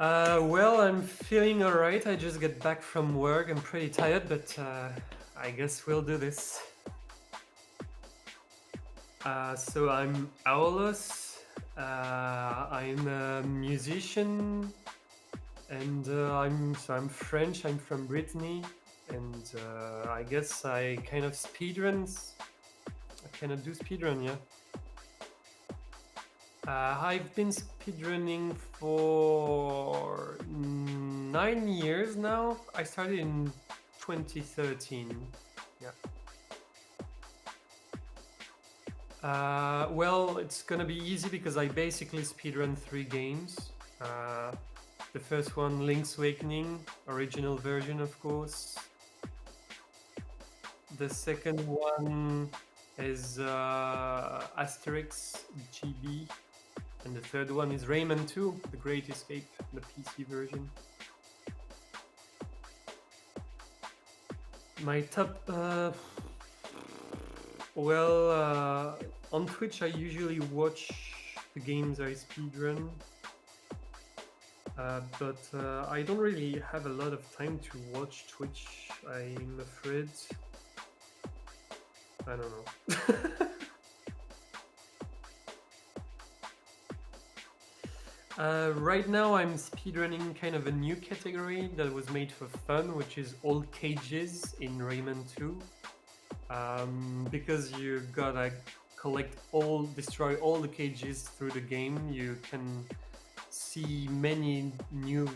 Well, I'm feeling alright. I just get back from work. I'm pretty tired, but I guess we'll do this. So I'm aullos. I'm a musician, and I'm French. I'm from Brittany, and I guess I kind of speedruns. I kind of do speedrun, yeah. I've been speedrunning for 9 years now. I started in 2013. Yeah. Well, it's gonna be easy because I basically speedrun 3 games. The first one, Link's Awakening, original version, of course. The second one is Asterix GB. And the third one is Rayman 2, The Great Escape, the PC version. My top... on Twitch I usually watch the games I speedrun. But I don't really have a lot of time to watch Twitch, I'm afraid. I don't know. Right now I'm speedrunning kind of a new category that was made for fun, which is all cages in Rayman 2. Because you gotta destroy all the cages through the game, you can see many new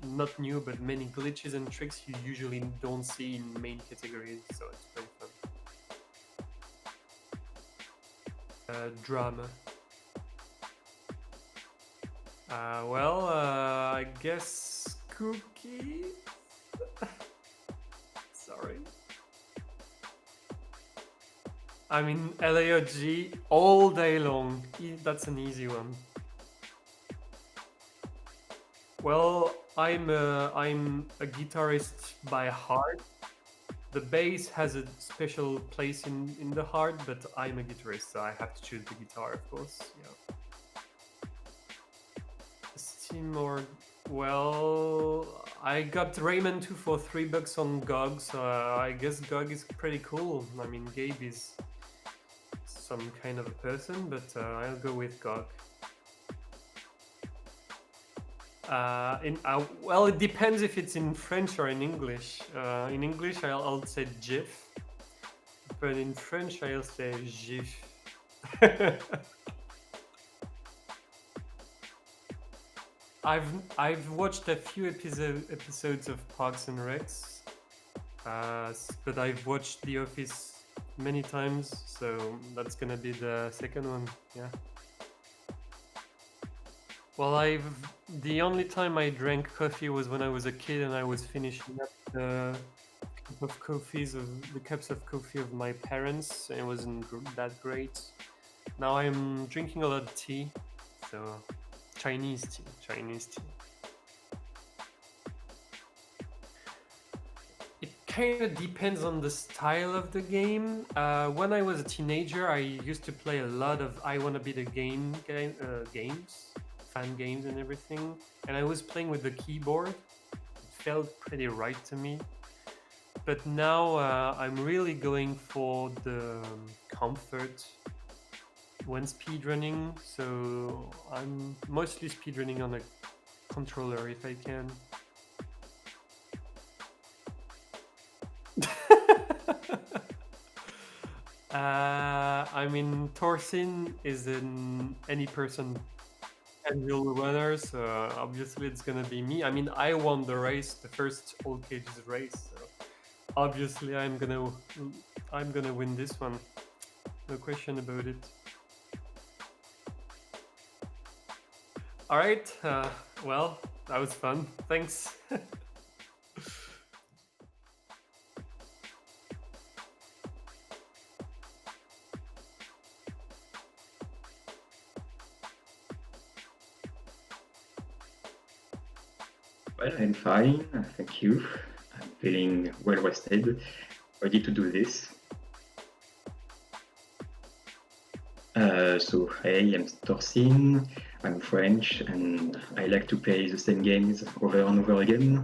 not new, but many glitches and tricks you usually don't see in main categories, so it's pretty fun. Drama. I guess cookies? Sorry. I mean, LAOG all day long. That's an easy one. Well, I'm a guitarist by heart. The bass has a special place in the heart, but I'm a guitarist, so I have to choose the guitar, of course. Yeah. Steam or I got Rayman 2 for $3 on GOG, so I guess GOG is pretty cool. I mean, Gabe is some kind of a person, but I'll go with GOG. It depends if it's in French or in English. In English, I'll say GIF, but in French, I'll say GIF. I've watched a few episodes of Parks and Recs, but I've watched The Office many times, so that's gonna be the second one. Yeah. Well, the only time I drank coffee was when I was a kid and I was finishing up the cups of coffee of my parents. It wasn't that great. Now I'm drinking a lot of tea, so Chinese tea. It kind of depends on the style of the game. When I was a teenager, I used to play a lot of I Wanna Be the games, fan games and everything, and I was playing with the keyboard. It felt pretty right to me. But now I'm really going for the comfort when speedrunning, so I'm mostly speedrunning on a controller if I can. I mean, Torsinn is an any person casual runner, so obviously it's gonna be me. I mean, I won the race, the first all cages race, so obviously I'm gonna win this one. No question about it. All right. Well, that was fun. Thanks. Well, I'm fine, thank you. I'm feeling well rested, ready to do this. So, hey, I'm Torsinn. I'm French and I like to play the same games over and over again.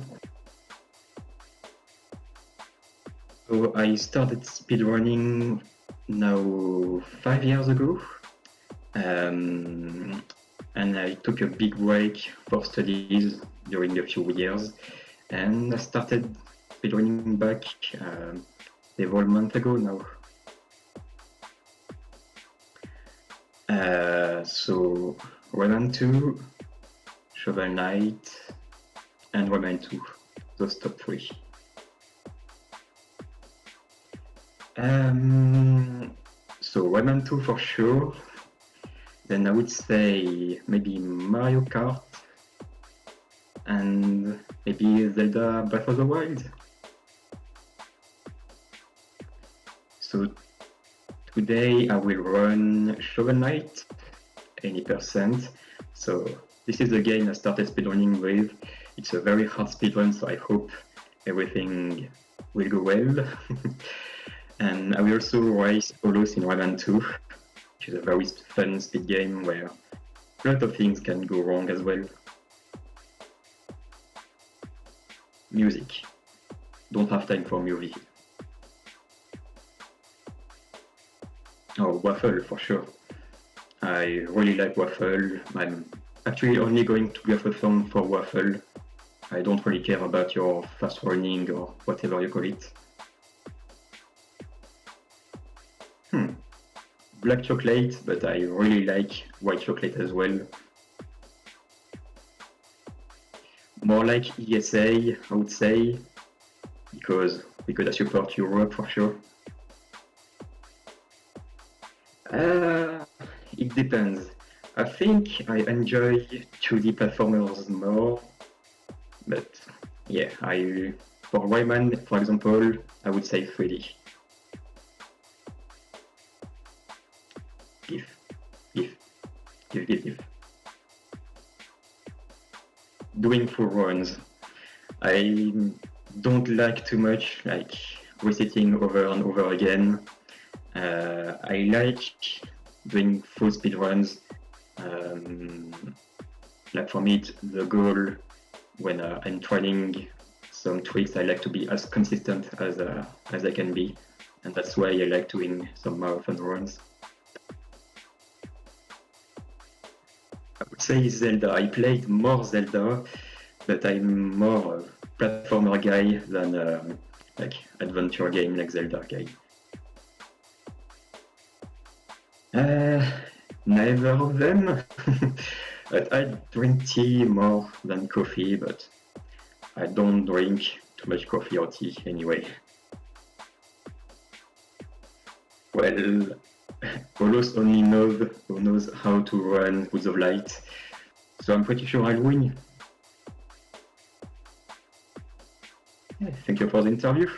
So I started speedrunning now 5 years ago. And I took a big break for studies during a few years. And I started speedrunning back several months ago now. So Rayman 2, Shovel Knight, and Rayman 2, those top 3. So Rayman 2 for sure. Then I would say maybe Mario Kart and maybe Zelda Breath of the Wild. So today I will run Shovel Knight 80%. So this is the game I started speedrunning with. It's a very hard speedrun, so I hope everything will go well. And I will also race aullos in Rayman 2, which is a very fun speed game where a lot of things can go wrong as well. Music. Don't have time for movie. Oh, Waffle for sure. I really like Waffle. I'm actually only going to Gaffrethon for Waffle. I don't really care about your fast running or whatever you call it. Black chocolate, but I really like white chocolate as well. More like ESA, I would say, because I support Europe for sure. It depends. I think I enjoy 2D platformers more, but yeah, for Rayman, for example, I would say 3D. Give. Doing full runs. I don't like too much like resetting over and over again. I like doing full speed runs. Like for me, the goal when I'm trying some tweaks, I like to be as consistent as I can be, and that's why I like doing some marathon runs. I would say Zelda. I played more Zelda, but I'm more a platformer guy than like adventure game like Zelda guy. Neither of them. But I drink tea more than coffee, but I don't drink too much coffee or tea anyway. Well, aullos only knows how to run Woods of Light, so I'm pretty sure I'll win. Yeah, thank you for the interview.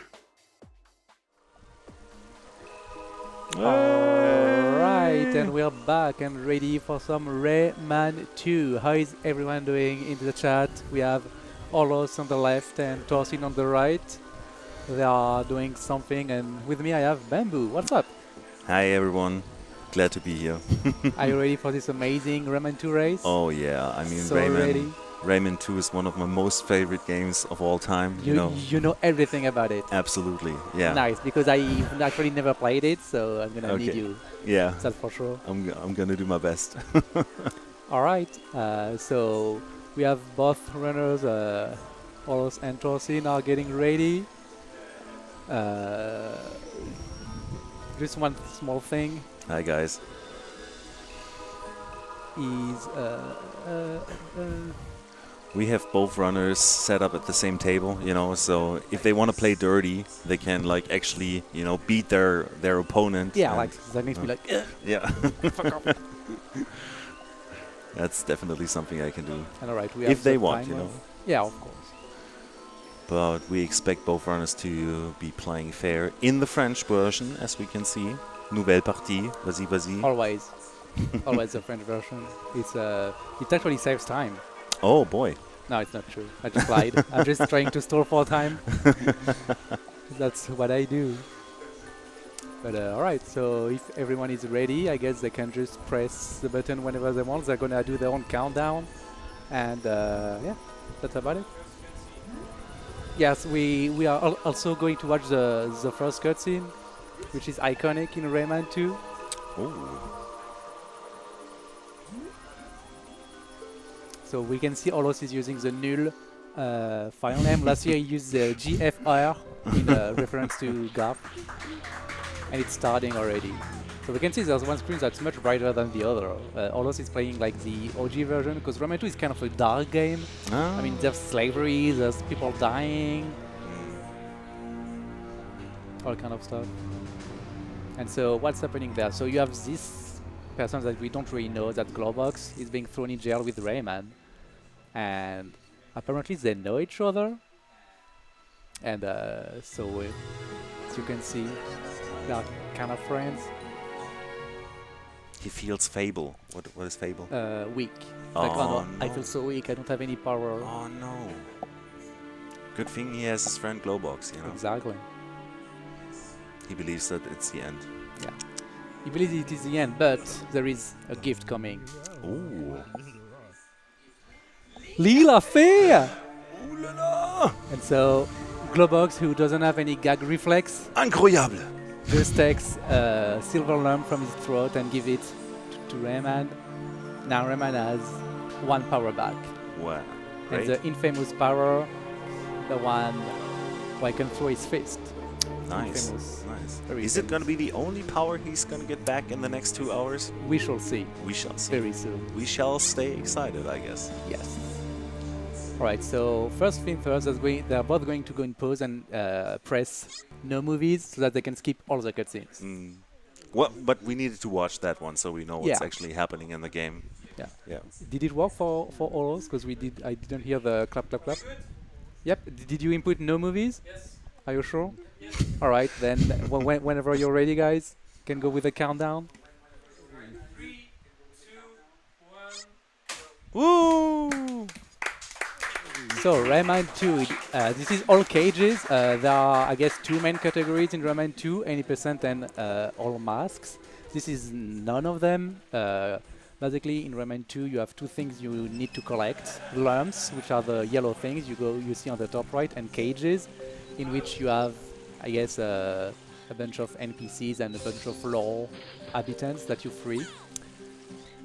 Alright, and we're back and ready for some Rayman 2. How is everyone doing in the chat? We have aullos on the left and Torsinn on the right. They are doing something, and with me I have Bamboo. What's up? Hi everyone, glad to be here. Are you ready for this amazing Rayman 2 race? Oh yeah, I mean so ready. Rayman 2 is one of my most favorite games of all time. You know everything about it. Absolutely, yeah. Nice, because I actually never played it, so I'm gonna need you. Yeah, that's for sure. I'm gonna do my best. All right, so we have both runners, aullos and Torsinn, are getting ready. Just one small thing. Hi guys. Is we have both runners set up at the same table, so if they want to play dirty, they can like actually, beat their opponent. Yeah, like that makes me like. Yeah. Fuck off. That's definitely something I can do. And all right, we have if they want, Yeah, of course. But we expect both runners to be playing fair in the French version, as we can see. Nouvelle partie, vas-y. Always. Always the French version. It actually saves time. Oh boy. No, it's not true. I just lied. I'm just trying to store for time. That's what I do. But alright, so if everyone is ready, I guess they can just press the button whenever they want. They're gonna do their own countdown. And yeah, that's about it. Yes, we are also going to watch the first cutscene, which is iconic in Rayman 2. Ooh. So we can see Aullos is using the null file name. Last year he used the GFR in reference to Gaff. And it's starting already. So we can see there's one screen that's much brighter than the other. Aullos is playing like the OG version, because Rayman 2 is kind of a dark game. I mean, there's slavery, there's people dying, all kind of stuff. And so what's happening there? So you have this person that we don't really know, that Glowbox, is being thrown in jail with Rayman. And apparently they know each other. And so as you can see, they are kind of friends. He feels Fable. What is Fable? Weak. Oh, Like, oh no, no. I feel so weak, I don't have any power. Oh no. Good thing he has his friend Glowbox, you know. Exactly. He believes that it's the end. Yeah. He believes it is the end, but there is a gift coming. Ooh. Lila Fair! Ooh la la! And so, Glowbox, who doesn't have any gag reflex, Incroyable! just takes a silver lump from his throat and give it to Rayman. Now Rayman has one power back. Wow. And Great. the infamous power, the one where he can throw his fist. Nice. Infamous. Nice. Very Is it famous. going to be the only power he's going to get back in the next 2 hours? We shall see We shall see. very soon. We shall stay excited, I guess. Yes. Alright, so first thing first, they're both going to go in pause and press no movies so that they can skip all the cutscenes. Well, but we needed to watch that one so we know what's Yeah. actually happening in the game. Yeah. Yeah. Did it work for Aullos? Because I didn't hear the clap clap clap. Yep. Did you input no movies? Yes. Are you sure? Alright, then whenever you're ready, guys, can go with the countdown. 3, 2, 1. Woo! So Rayman 2, this is all cages. There are, I guess, two main categories in Rayman 2, 80% and all masks. This is none of them. Basically, in Rayman 2, you have two things you need to collect: lumps, which are the yellow things you see on the top right, and cages, in which you have, I guess, a bunch of NPCs and a bunch of lore habitants that you free.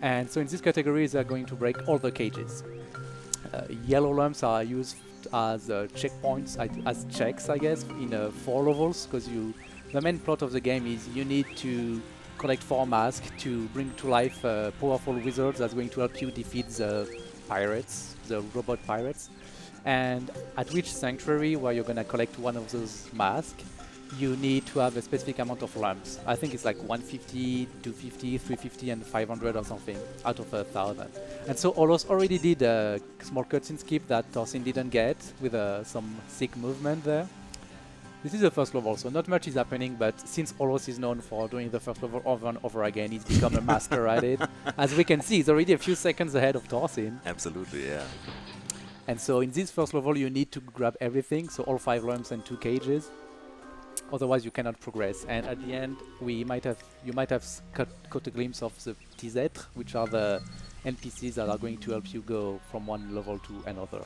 And so in these categories, they're going to break all the cages. Yellow lumps are used as checkpoints, as checks, I guess, in 4 levels, because the main plot of the game is you need to collect 4 masks to bring to life powerful wizards that's going to help you defeat the pirates, the robot pirates. And at which sanctuary where you're gonna collect one of those masks, you need to have a specific amount of lumps. I think it's like 150, 250, 350 and 500 or something out of 1,000. And so Aullos already did a small cutscene skip that Torsinn didn't get with some sick movement there. This is the first level, so not much is happening, but since Aullos is known for doing the first level over and over again, he's become a master at it. As we can see, he's already a few seconds ahead of Torsinn. Absolutely, yeah. And so in this first level, you need to grab everything, so all 5 lumps and 2 cages. Otherwise, you cannot progress. And at the end, you might have caught a glimpse of the Tizetres, which are the NPCs that are going to help you go from one level to another.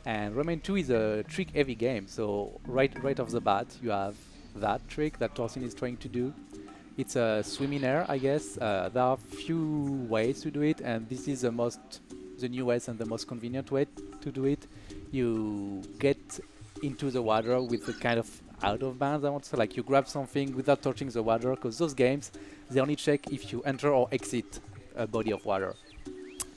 And Rayman 2 is a trick-heavy game, so right off the bat, you have that trick that Torsinn is trying to do. It's a swim in air, I guess. There are few ways to do it, and this is the newest and the most convenient way to do it. You get into the water with a kind of out of bounds, I want to say, like you grab something without touching the water, because those games, they only check if you enter or exit a body of water.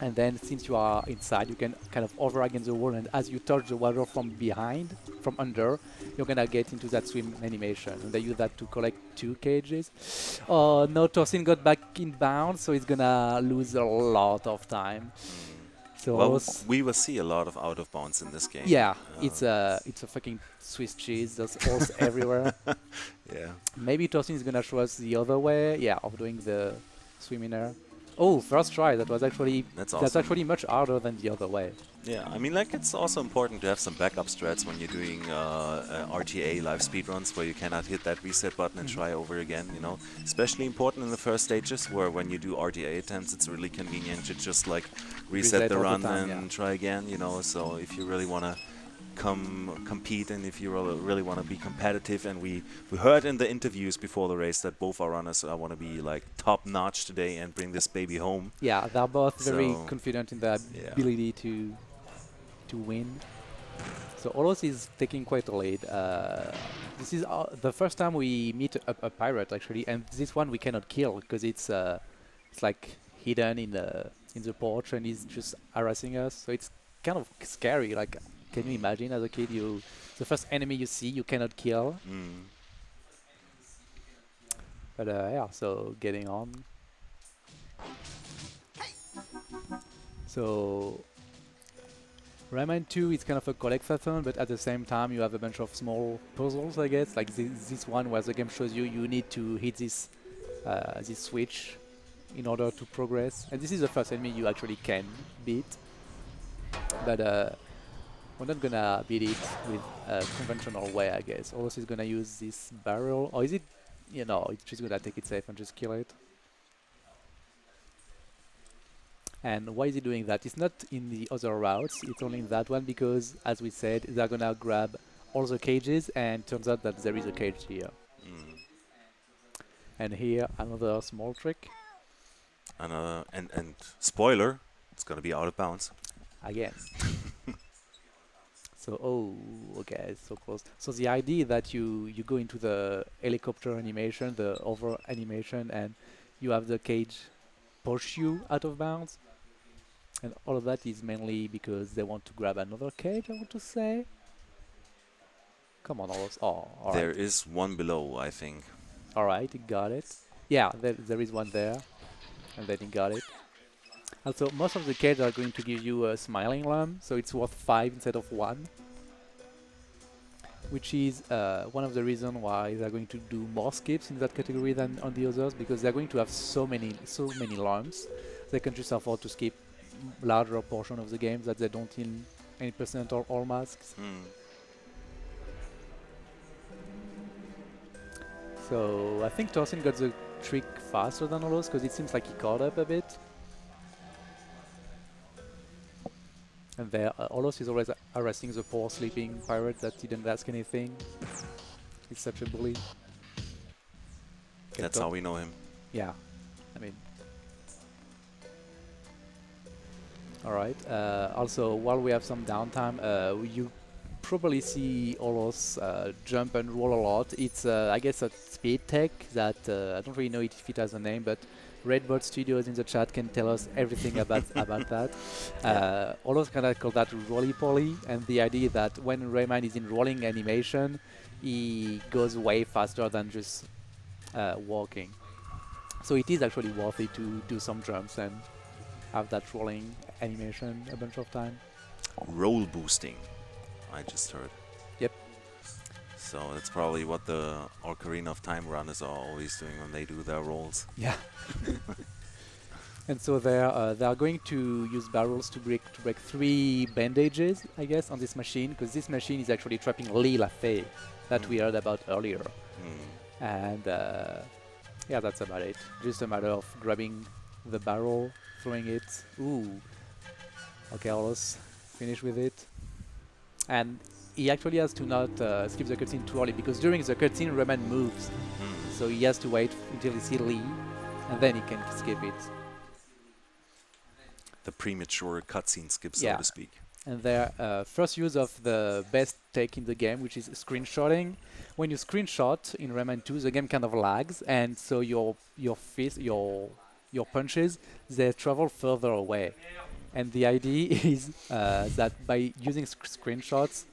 And then since you are inside, you can kind of hover against the wall, and as you touch the water from behind, from under, you're gonna get into that swim animation. And they use that to collect 2 cages. Oh no, Torsinn got back in bounds, so he's gonna lose a lot of time. So Well, we will see a lot of out of bounds in this game. yeah, it's a fucking Swiss cheese. There's holes everywhere. Yeah. Maybe Torsinn is gonna show us the other way, yeah, of doing the swim in air. Oh, first try. That was actually That's that's awesome. actually much harder than the other way. Yeah, I mean, like, it's also important to have some backup strats when you're doing RTA live speedruns where you cannot hit that reset button and try over again, you know. Especially important in the first stages where when you do RTA attempts, it's really convenient to just, like, reset the all the run time, and yeah. try again, you know. So if you really want to compete and if you really want to be competitive, and we heard in the interviews before the race that both our runners want to be, like, top-notch today and bring this baby home. Yeah, they're both very So, confident in their yeah. ability to win. So aullos is taking quite a lead. This is the first time we meet a pirate actually, and this one we cannot kill because it's like hidden in the porch and he's just harassing us. So it's kind of scary. Like, can you imagine as a kid, the first enemy you see you cannot kill? Mm. But yeah, so getting on. So Rayman 2 is kind of a collectathon, but at the same time you have a bunch of small puzzles, I guess. Like this one where the game shows you need to hit this this switch in order to progress. And this is the first enemy you actually can beat. But we're not gonna beat it with a conventional way, I guess. Aullos is gonna use this barrel, or is it? You know, it's just gonna take it safe and just kill it. And why is he doing that? It's not in the other routes, it's only in that one because, as we said, they're gonna grab all the cages, and turns out that there is a cage here. Mm. And here, another small trick. And spoiler, it's gonna be out of bounds. Again. So, oh, okay, it's so close. So the idea that you go into the helicopter animation, the over animation, and you have the cage push you out of bounds. And all of that is mainly because they want to grab another cage, I want to say. Come on, Aullos. Oh, all There right. is one below, I think. All right, he got it. Yeah, there is one there. And then he got it. Also, most of the cages are going to give you a smiling lamb, so it's worth 5 instead of 1. Which is one of the reasons why they're going to do more skips in that category than on the others, because they're going to have so many lamps. They can just afford to skip larger portion of the game that they don't in any percent or all masks. Mm. So I think Torsinn got the trick faster than Aullos because it seems like he caught up a bit. And there, Aullos is always harassing the poor sleeping pirate that didn't ask anything. He's such a bully. That's how we know him. Yeah, I mean. Alright, also while we have some downtime, you probably see Aullos jump and roll a lot. It's, I guess, a speed tech that, I don't really know if it has a name, but Redbird Studios in the chat can tell us everything about that. Aullos kind of call that roly-poly, and the idea that when Rayman is in rolling animation, he goes way faster than just walking. So it is actually worth it to do some jumps and have that rolling animation a bunch of time. Roll boosting, I just heard. Yep. So that's probably what the Ocarina of Time runners are always doing when they do their rolls. Yeah. And so they are going to use barrels to break 3 bandages, I guess, on this machine, because this machine is actually trapping Lila Fey that we heard about earlier. Mm. And yeah, that's about it. Just a matter of grabbing the barrel, throwing it. Ooh. Okay, Aullos, finish with it. And he actually has to not skip the cutscene too early, because during the cutscene, Rayman moves. Mm. So he has to wait until he sees Lee, and then he can skip it. The premature cutscene skip, so Yeah. to speak. And their first use of the best tech in the game, which is screenshotting. When you screenshot in Rayman 2, the game kind of lags, and so your punches, they travel further away. And the idea is that by using screenshots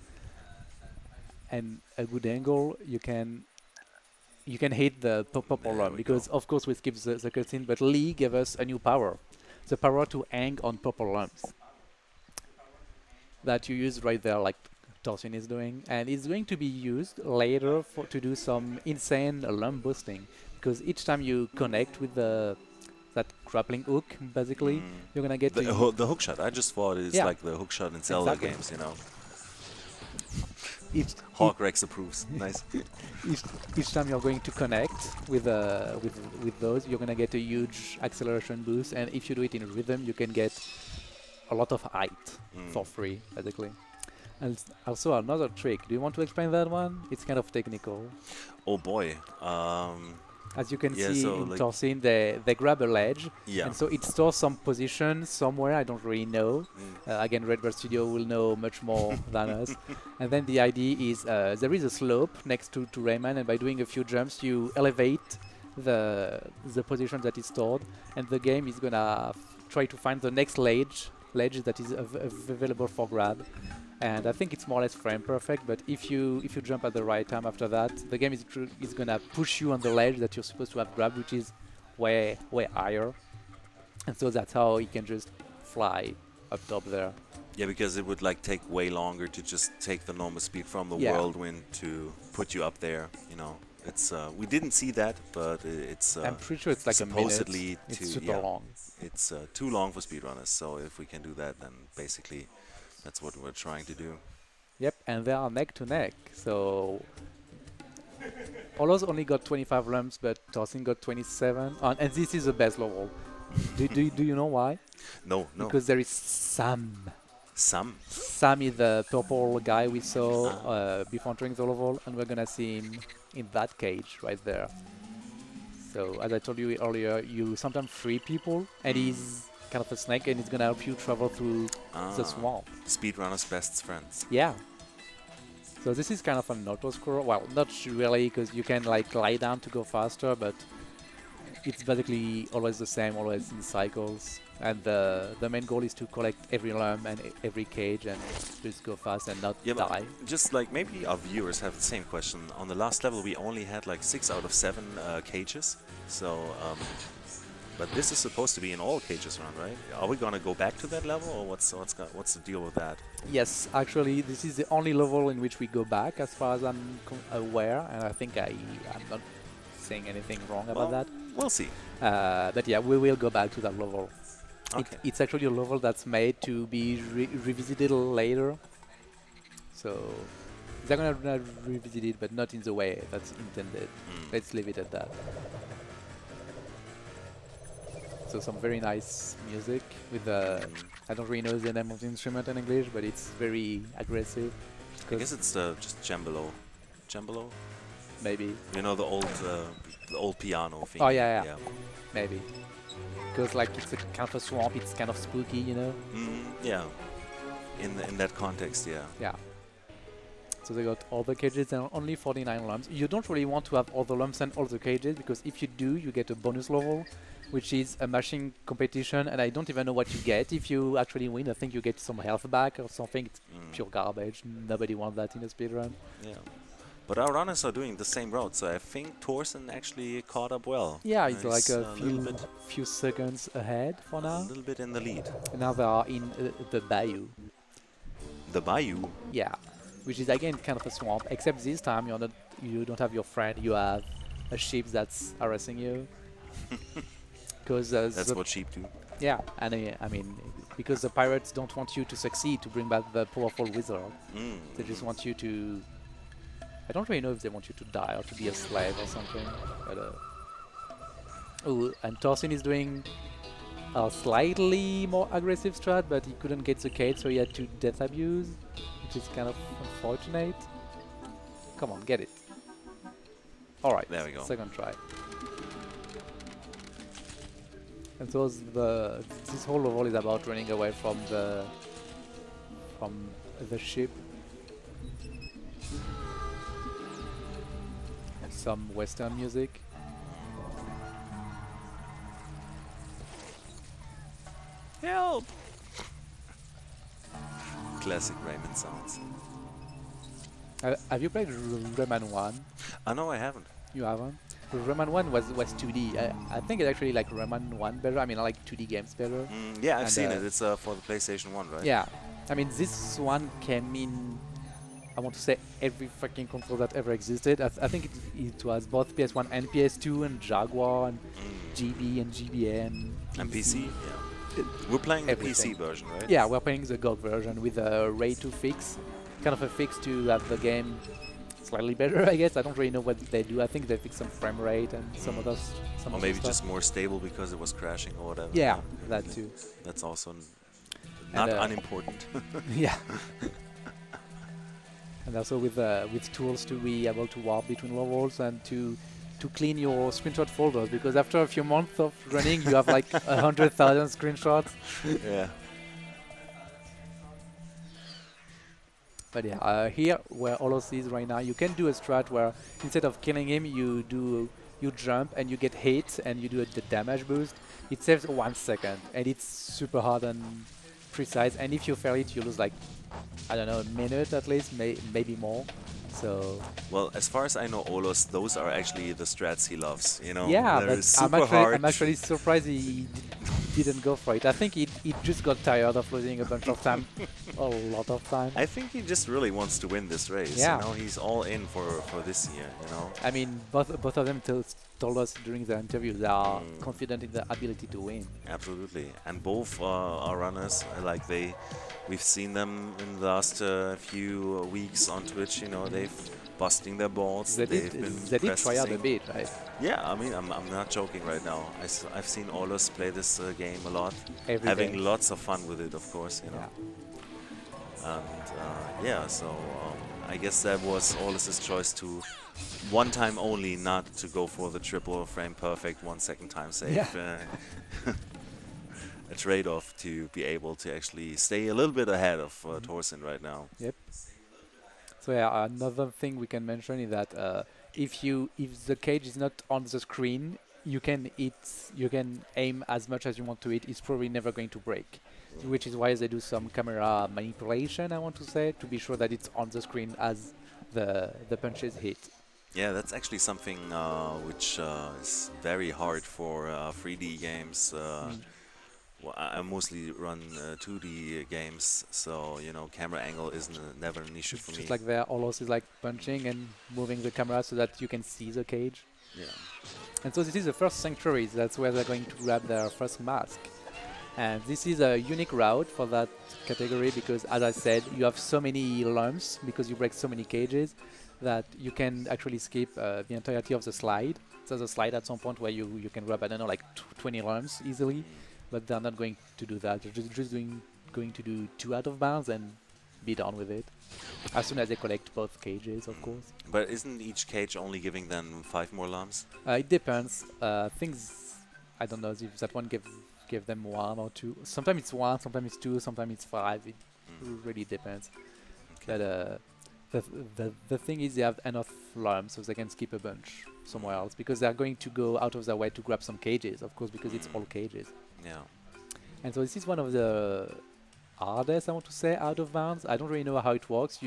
and a good angle, you can hit the purple run, because of course we skipped the cutscene, but Lee gave us a new power, the power to hang on purple lumps that you use right there, like Torsinn is doing, and it's going to be used later to do some insane lump boosting, because each time you connect with the that grappling hook, basically. You're gonna get The, to the hook shot. I just thought it's Yeah. like the hook shot in Zelda Exactly. games, you know. each, Hawk Rex approves. Nice. each, each time you're going to connect with those, you're gonna get a huge acceleration boost, and if you do it in rhythm, you can get a lot of height for free, basically. And also another trick. Do you want to explain that one? It's kind of technical. Oh boy. As you can Yeah, see so in like- Torsinn, they grab a ledge, Yeah. and so it stores some position somewhere. I don't really know. Again, Redbird Studio will know much more than us. And then the idea is there is a slope next to Rayman, and by doing a few jumps, you elevate the position that is stored, and the game is gonna try to find the next ledge that is available for grab. And I think it's more or less frame perfect, but if you jump at the right time after that, the game is gonna push you on the ledge that you're supposed to have grabbed, which is way higher. And so that's how you can just fly up top there. Yeah, because it would like take way longer to just take the normal speed from the Yeah. whirlwind to put you up there. You know, it's we didn't see that, but it's I'm pretty sure it's like supposedly a minute. It's to- super yeah. long. it's too long for speedrunners. So if we can do that, then basically that's what we're trying to do. Yep, and they are neck to neck. So Olos only got 25 lumps, but Torsinn got 27. And this is the best level. do you know why? No. Because there is Sam. Some. Sam is the purple guy we saw before entering the level, and we're gonna see him in that cage right there. So as I told you earlier, you sometimes free people, and he's kind of a snake, and he's gonna help you travel through the swamp. Speedrunners' best friends. Yeah. So this is kind of an auto scroll. Well, not really, because you can like lie down to go faster, but it's basically always the same, always in cycles. And the main goal is to collect every lump and every cage and just go fast and not Yeah, die. but just like maybe our viewers have the same question. On the last level, we only had like 6 out of 7 cages. So, but this is supposed to be in all cages run, right? Are we gonna go back to that level, or what's the deal with that? Yes, actually, this is the only level in which we go back, as far as I'm aware, and I think I'm not saying anything wrong about that. We'll see. But yeah, we will go back to that level. Okay. It's actually a level that's made to be revisited later. So they're gonna revisit it, but not in the way that's intended. Let's leave it at that. So some very nice music with I don't really know the name of the instrument in English, but it's very aggressive. I guess it's just cembalo. Cembalo? Maybe, You know the old piano thing. Oh, yeah. maybe. Because like it's a kind of a swamp, it's kind of spooky, you know? Yeah. In that context, yeah. Yeah. So they got all the cages and only 49 lumps. You don't really want to have all the lumps and all the cages, because if you do, you get a bonus level, which is a mashing competition, and I don't even know what you get if you actually win. I think you get some health back or something. It's pure garbage. Nobody wants that in a speedrun. Yeah. But our runners are doing the same route, so I think Torsinn actually caught up well. Yeah, it's like a little bit, few seconds ahead for a now. little bit in the lead. And now they are in the bayou. The Bayou. Yeah, which is again kind of a swamp, except this time you don't have your friend, you have a sheep that's harassing you. Because That's what sheep do. yeah, and I mean, because the pirates don't want you to succeed to bring back the powerful wizard. They just want you to. I don't really know if they want you to die or to be a slave or something. But oh, and Torsinn is doing a slightly more aggressive strat, but he couldn't get the cage, so he had to death abuse, which is kind of unfortunate. Come on, get it. All right, There we go. Second try. And so this whole level is about running away from the ship. And some Western music. Help! Classic Rayman sounds. Have you played Rayman 1? No, I haven't. You haven't? Rayman 1 was 2D. I think it's actually like Rayman 1 better. I mean, I like 2D games better. Yeah, I've And, seen it. It's for the PlayStation 1, right? Yeah. I mean, this one came in, I want to say, every fucking console that ever existed. I think it was both PS1 and PS2 and Jaguar. And GB and GBN. And PC, yeah. We're playing the everything. PC version, right? Yeah, we're playing the gold version with a Ray 2 fix. Kind of a fix to have the game slightly better, I guess. I don't really know what they do. I think they fix some frame rate and some other some Or other maybe stuff. just more stable because it was crashing or whatever. Yeah, that too. That's also not And, unimportant. Yeah. And also with tools to be able to warp between levels and to clean your screenshot folders, because after a few months of running you have like 100,000 screenshots. Yeah. But yeah, here where aullos is right now, you can do a strat where instead of killing him, you jump and you get hit and you do the damage boost. It saves 1 second and it's super hard and precise. And if you fail it, you lose like, I don't know, a minute at least, maybe more. So Well, as far as I know, aullos, those are actually the strats he loves. You know, yeah, they're but I'm super hard. I'm actually surprised he didn't go for it. I think he just got tired of losing a bunch of time, a lot of time. I think he just really wants to win this race. Yeah. You know, he's all in for this year. You know. I mean, both of them told us during the interview they are confident in their ability to win. Absolutely, and both are runners. Like we've seen them in the last few weeks on Twitch. You know, they've busting their balls. They They've did been try out a practicing. bit, right? Yeah, I mean, I'm not joking right now. I've seen aullos play this game a lot, Every having day. lots of fun with it, of course. You know, and yeah, so I guess that was aullos' choice to one time only, not to go for the triple frame perfect 1 second time save. Yeah. A trade-off to be able to actually stay a little bit ahead of Torsinn right now. Yep. So yeah, another thing we can mention is that if the cage is not on the screen, you can aim as much as you want to it. It's probably never going to break, which is why they do some camera manipulation, I want to say, to be sure that it's on the screen as the punches hit. Yeah, that's actually something which is very hard for 3D games. Well, I mostly run 2D games, so you know, camera angle isn't never an issue for me. Just like there, aullos is like punching and moving the camera so that you can see the cage. Yeah. And so this is the first sanctuary. That's where they're going to grab their first mask. And this is a unique route for that category because, as I said, you have so many lumps because you break so many cages that you can actually skip the entirety of the slide. So there's a slide at some point where you can grab, I don't know, like 20 lumps easily, but they're not going to do that. They're just going to do 2 out of bounds and be done with it. As soon as they collect both cages, of course. But isn't each cage only giving them 5 more lumps? It depends. Things, I don't know if that one give them 1 or 2. Sometimes it's 1, sometimes it's 2, sometimes it's 5. It really depends. Okay. But the thing is they have enough lumps so they can skip a bunch somewhere else because they are going to go out of their way to grab some cages, of course, because it's all cages. Yeah. And so this is one of the hardest, I want to say, out of bounds. I don't really know how it works.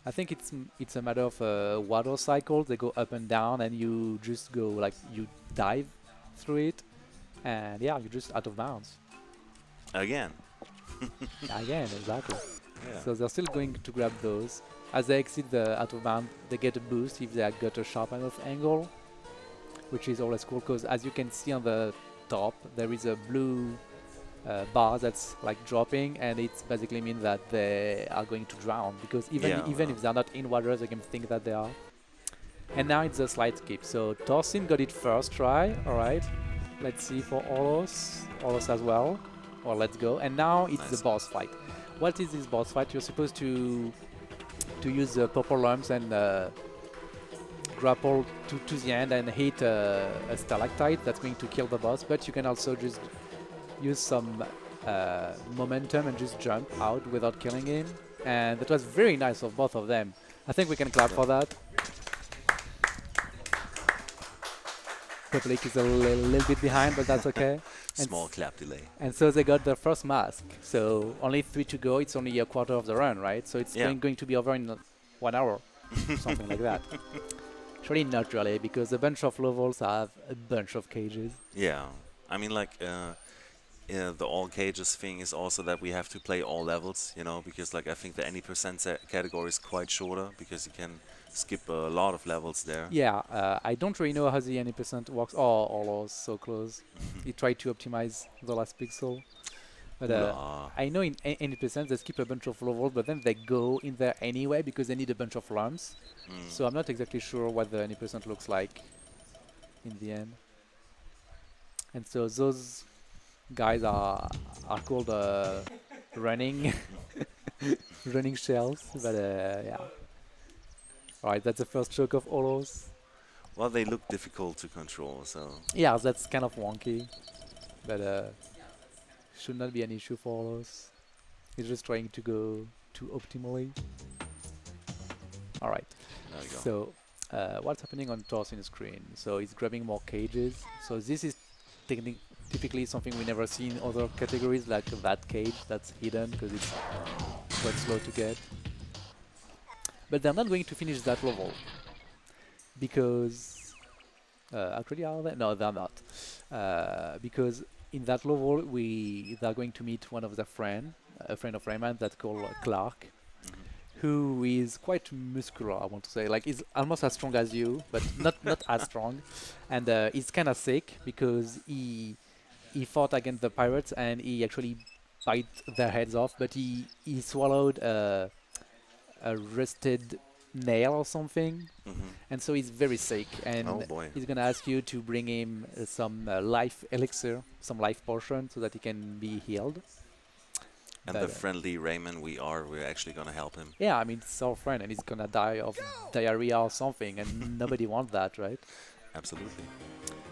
I think it's a matter of a water cycle. They go up and down, and you just go like you dive through it, and yeah, you're just out of bounds. Again. Again, exactly. Yeah. So they're still going to grab those. As they exit the out of bound, they get a boost if they got a sharp enough angle, which is always cool because as you can see on the top, there is a blue bar that's like dropping, and it basically means that they are going to drown because even if they're not in water, they can think that they are. And now it's a slide skip. So Torsinn got it first try. All right, let's see for aullos as well. Or let's go. And now it's the boss fight. What is this boss fight? You're supposed to use the purple lumps and grapple to the end and hit a stalactite that's going to kill the boss, but you can also just use some momentum and just jump out without killing him, and that was very nice of both of them. I think we can clap for that. Public is a little bit behind, but that's okay. Small clap delay. And so they got their first mask. So only 3 to go. It's only a quarter of the run, right? So it's going to be over in 1 hour, something like that. Actually, not really, because a bunch of levels have a bunch of cages. Yeah, I mean, like the all cages thing is also that we have to play all levels, you know, because like I think the any percent category is quite shorter because you can skip a lot of levels there. Yeah, I don't really know how the 90% works. Oh, almost so close. He tried to optimize the last pixel. But Ooh-la. I know in 80% they skip a bunch of levels, but then they go in there anyway because they need a bunch of lamps. So I'm not exactly sure what the 80% looks like in the end. And so those guys are called running running shells. But yeah. Alright, that's the first choke of aullos. Well, they look difficult to control, so Yeah, that's kind of wonky. But should not be an issue for aullos. He's just trying to go too optimally. Alright. there we go. So, what's happening on Torsinn's screen? So he's grabbing more cages. So this is typically something we never see in other categories, like that cage that's hidden because it's quite slow to get. But they're not going to finish that level because actually are they? No, they're not. Because in that level they're going to meet one of their friend, a friend of Rayman that's called Clark, who is quite muscular, I want to say. Like, he's almost as strong as you, but not as strong. And he's kind of sick because he fought against the pirates and he actually bite their heads off, but he swallowed a rusted nail or something. And so he's very sick, and Oh boy. he's gonna ask you to bring him some life elixir, some life potion, so that he can be healed. And But, the friendly Rayman we're actually gonna help him. yeah, I mean, it's our friend, and he's gonna die of diarrhea or something, and nobody wants that, right? Absolutely.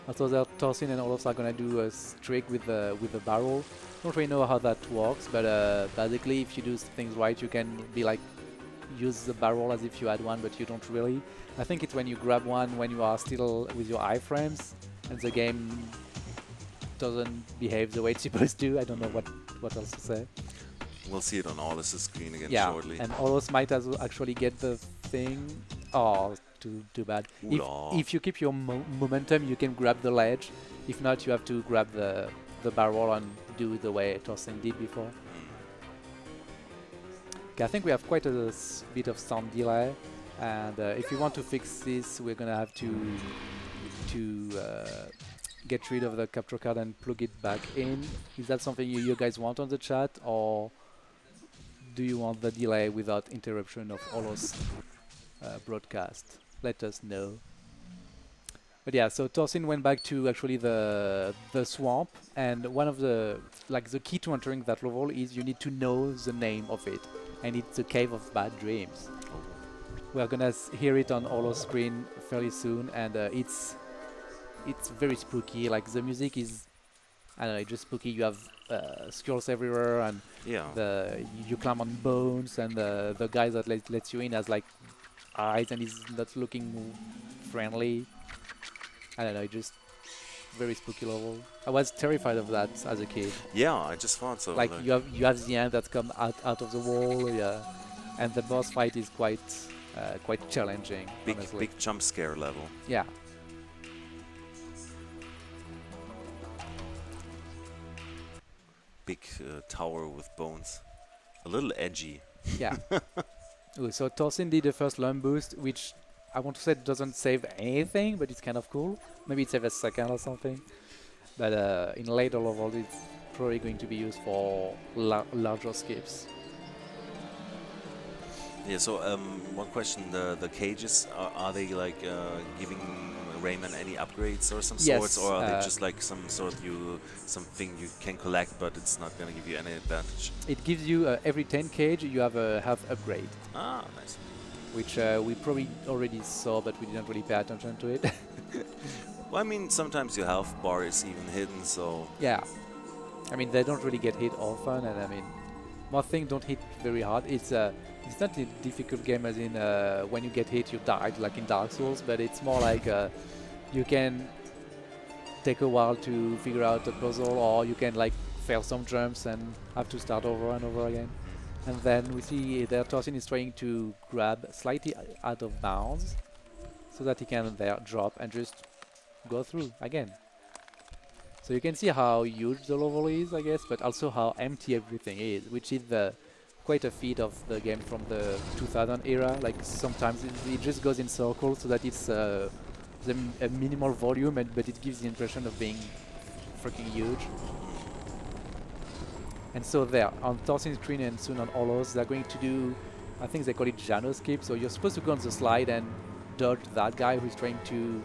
Also, the Torsinn and Olaf are gonna do a trick with the barrel. Don't really know how that works, but basically, if you do things right, you can be like use the barrel as if you had one, but you don't really. I think it's when you grab one when you are still with your iframes, and the game doesn't behave the way it's supposed to. I don't know what else to say. We'll see it on Aulus' screen again Yeah, shortly. and Olaf might as well actually get the thing. Oh, too bad. Ooh-la. If you keep your momentum, you can grab the ledge. If not, you have to grab the barrel and do the way Torsinn did before. Okay, I think we have quite a bit of sound delay, and if you want to fix this, we're gonna have to get rid of the capture card and plug it back in. Is that something you guys want on the chat, or do you want the delay without interruption of Aullos broadcast? Let us know. But yeah, so Torsinn went back to actually the swamp, and one of the key to entering that level is you need to know the name of it, and it's the Cave of Bad Dreams. We're gonna hear it on Aullos' screen fairly soon, and it's very spooky. Like, the music is, I don't know, just spooky. You have skulls everywhere, and Yeah. you climb on bones, and the guy that lets you in has like eyes, and he's not looking friendly. I don't know, just very spooky level. I was terrified of that as a kid. Yeah, I just thought so. Like, you have the ant that come out of the wall, yeah, and the boss fight is quite challenging. Honestly. big jump scare level. Yeah. Big tower with bones. A little edgy. Yeah. Ooh, so Torsinn did the first lump boost, which I want to say doesn't save anything, but it's kind of cool. Maybe it saves a second or something. But in later levels, it's probably going to be used for larger skips. Yeah, so one question, the cages, are they like giving Rayman any upgrades or some Yes, sorts, or are they just like something you can collect but it's not going to give you any advantage? It gives you every 10 cage you have a health upgrade, Ah, nice. which we probably already saw, but we didn't really pay attention to it. Well, I mean, sometimes your health bar is even hidden, so... Yeah, I mean, they don't really get hit often, and I mean, more things don't hit very hard. It's not a difficult game as in when you get hit you die, like in Dark Souls, but it's more like you can take a while to figure out a puzzle, or you can like fail some jumps and have to start over and over again. And then we see that Torsinn is trying to grab slightly out of bounds so that he can there drop and just go through again. So you can see how huge the level is, I guess, but also how empty everything is, which is the quite a feat of the game from the 2000 era. Like sometimes it just goes in circles so that it's a minimal volume, but it gives the impression of being freaking huge. And so there, on Torsinn screen and soon on aullos, they're going to do, I think they call it Jano skip. So you're supposed to go on the slide and dodge that guy who's trying to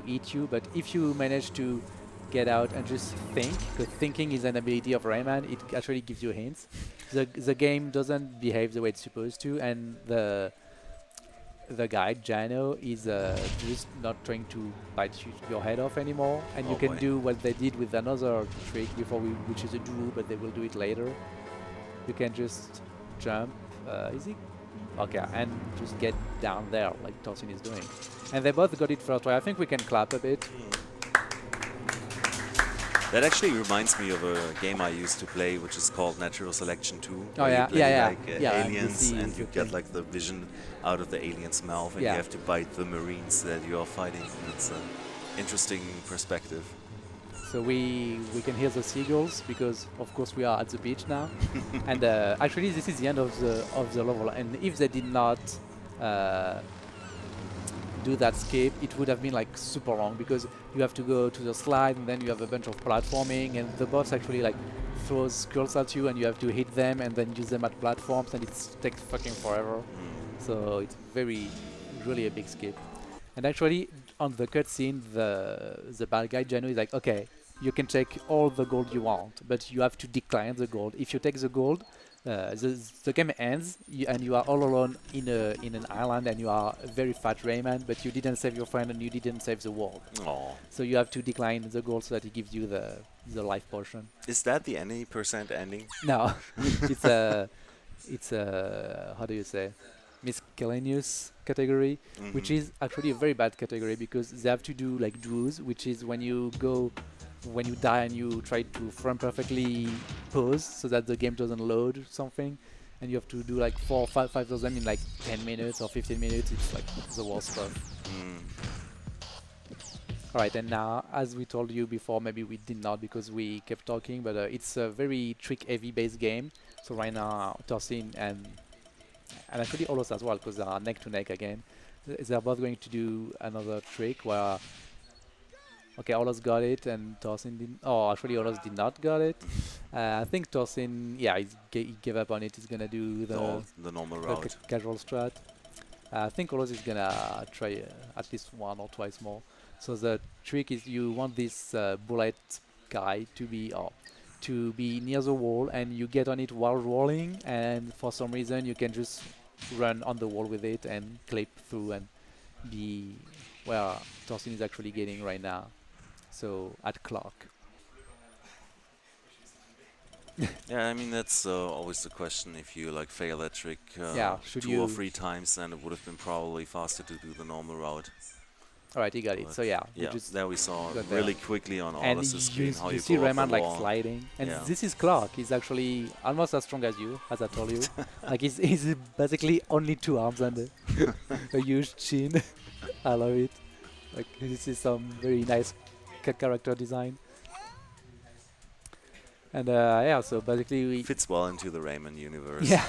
eat you. But if you manage to get out and just think, because thinking is an ability of Rayman, it actually gives you hints. The game doesn't behave the way it's supposed to, and the guy Jano is just not trying to bite your head off anymore, and you can do what they did with another trick before, which is a duo, but they will do it later. You can just jump, is it? Okay, and just get down there like Torsinn is doing. And they both got it first try. I think we can clap a bit. That actually reminds me of a game I used to play, which is called Natural Selection 2. Oh where yeah, you play yeah, like yeah. aliens, and you get like the vision out of the alien's mouth, and you have to bite the marines that you are fighting. It's an interesting perspective. So we can hear the seagulls because of course we are at the beach now, and actually this is the end of the level. And if they did not do that skip, it would have been like super long because you have to go to the slide and then you have a bunch of platforming, and the boss actually like throws skulls at you and you have to hit them and then use them at platforms, and it takes fucking forever. So it's really a big skip. And actually on the cutscene, the bad guy Jano is like, okay, you can take all the gold you want, but you have to decline the gold. If you take the gold, the game ends and you are all alone in an island, and you are a very fat Rayman, but you didn't save your friend and you didn't save the world. Aww. So you have to decline the gold so that it gives you the life potion. Is that the any % ending? No, it's a how do you say, miscellaneous category, which is actually a very bad category because they have to do like duos, which is when you die and you try to frame perfectly pause so that the game doesn't load something, and you have to do like 4 or 5 of them in like 10 minutes or 15 minutes. It's like the worst stuff. Alright, and now, as we told you before, maybe we did not because we kept talking, but it's a very trick-heavy based game. So right now, Torsinn and actually aullos as well, because they are neck to neck again. They're both going to do another trick where, okay, aullos got it and Torsinn didn't. Oh, actually aullos did not got it. I think Torsinn, yeah, he gave up on it. He's gonna do the normal route, casual strat. I think aullos is gonna try at least 1 or twice more. So the trick is you want this bullet guy to be near the wall, and you get on it while rolling, and for some reason you can just run on the wall with it and clip through and be where Torsinn is actually getting right now. So at clock. Yeah, I mean that's always the question. If you like fail that trick 2 or 3 times, then it would have been probably faster to do the normal route. Alright, he got it. So yeah, there we saw really quickly on aullos' screen how you you see go off Rayman the like wall. sliding, and this is Clark. He's actually almost as strong as you, as I told you. Like he's basically only 2 arms and a huge chin. I love it. Like this is some very nice character design. And yeah, so basically we Fits well into the Rayman universe. yeah.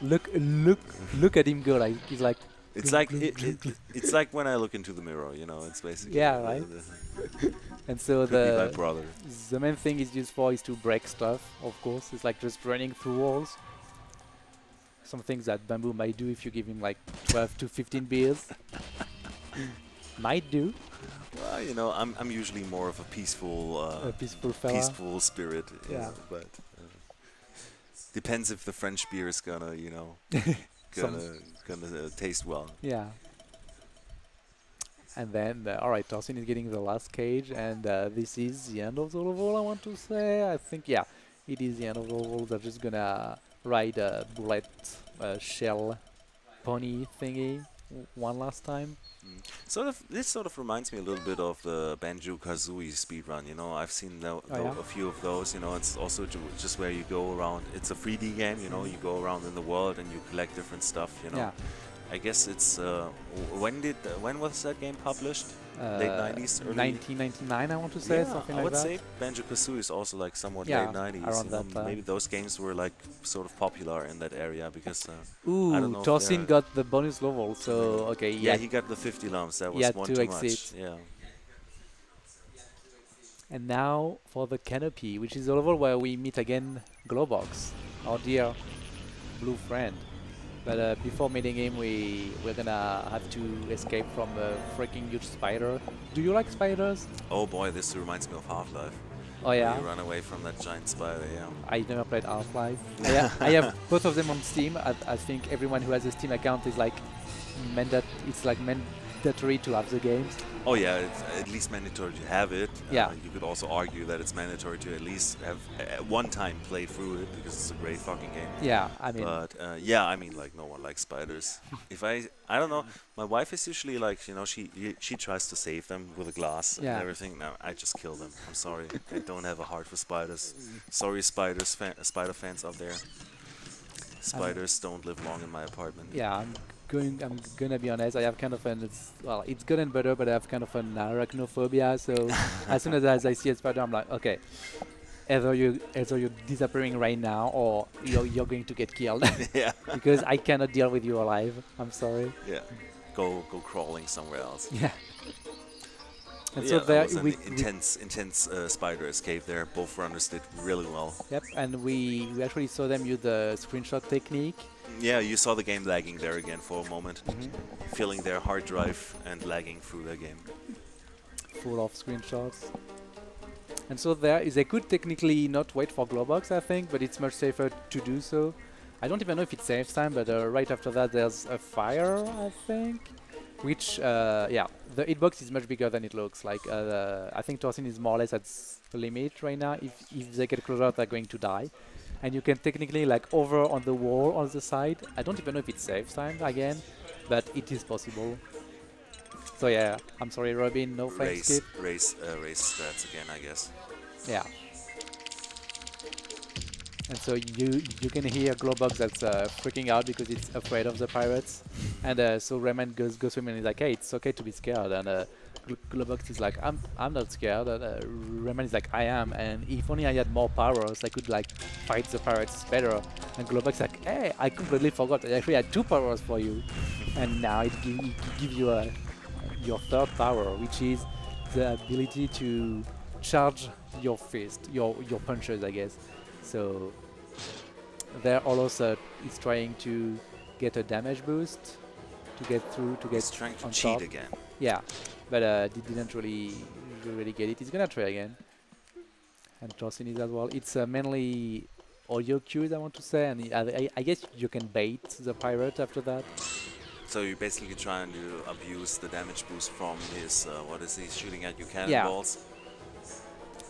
look at him go, like he's like. It's like it's like when I look into the mirror, you know. It's basically right. And so could be my brother. the main thing is used for is to break stuff. Of course, it's like just running through walls. Some things that Bamboo might do if you give him like 12 to 15 beers. Might do. Well, you know, I'm usually more of a peaceful fella. peaceful spirit. You Yeah. know, but depends if the French beer is gonna, you know, gonna taste well. Yeah. And then, alright, Torsinn is getting the last cage, and this is the end of the level, I want to say. I think, yeah, it is the end of the level. They're just gonna ride a bullet shell pony thingy one last time. This sort of reminds me a little bit of the Banjo-Kazooie speedrun. You know, I've seen a few of those. You know, it's also just where you go around. It's a 3D game. You know, you go around in the world and you collect different stuff. You know, Yeah. I guess it's when was that game published? Late 90s, early 1999, I want to say, yeah, something I like would that. say Banjo-Kazooie is also like somewhat Yeah, late 90s. around You know, that time. maybe those games were like sort of popular in that area because I don't Ooh, know if Torsinn they're got the bonus level, so okay, yeah, he got the 50 lumps. That he was had one to too exit. much. Yeah. And now for the canopy, which is the level where we meet again Glowbox, our dear blue friend. But before meeting him, we're gonna have to escape from a freaking huge spider. Do you like spiders? Oh boy, this reminds me of Half-Life. Oh Where yeah, you run away from that giant spider. Yeah. I never played Half-Life. I have both of them on Steam. I think everyone who has a Steam account is like mandatory to have the games. Oh yeah, it's at least mandatory to have it. Yeah. You could also argue that it's mandatory to at least have at one time played through it because it's a great fucking game. Yeah, I mean, But yeah, I mean, like no one likes spiders. If I don't know, my wife is usually like, you know, she tries to save them with a glass Yeah. and everything. No, I just kill them. I'm sorry, I don't have a heart for spiders. Sorry, spider fans out there. Spiders don't live long in my apartment. yeah, I'm gonna be honest. I have kind of it's gotten better, but I have kind of an arachnophobia. So as soon as I see a spider, I'm like, okay, either you're disappearing right now, or you're going to get killed, Yeah. because I cannot deal with you alive. I'm sorry. Yeah. Go crawling somewhere else. Yeah. And Yeah, so that there was an we intense spider escape there. Both runners did really well. yep, and we actually saw them use the screenshot technique. Yeah, you saw the game lagging there again for a moment, Mhm. filling their hard drive and lagging through their game. Full of screenshots. And so they could technically not wait for Glowbox, I think, but it's much safer to do so. I don't even know if it saves time, but right after that there's a fire, I think, which, yeah, the hitbox is much bigger than it looks. Like, I think Torsinn is more or less at the limit right now. If they get closer, they're going to die. And you can technically, like, over on the wall on the side. I don't even know if it saves time again, but it is possible. So yeah, I'm sorry, Robin, no frame skip. Race strats again, I guess. Yeah. And so you can hear Glowbox that's freaking out because it's afraid of the pirates. And so Rayman goes to him and he's like, hey, it's okay to be scared. And Glowbox is like, I'm not scared. And Rayman is like, I am. And if only I had more powers, I could like fight the pirates better. And Glowbox is like, hey, I completely forgot. I actually had 2 powers for you. And now it gives you your 3rd power, which is the ability to charge your fist, your punches, I guess. So there also is trying to get a damage boost to get through, to get He's trying to on cheat top. again. Yeah, but didn't really get it. He's gonna try again. And Torsinn is as well. It's mainly audio cues, I want to say, and I guess you can bait the pirate after that. So you're basically trying to abuse the damage boost from his, what is he shooting at you, Yeah. cannonballs?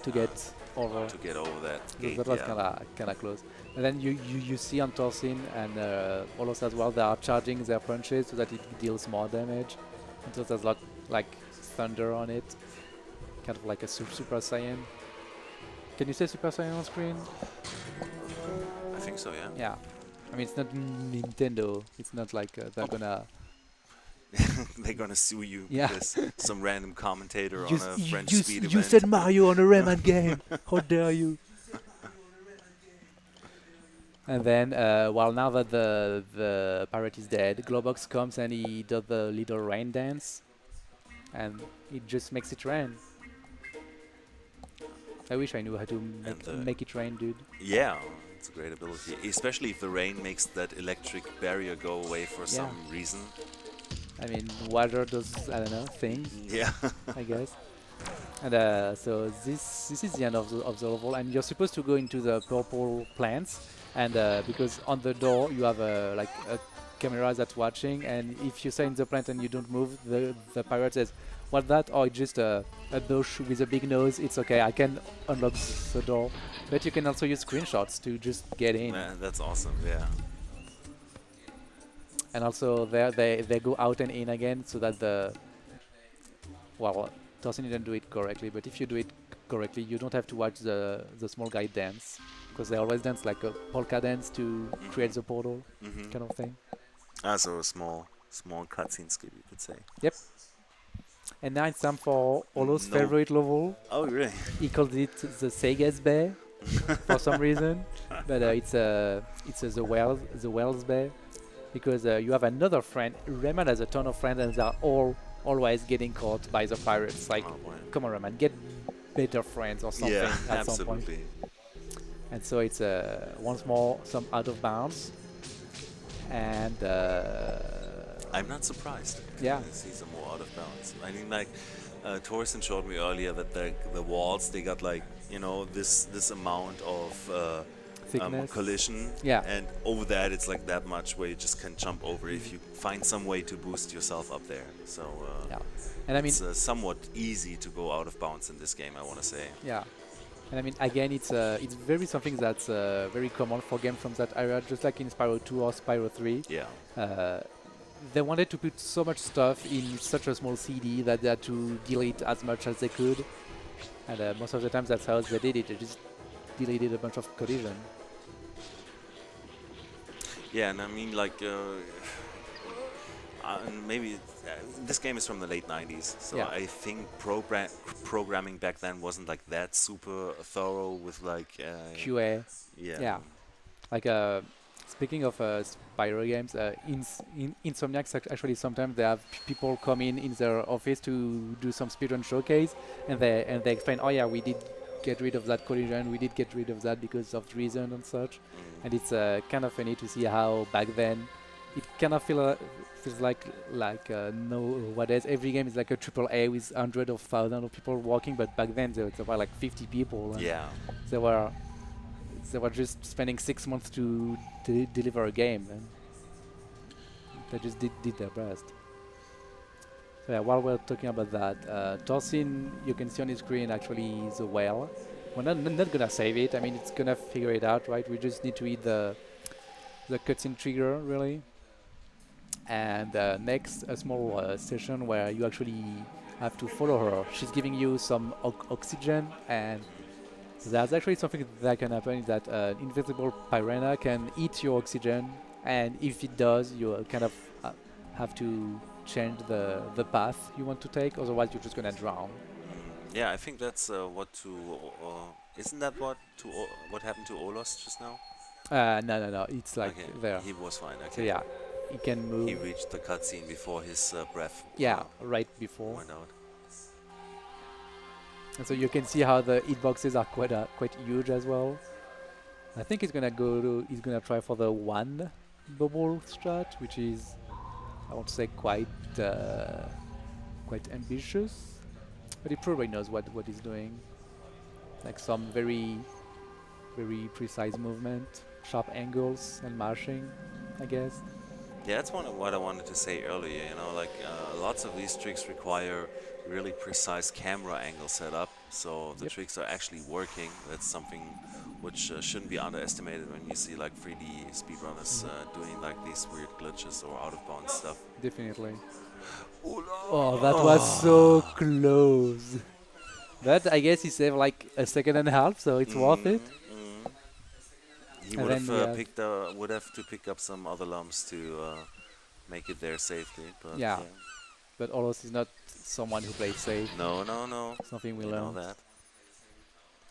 To get over. To get over that gate, That was yeah. kinda close. And then you see on Torsinn and Olos as well, they are charging their punches so that it deals more damage. And so there's like thunder on it, kind of like a Super Saiyan. Can you say Super Saiyan on screen? I think so, yeah. Yeah. I mean, it's not Nintendo. It's not like they're gonna. They're gonna sue you Yeah. because some random commentator You, on a s- French you, s- speed you event. said Mario on a Rayman game. How dare you? And then, well, now that the pirate is dead, Glowbox comes and he does the little rain dance, and it just makes it rain. I wish I knew how to make it rain, dude. Yeah, it's a great ability, especially if the rain makes that electric barrier go away for some reason. I mean, water does, I don't know, things, Yeah. I guess. And so this is the end of the level, and you're supposed to go into the purple plants, and because on the door you have like a camera that's watching, and if you stay in the plant and you don't move, the pirate says, "What's that?" Or it's just a bush with a big nose. It's okay, I can unlock the door. But you can also use screenshots to just get in. Man, that's awesome, yeah. And also there they go out and in again, so that well, Torsinn didn't do it correctly, but if you do it correctly, you don't have to watch the small guy dance, because they always dance like a polka dance to create the portal, kind of thing. Ah, so a small cutscene skip, you could say. Yep. And now it's time for Olo's No. favorite level. Oh, really? He calls it the Sega's Bay for some reason, but it's the Whales Bay, because you have another friend. Rayman has a ton of friends, and they're all always getting caught by the pirates. Like, Oh, boy. come on, Rayman, get better friends or something Yeah, at some point. absolutely. And so it's once more some out of bounds, and I'm not surprised. Yeah. To see some more out of bounds. I mean, like Torsinn showed me earlier that the walls, they got like, you know, this amount of thickness. collision. Yeah. And over that, it's like that much where you just can jump over if you find some way to boost yourself up there. So Yeah, and I mean, it's somewhat easy to go out of bounds in this game, I want to say. yeah, and I mean, again, it's very something that's very common for games from that area, just like in Spyro 2 or Spyro 3. Yeah. They wanted to put so much stuff in such a small CD that they had to delete as much as they could, and most of the time that's how they did it. They just deleted a bunch of collision. Yeah, and I mean, like, maybe this game is from the late 90s, so Yeah. I think programming back then wasn't like that super thorough with like QA. yeah. Yeah. Like, speaking of Spyro games, Insomniacs actually sometimes they have people come in their office to do some speedrun showcase, and they explain, oh yeah, we did get rid of that collision, we did get rid of that because of reason and such. And it's kind of funny to see how back then it kind of feels like nowadays every game is like a AAA with hundreds of thousands of people working, but back then there were like 50 people. And Yeah. they were just spending 6 months to deliver a game, and they just did their best. So yeah, while we're talking about that, Torsinn, you can see on his screen actually is a whale. We're not gonna save it. I mean, it's gonna figure it out, right? We just need to hit the cutscene trigger, really. And next, a small session where you actually have to follow her. She's giving you some oxygen, and there's actually something that can happen, is that invisible piranha can eat your oxygen, and if it does, you kind of have to change the path you want to take, otherwise you're just gonna drown. Yeah, I think that's isn't that what happened to Olos just now? No, it's like Okay, there. he was fine. Okay. So yeah, he can move. He reached the cutscene before his breath Yeah, right before. went out. And so you can see how the hitboxes are quite huge as well. I think he's gonna try for the one bubble strat, which is, I want to say, quite ambitious, but he probably knows what he's doing. Like some very precise movement, sharp angles and mashing, I guess. Yeah, that's what I wanted to say earlier. You know, like lots of these tricks require really precise camera angle setup, so the Yep. tricks are actually working. That's something which shouldn't be underestimated when you see like 3D speedrunners doing like these weird glitches or out of bounds stuff. Definitely. Oh, that was so close. But I guess he saved like a second and a half, so it's worth it. He And would then we have have- would have to pick up some other lumps to make it there safely. But Yeah. But Olos is not someone who plays safe. no. Something we You know learned that.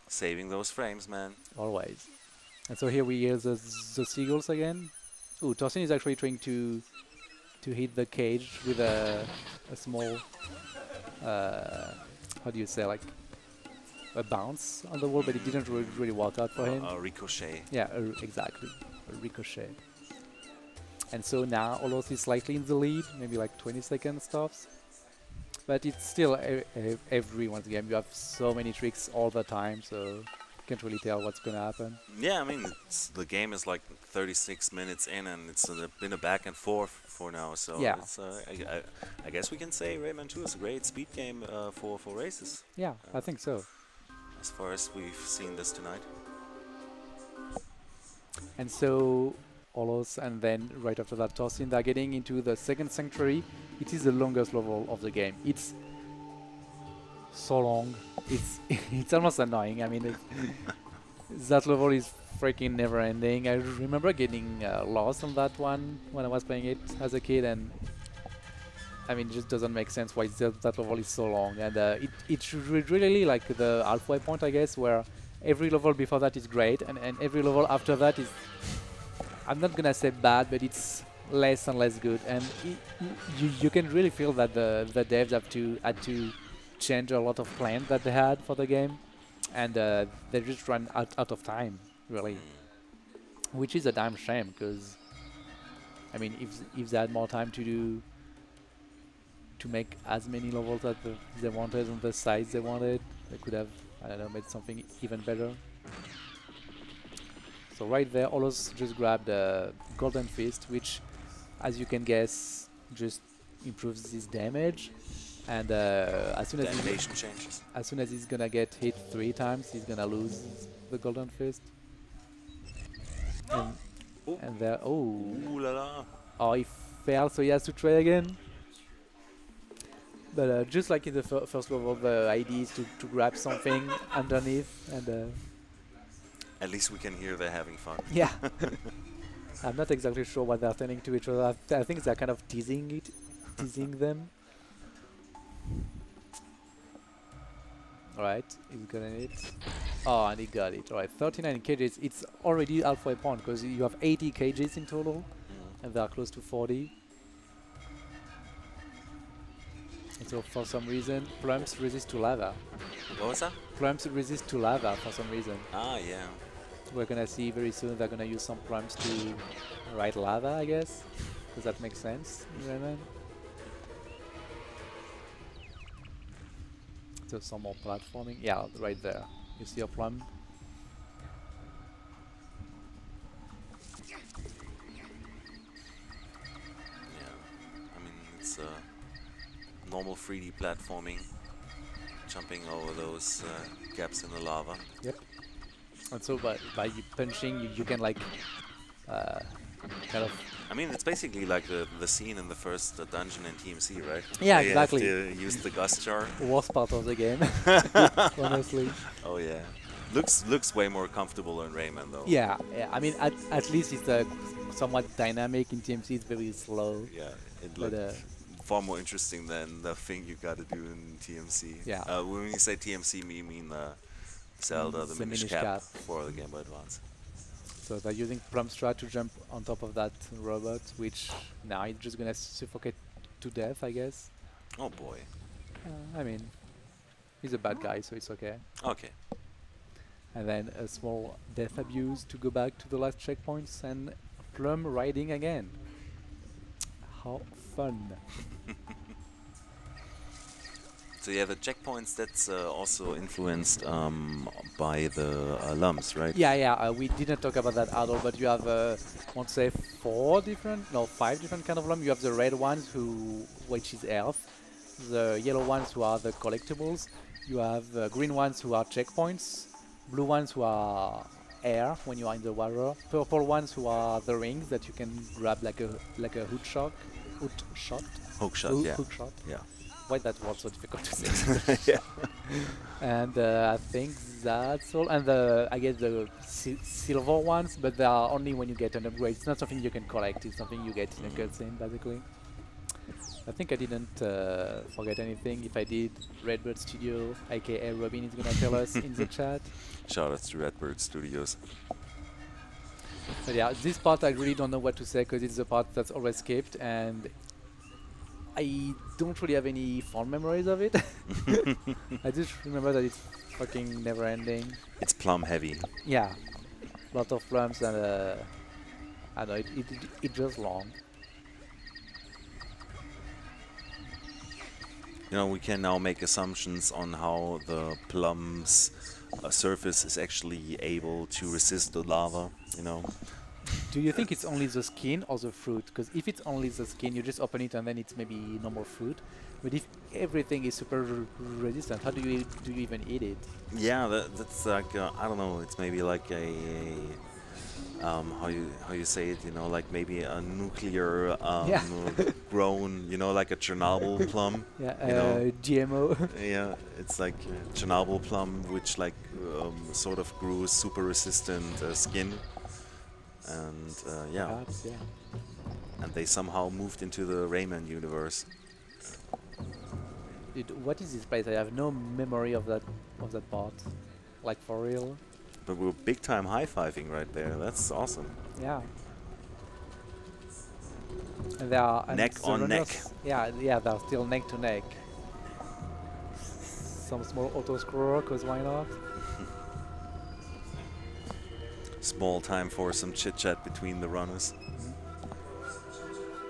Saving those frames, man. always. And so here we hear the seagulls again. Ooh, Torsinn is actually trying to hit the cage with a small, how do you say, like a bounce on the wall, but it didn't really work out for him. A ricochet. Yeah, exactly, a ricochet. And so now Olos is slightly in the lead, maybe like 20 seconds tops. But it's still everyone's game. You have so many tricks all the time, so you can't really tell what's gonna happen. Yeah, I mean, the game is like 36 minutes in, and it's been a back and forth for now. So Yeah. it's, I guess we can say Rayman 2 is a great speed game for races, Yeah, I think so. as far as we've seen this tonight. And so Olos, and then right after that Torsinn, they're getting into the second sanctuary. It is the longest level of the game. It's so long. It's it's almost annoying. I mean, that level is freaking never ending. I remember getting lost on that one when I was playing it as a kid, and I mean, it just doesn't make sense why that level is so long. And it's really like the halfway point, I guess, where every level before that is great, and every level after that is, I'm not gonna say bad, but it's less and less good. And you can really feel that the devs had to change a lot of plans that they had for the game, and they just run out of time, really, which is a damn shame. Because I mean, if they had more time to make as many levels that they wanted on the size they wanted, they could have, I don't know, made something even better. So right there, aullos just grabbed a Golden Fist, which, as you can guess, just improves his damage. And as soon as he's gonna get hit 3 times, he's gonna lose the Golden Fist. And there, Ooh la la. oh, he failed, so he has to try again. But just like in the first level, the idea is to grab something underneath, and At least we can hear they're having fun. yeah. I'm not exactly sure what they're telling to each other. I think they're kind of teasing them. Alright, he's gonna hit. Oh, and he got it. Alright, 39 kgs. It's already halfway point because you have 80 kgs in total, and they are close to 40. And so for some reason, plums resist to lava. What was that? Plums resist to lava for some reason. Ah, yeah. We're gonna see very soon they're gonna use some plums to ride lava, I guess. Does that make sense in Rayman? So some more platforming. Yeah, right there. You see a plum? Yeah. I mean, it's normal 3D platforming, jumping over those gaps in the lava. Yep. And so by you punching, you can like kind of. I mean, it's basically like the scene in the first dungeon in TMC, right? Yeah, Where exactly. You have to use the gust jar. Worst part of the game, honestly. Oh yeah. Looks way more comfortable in Rayman though. Yeah, yeah. I mean, at least it's somewhat dynamic. In TMC, it's very slow. Yeah, it But looked far more interesting than the thing you got to do in TMC. Yeah. When you say TMC, you mean Zelda, the Minish Cap for the Game Boy Advance. So they're using Plumstrat to jump on top of that robot, which now it's just gonna suffocate to death, I guess. Oh boy. I mean, he's a bad guy, so it's okay. Okay. And then a small death abuse to go back to the last checkpoints and plum riding again. How fun! So yeah, the checkpoints, that's also influenced by the lumps, right? Yeah, yeah. We didn't talk about that at all, but you have, I want to say, 5 different kind of lump. You have the red ones, which is health. The yellow ones, who are the collectibles. You have the green ones, who are checkpoints. Blue ones, who are air when you are in the water. Purple ones, who are the rings that you can grab like a hook shot. Hook shot, yeah. Hook shot. Yeah. Why that word so difficult to say? Yeah. And I think that's all. And I guess the silver ones, but they are only when you get an upgrade. It's not something you can collect. It's something you get in a cutscene, basically. I think I didn't forget anything. If I did, Redbird Studio, aka Robin, is gonna tell us in the chat. Shout out to Redbird Studios. But yeah, this part I really don't know what to say because it's the part that's always skipped, and I don't really have any fond memories of it. I just remember that it's fucking never ending. It's plum heavy. Yeah, lot of plums, and I don't know, it's just long. You know, we can now make assumptions on how the plum's surface is actually able to resist the lava, you know. Do you think it's only the skin or the fruit? Because if it's only the skin, you just open it and then it's maybe normal fruit. But if everything is super resistant, how do you even eat it? Yeah, that's like I don't know. It's maybe like a how you say it? You know, like maybe a nuclear grown. You know, like a Chernobyl plum. Yeah, you know? GMO. Yeah, it's like Chernobyl plum, which like sort of grew super resistant skin. And yeah, Perhaps, yeah. and they somehow moved into the Rayman universe. Dude, what is this place? I have no memory of that part. Like for real. But we're big time high-fiving right there. That's awesome. Yeah. And they are and Neck the on neck. runners- Yeah, yeah, they're still neck to neck. Some small auto scroller, cause why not? Small time for some chit-chat between the runners.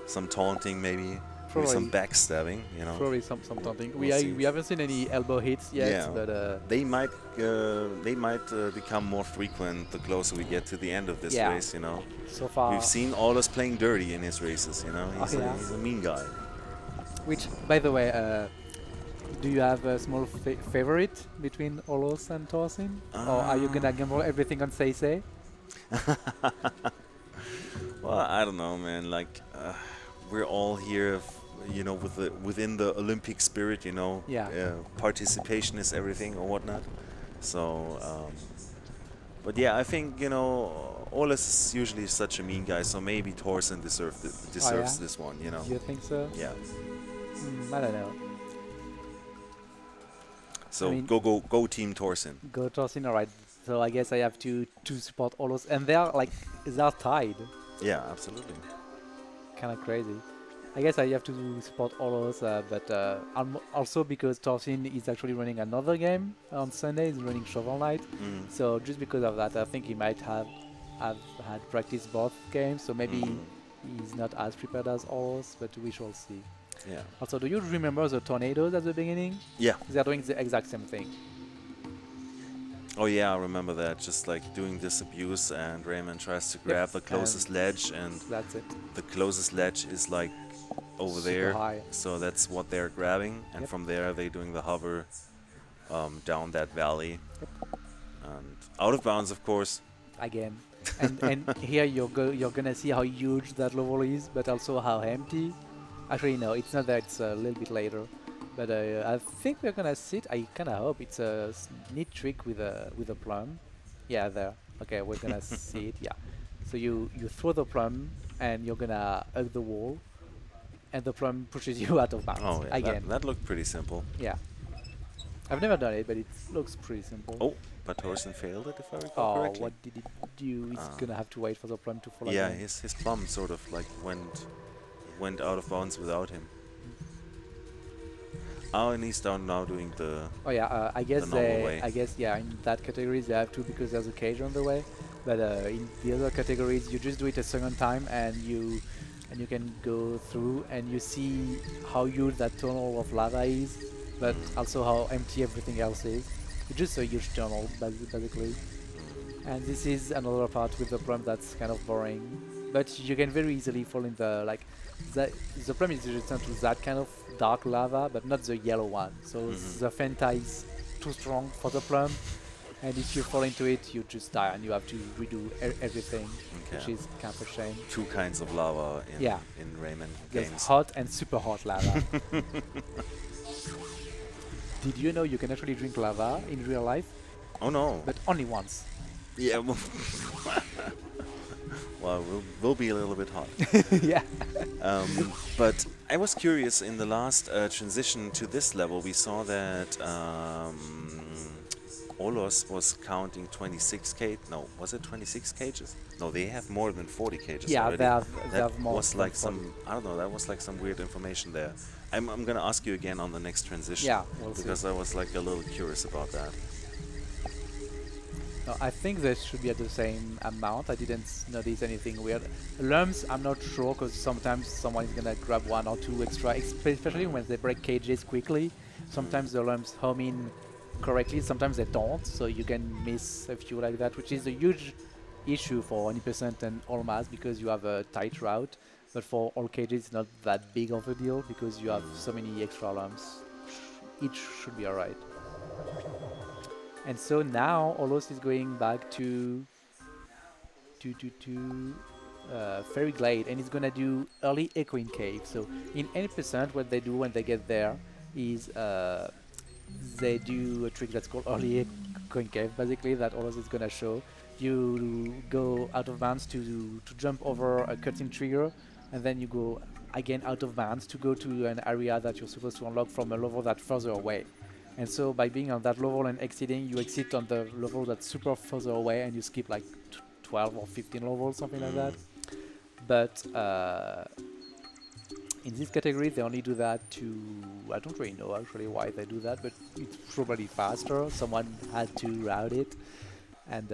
Some taunting maybe. Maybe some backstabbing, you know. Probably some taunting. We'll see. We haven't seen any elbow hits yet, Yeah. but They might become more frequent the closer we get to the end of this Yeah. race, you know. so far. We've seen Aullos playing dirty in his races, you know. Yeah. He's a mean guy. Which, by the way, do you have a small favorite between Aullos and Torsinn? Or are you gonna gamble everything on Say? Well, I don't know, man. Like, we're all here, you know, within the Olympic spirit, you know. Yeah. Participation is everything or whatnot. So, but yeah, I think, you know, Aullos is usually such a mean guy, so maybe Torsinn deserves this one, you know. You think so? Yeah. I don't know. So I mean- go Team Torsinn. Go Torsinn, alright. So I guess I have to support Aullos, and they're tied. Yeah, absolutely. Kind of crazy. I guess I have to support Aullos, but also because Torsinn is actually running another game on Sunday. He's running Shovel Knight, so just because of that, I think he might have had practiced both games. So maybe he's not as prepared as Aullos, but we shall see. Yeah. Also, do you remember the tornadoes at the beginning? Yeah. They're doing the exact same thing. Oh yeah, I remember that. Just like doing this abuse, and Rayman tries to grab the closest ledge, and That's it. the closest ledge is like over Super there. high. So that's what they're grabbing, and Yep. from there they're doing the hover down that valley. And out of bounds, of course. Again. and here you're gonna see how huge that level is, but also how empty. Actually, no, it's not that. It's a little bit later, but I think we're gonna see it. I kind of hope it's a neat trick with a plum. Yeah, there. Okay, we're gonna see it. Yeah. So you throw the plum and you're gonna hug the wall, and the plum pushes you out of bounds. Oh yeah, Again. that looked pretty simple. Yeah. I've never done it, but it looks pretty simple. Oh, but Torsinn failed it, if I recall Oh, correctly. what did it do? He's gonna have to wait for the plum to fall Yeah, again. his plum sort of like went out of bounds without him. Oh, and he's down now doing the. Oh yeah, I guess the normal way. I guess yeah, in that category they have to because there's a cage on the way. But in the other categories, you just do it a second time and you can go through and you see how huge that tunnel of lava is, but also how empty everything else is. It's just a huge tunnel, basically. And this is another part with the plum that's kind of boring. But you can very easily fall in the the plum is resistant to that kind of dark lava, but not the yellow one. So the Fenta is too strong for the plum, and if you fall into it, you just die and you have to redo everything, which Okay. is kind of a shame. Two kinds of lava in Yeah. in Rayman There's games. hot and super hot lava. Did you know you can actually drink lava in real life, Oh no. but only once? Yeah. Well, we'll be a little bit hot. Yeah. But I was curious, in the last transition to this level, we saw that Aullos was counting 26 cages. No, was it 26 cages? No, they have more than 40 cages Yeah, already. they have That more was than like 40. some, I don't know, that was like some weird information there. I'm gonna ask you again on the next transition. Yeah, we'll see. because I was like a little curious about that. No, I think they should be at the same amount. I didn't notice anything weird. Lumps, I'm not sure, because sometimes someone is gonna grab one or two extra, especially when they break cages quickly. Sometimes the lumps home in correctly, sometimes they don't, so you can miss a few like that, which is a huge issue for 100% and all mass because you have a tight route. But for all cages, it's not that big of a deal because you have so many extra lumps. Each should be alright. And so now Aullos is going back to Fairy Glade, and he's gonna do early Echoing Cave. So in 80%, what they do when they get there is they do a trick that's called early Echoing Cave. Basically, that Aullos is gonna show. You go out of bounds to jump over a cutting trigger, and then you go again out of bounds to go to an area that you're supposed to unlock from a level that's further away. And so by being on that level and exiting, you exit on the level that's super further away and you skip like 12 or 15 levels, something like that. But in this category, they only do that to... I don't really know actually why they do that, but it's probably faster. Someone had to route it. And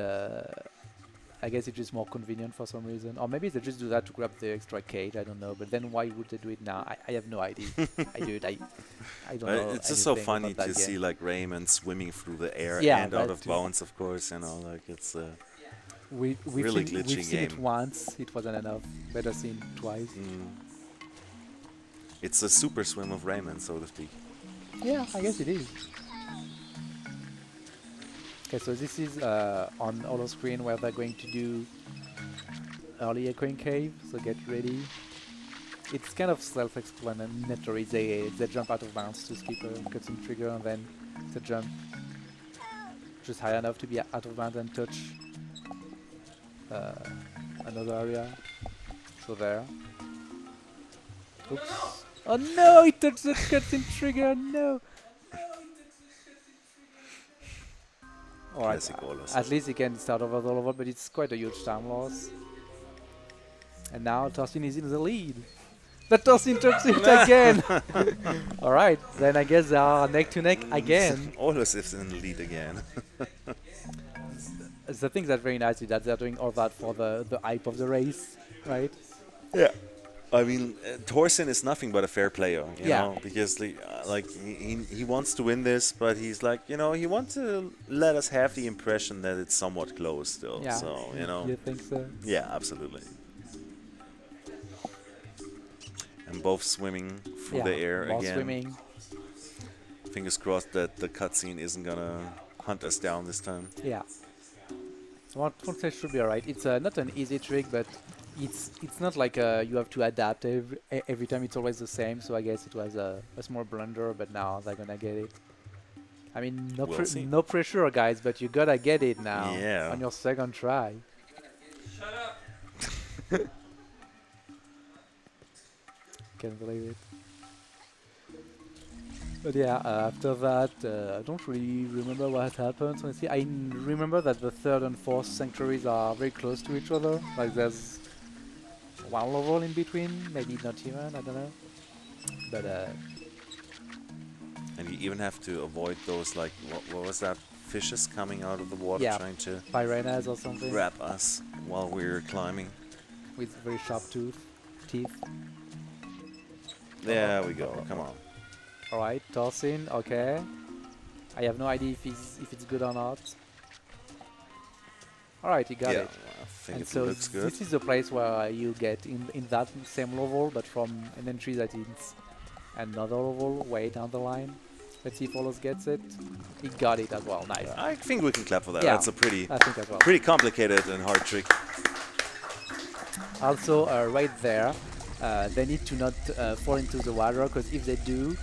I guess it's just more convenient for some reason. Or maybe they just do that to grab the extra cage, I don't know. But then why would they do it now? I have no idea. I don't know. It's just so anything funny about to that see game. like Rayman swimming through the air Yeah, and out that of too. bounds, of course, you know, like it's We've really seen, glitchy we've seen it game. once, it wasn't enough. Better seen twice. it's a super swim of Rayman, so to speak. Yeah, I guess it is. Okay, so this is on Holo screen where they're going to do early Echoing Cave, so get ready. It's kind of self-explanatory. They jump out of bounds to skip a cutscene trigger, and then they jump just high enough to be out of bounds and touch another area. So there. Oops. Oh no! It touched the cutscene trigger. No. Alright, Classic aullos. at least you can start over the level, but it's quite a huge time loss. And now Torsinn is in the lead. But Torsinn touched it again! Alright, then I guess they are neck to neck again. Aullos is in the lead again. The thing that's very nice is that they're doing all that for the hype of the race, right? Yeah. I mean, Torsinn is nothing but a fair player, you Yeah. know, because like he wants to win this, but he's like, you know, he wants to let us have the impression that it's somewhat close still. Yeah. So, you know, You think so? yeah, absolutely. And both swimming through the air while again. swimming. Fingers crossed that the cutscene isn't gonna hunt us down this time. Yeah. One say should be alright. It's not an easy trick, but it's not like you have to adapt every time. It's always the same. So I guess it was a small blunder, but now they're gonna get it. I mean, We'll see. no pressure, guys, but you gotta get it now Yeah. on your second try. Shut up! Can't believe it. But yeah, after that, I don't really remember what happened. Honestly, I remember that the third and fourth sanctuaries are very close to each other. Like there's one level in between, maybe not even, I don't know. But And you even have to avoid those, like, what was that? Fishes coming out of the water Yeah. trying to piranhas or something grab us while we're climbing. with very sharp teeth. There we go, come on. Alright, Torsinn, okay. I have no idea if it's good or not. Alright, he got Yeah, it. I think And it so looks good. this is the place where you get in that same level, but from an entry that is another level way down the line. Let's see if Olos gets it. He got it as well. Nice. I think we can clap for that. Yeah, That's a pretty I think as well. pretty complicated and hard trick. Also, right there, they need to not fall into the water, because if they do,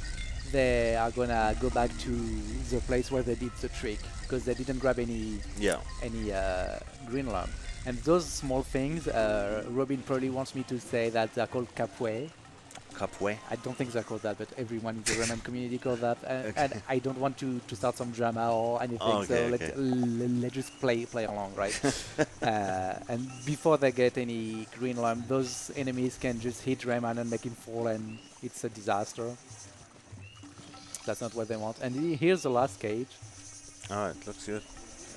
they are gonna go back to the place where they did the trick, because they didn't grab any Yeah. green lump. And those small things, Robin probably wants me to say that they're called capway. Cupway. I don't think they're called that, but everyone in the Rayman community calls that. And I don't want to start some drama or anything, Okay, so okay. let's just play along, right? And before they get any green lump, those enemies can just hit Rayman and make him fall, and it's a disaster. That's not what they want. And here's the last cage. Alright, looks good.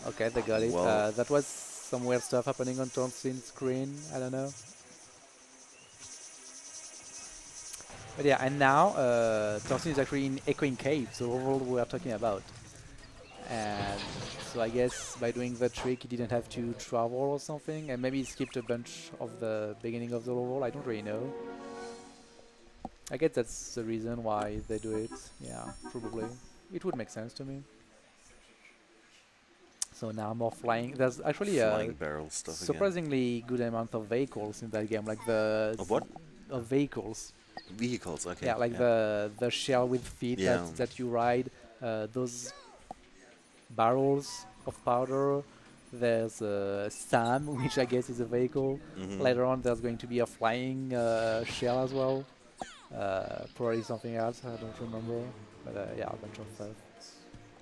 Okay, they got it. Well- That was some weird stuff happening on Torsinn's screen. I don't know. But yeah, and now Torsinn is actually in Echoing Cave, the level we are talking about. And so I guess by doing the trick, he didn't have to travel or something, and maybe he skipped a bunch of the beginning of the level. I don't really know. I guess that's the reason why they do it. Yeah, probably. It would make sense to me. So now more flying. There's actually Flying a barrel stuff again. surprisingly good amount of vehicles in that game, like the Of what? of vehicles. Vehicles, okay. Yeah, like the shell with feet Yeah. that you ride. Those barrels of powder. There's Sam, which I guess is a vehicle. Mhm. Later on, there's going to be a flying shell as well. Probably something else, I don't remember. But yeah, a bunch of stuff.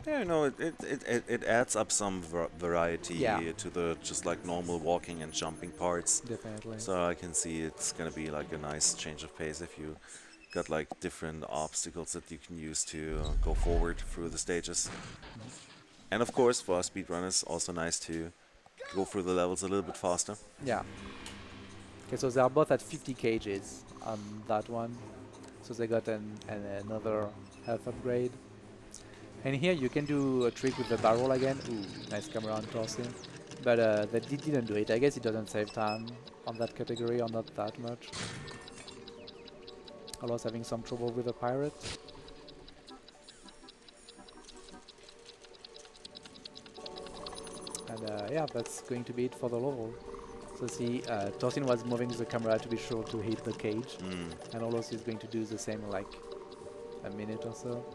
Yeah, no, it adds up some variety Yeah. to the just like normal walking and jumping parts. Definitely. So I can see it's gonna be like a nice change of pace if you got like different obstacles that you can use to go forward through the stages. And of course, for us speedrunners, also nice to go through the levels a little bit faster. Yeah. Okay, so they are both at 50 kgs on that one. So they got another health upgrade. And here you can do a trick with the barrel again. Ooh, nice camera on Torsinn. But they didn't do it. I guess it doesn't save time on that category, or not that much. I was having some trouble with the pirate. And yeah, that's going to be it for the level. So see, Torsinn was moving the camera to be sure to hit the cage. And Aullos is going to do the same in like a minute or so.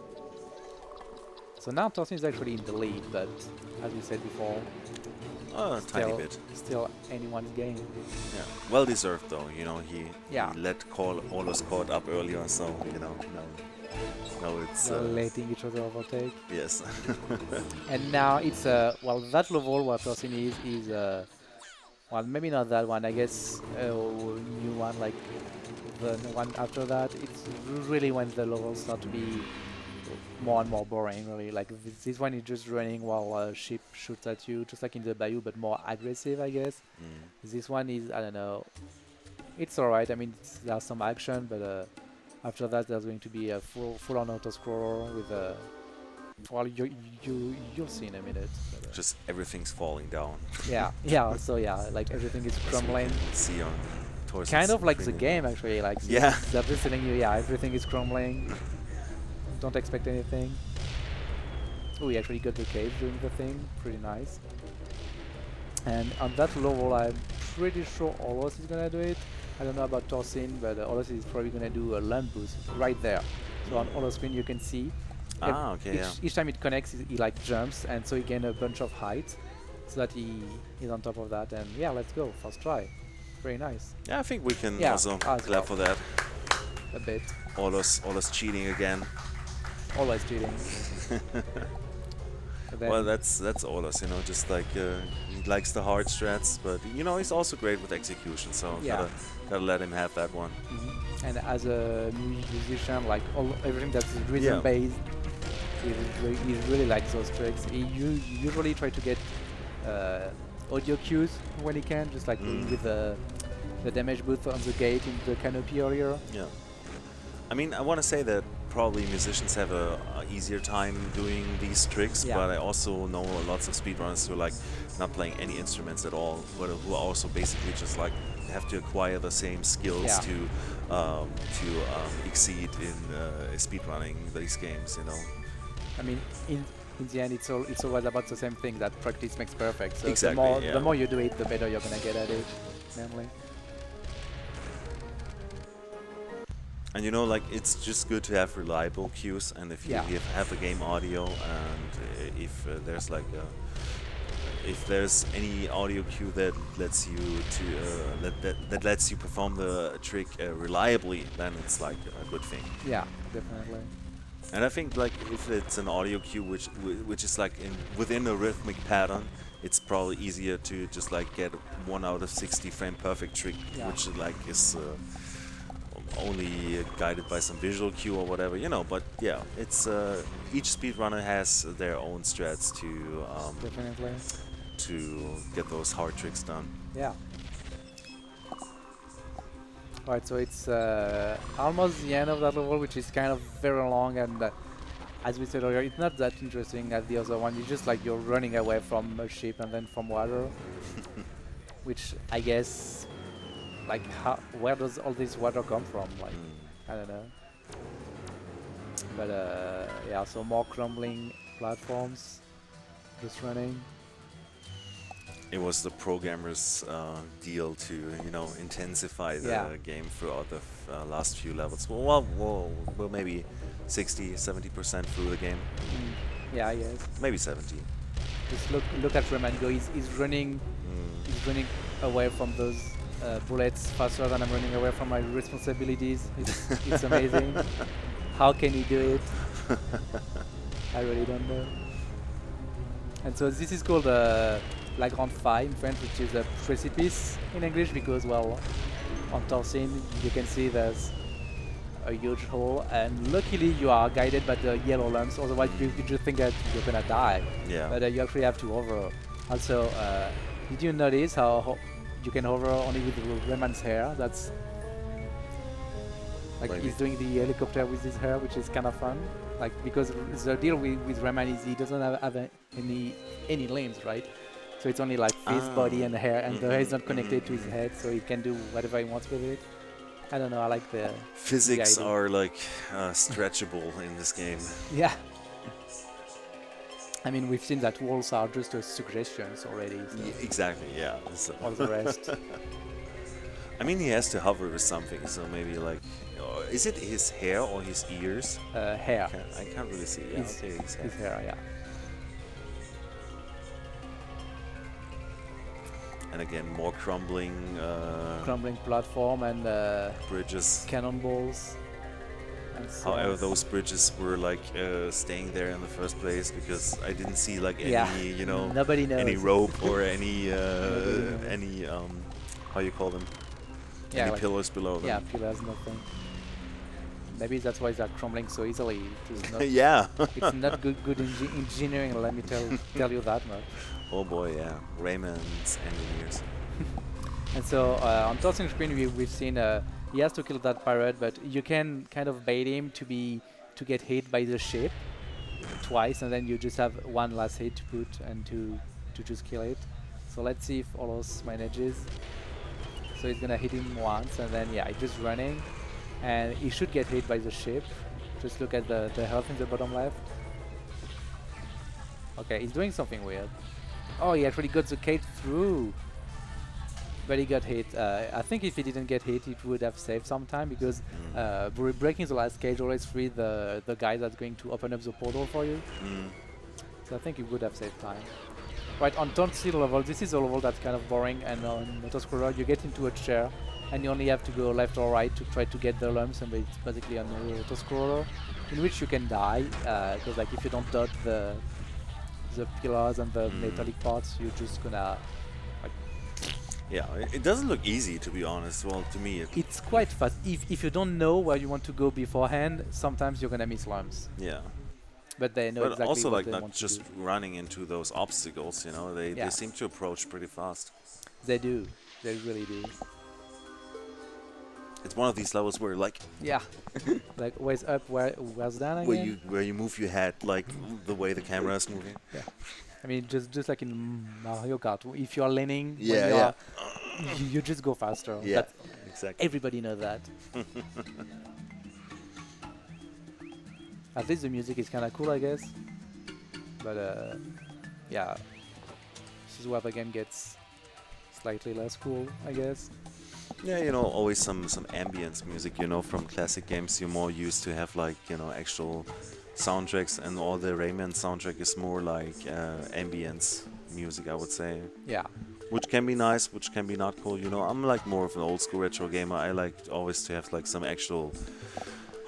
So now Torsinn is actually in the lead, but as we said before, Tiny bit. still anyone's game. Yeah, well deserved though. You know, he Yeah. let Aullos caught up earlier, so you know now it's They're letting each other overtake. yes. And now it's well, that level where Torsinn is well, maybe not that one. I guess a new one, like the one after that. It's really when the levels start to be more and more boring. Really, like this one is just running while a ship shoots at you, just like in the Bayou, but more aggressive, I guess. This one is, I don't know. It's alright. I mean, there's some action, but after that, there's going to be a full-on auto-scroller with a. Well, you'll see in a minute. But, Just everything's falling down. yeah. So yeah, like everything is As we crumbling. can see on Torsinn's Kind of like the screen. game, actually. Like Yeah. they're just telling you, yeah, everything is crumbling. Don't expect anything. Oh, we actually got the cave doing the thing. Pretty nice. And on that level, I'm pretty sure Aullos is gonna do it. I don't know about Torsinn, but Aullos is probably gonna do a land boost right there. So on Aullos' screen, you can see. Okay, Each time it connects, he like jumps, and so he gains a bunch of height, so that he is on top of that. And yeah, let's go, first try. Very nice. Yeah, I think we can Yeah, also as clap well. for that. A bit. Aullos cheating again. Always cheating. But then- Well, that's Aullos, you know, just like he likes the hard strats, but you know he's also great with execution, so Yeah. gotta let him have that one. And as a musician, like everything that's rhythm based, he really likes those tricks. He usually try to get audio cues when he can, just like with the damage booth on the gate in the canopy earlier. Yeah. I mean, I want to say that probably musicians have a easier time doing these tricks, Yeah. but I also know lots of speedrunners who are like not playing any instruments at all, but who also basically just like have to acquire the same skills Yeah. to exceed in speedrunning these games, you know. I mean, in the end, it's always about the same thing, that practice makes perfect. So Exactly, the more you do it, the better you're gonna get at it, mainly. And you know, like, it's just good to have reliable cues, and if you Yeah. have the game audio, and if there's like if there's any audio cue that lets you to that lets you perform the trick reliably, then it's like a good thing. Yeah, definitely. And I think like if it's an audio cue which is like within a rhythmic pattern, it's probably easier to just like get 1 out of 60 frame perfect trick, Yeah. which like is only guided by some visual cue or whatever, you know. But yeah, it's each speedrunner has their own strats Definitely. to get those hard tricks done. Yeah. Right, so it's almost the end of that level, which is kind of very long, and as we said earlier, it's not that interesting as the other one. It's just like you're running away from a ship and then from water, which I guess, like, where does all this water come from? Like, I don't know. But yeah, so more crumbling platforms, just running. It was the programmer's deal to, you know, intensify the Yeah. game throughout the last few levels. Well, maybe 60, 70% through the game. Yeah, I guess. Maybe 70. Just look at Rayman go. He's running. He's running away from those bullets faster than I'm running away from my responsibilities. It's amazing. How can he do it? I really don't know. And so this is called La Grande Faille in French, which is a precipice in English, because, well, on Torsinn you can see there's a huge hole, and luckily you are guided by the yellow lamps, otherwise you just think that you're gonna die. Yeah. But you actually have to hover. Also, did you notice how you can hover only with Rayman's hair? That's like Maybe. he's doing the helicopter with his hair, which is kind of fun. Like, because the deal with Rayman is he doesn't have any limbs, right? So it's only like face, body, and hair, and the hair is not connected to his head, so he can do whatever he wants with it. I don't know. I like the Physics idea. are like stretchable in this game. Yeah. I mean, we've seen that walls are just suggestions already. So Exactly, yeah. So all the rest. I mean, he has to hover with something, so maybe like, is it his hair or his ears? Hair. I can't really see. Yeah, His, okay, his hair. his hair, yeah. And again, more crumbling Crumbling platform and bridges. cannonballs. And so However, those bridges were like staying there in the first place because I didn't see like any, Yeah. you know, Nobody knows. any rope or any knows. any how you call them? Yeah, Any like- pillars below them? Yeah, pillars, nothing. Maybe that's why they're crumbling so easily. It's not, Yeah. it's not good engineering, let me tell you that much. Oh boy, yeah. Rayman's engineers. And so on Torsinn screen we've seen he has to kill that pirate, but you can kind of bait him to get hit by the ship twice, and then you just have one last hit to put and to just kill it. So let's see if aullos manages. So he's gonna hit him once, and then yeah, he's just running, and he should get hit by the ship. Just look at the health in the bottom left. Okay, he's doing something weird. Oh, he actually got the cage through. But he got hit. I think if he didn't get hit, it would have saved some time, because breaking the last cage always free the guy that's going to open up the portal for you. So I think it would have saved time. Right, on Torsinn level, this is a level that's kind of boring, and on Autoscroller you get into a chair and you only have to go left or right to try to get the lumps, and it's basically an Autoscroller in which you can die, because like if you don't dodge the pillars and the metallic parts, you're just gonna... Yeah, it doesn't look easy, to be honest. Well, to me, It's quite fast. If you don't know where you want to go beforehand, sometimes you're gonna miss lumps. yeah. But they know But exactly also, what like, they not want just to do. running into those obstacles, you know, they Yeah. seem to approach pretty fast. They do. They really do. It's one of these levels where, like, Yeah. Like, where's up, where's down again? where you move your head, like the way the camera is moving. Yeah. I mean, just like in Mario Kart, if you're leaning, when Yeah, you yeah. are, you just go faster. Yeah, But exactly. everybody knows that. At least the music is kind of cool, I guess. But yeah, this is where the game gets slightly less cool, I guess. Yeah, you know, always some ambience music, you know, from classic games. You're more used to have, like, you know, actual soundtracks, and all the Rayman soundtrack is more like ambience music, I would say. Yeah. Which can be nice, which can be not cool, you know. I'm like more of an old school retro gamer. I like always to have like some actual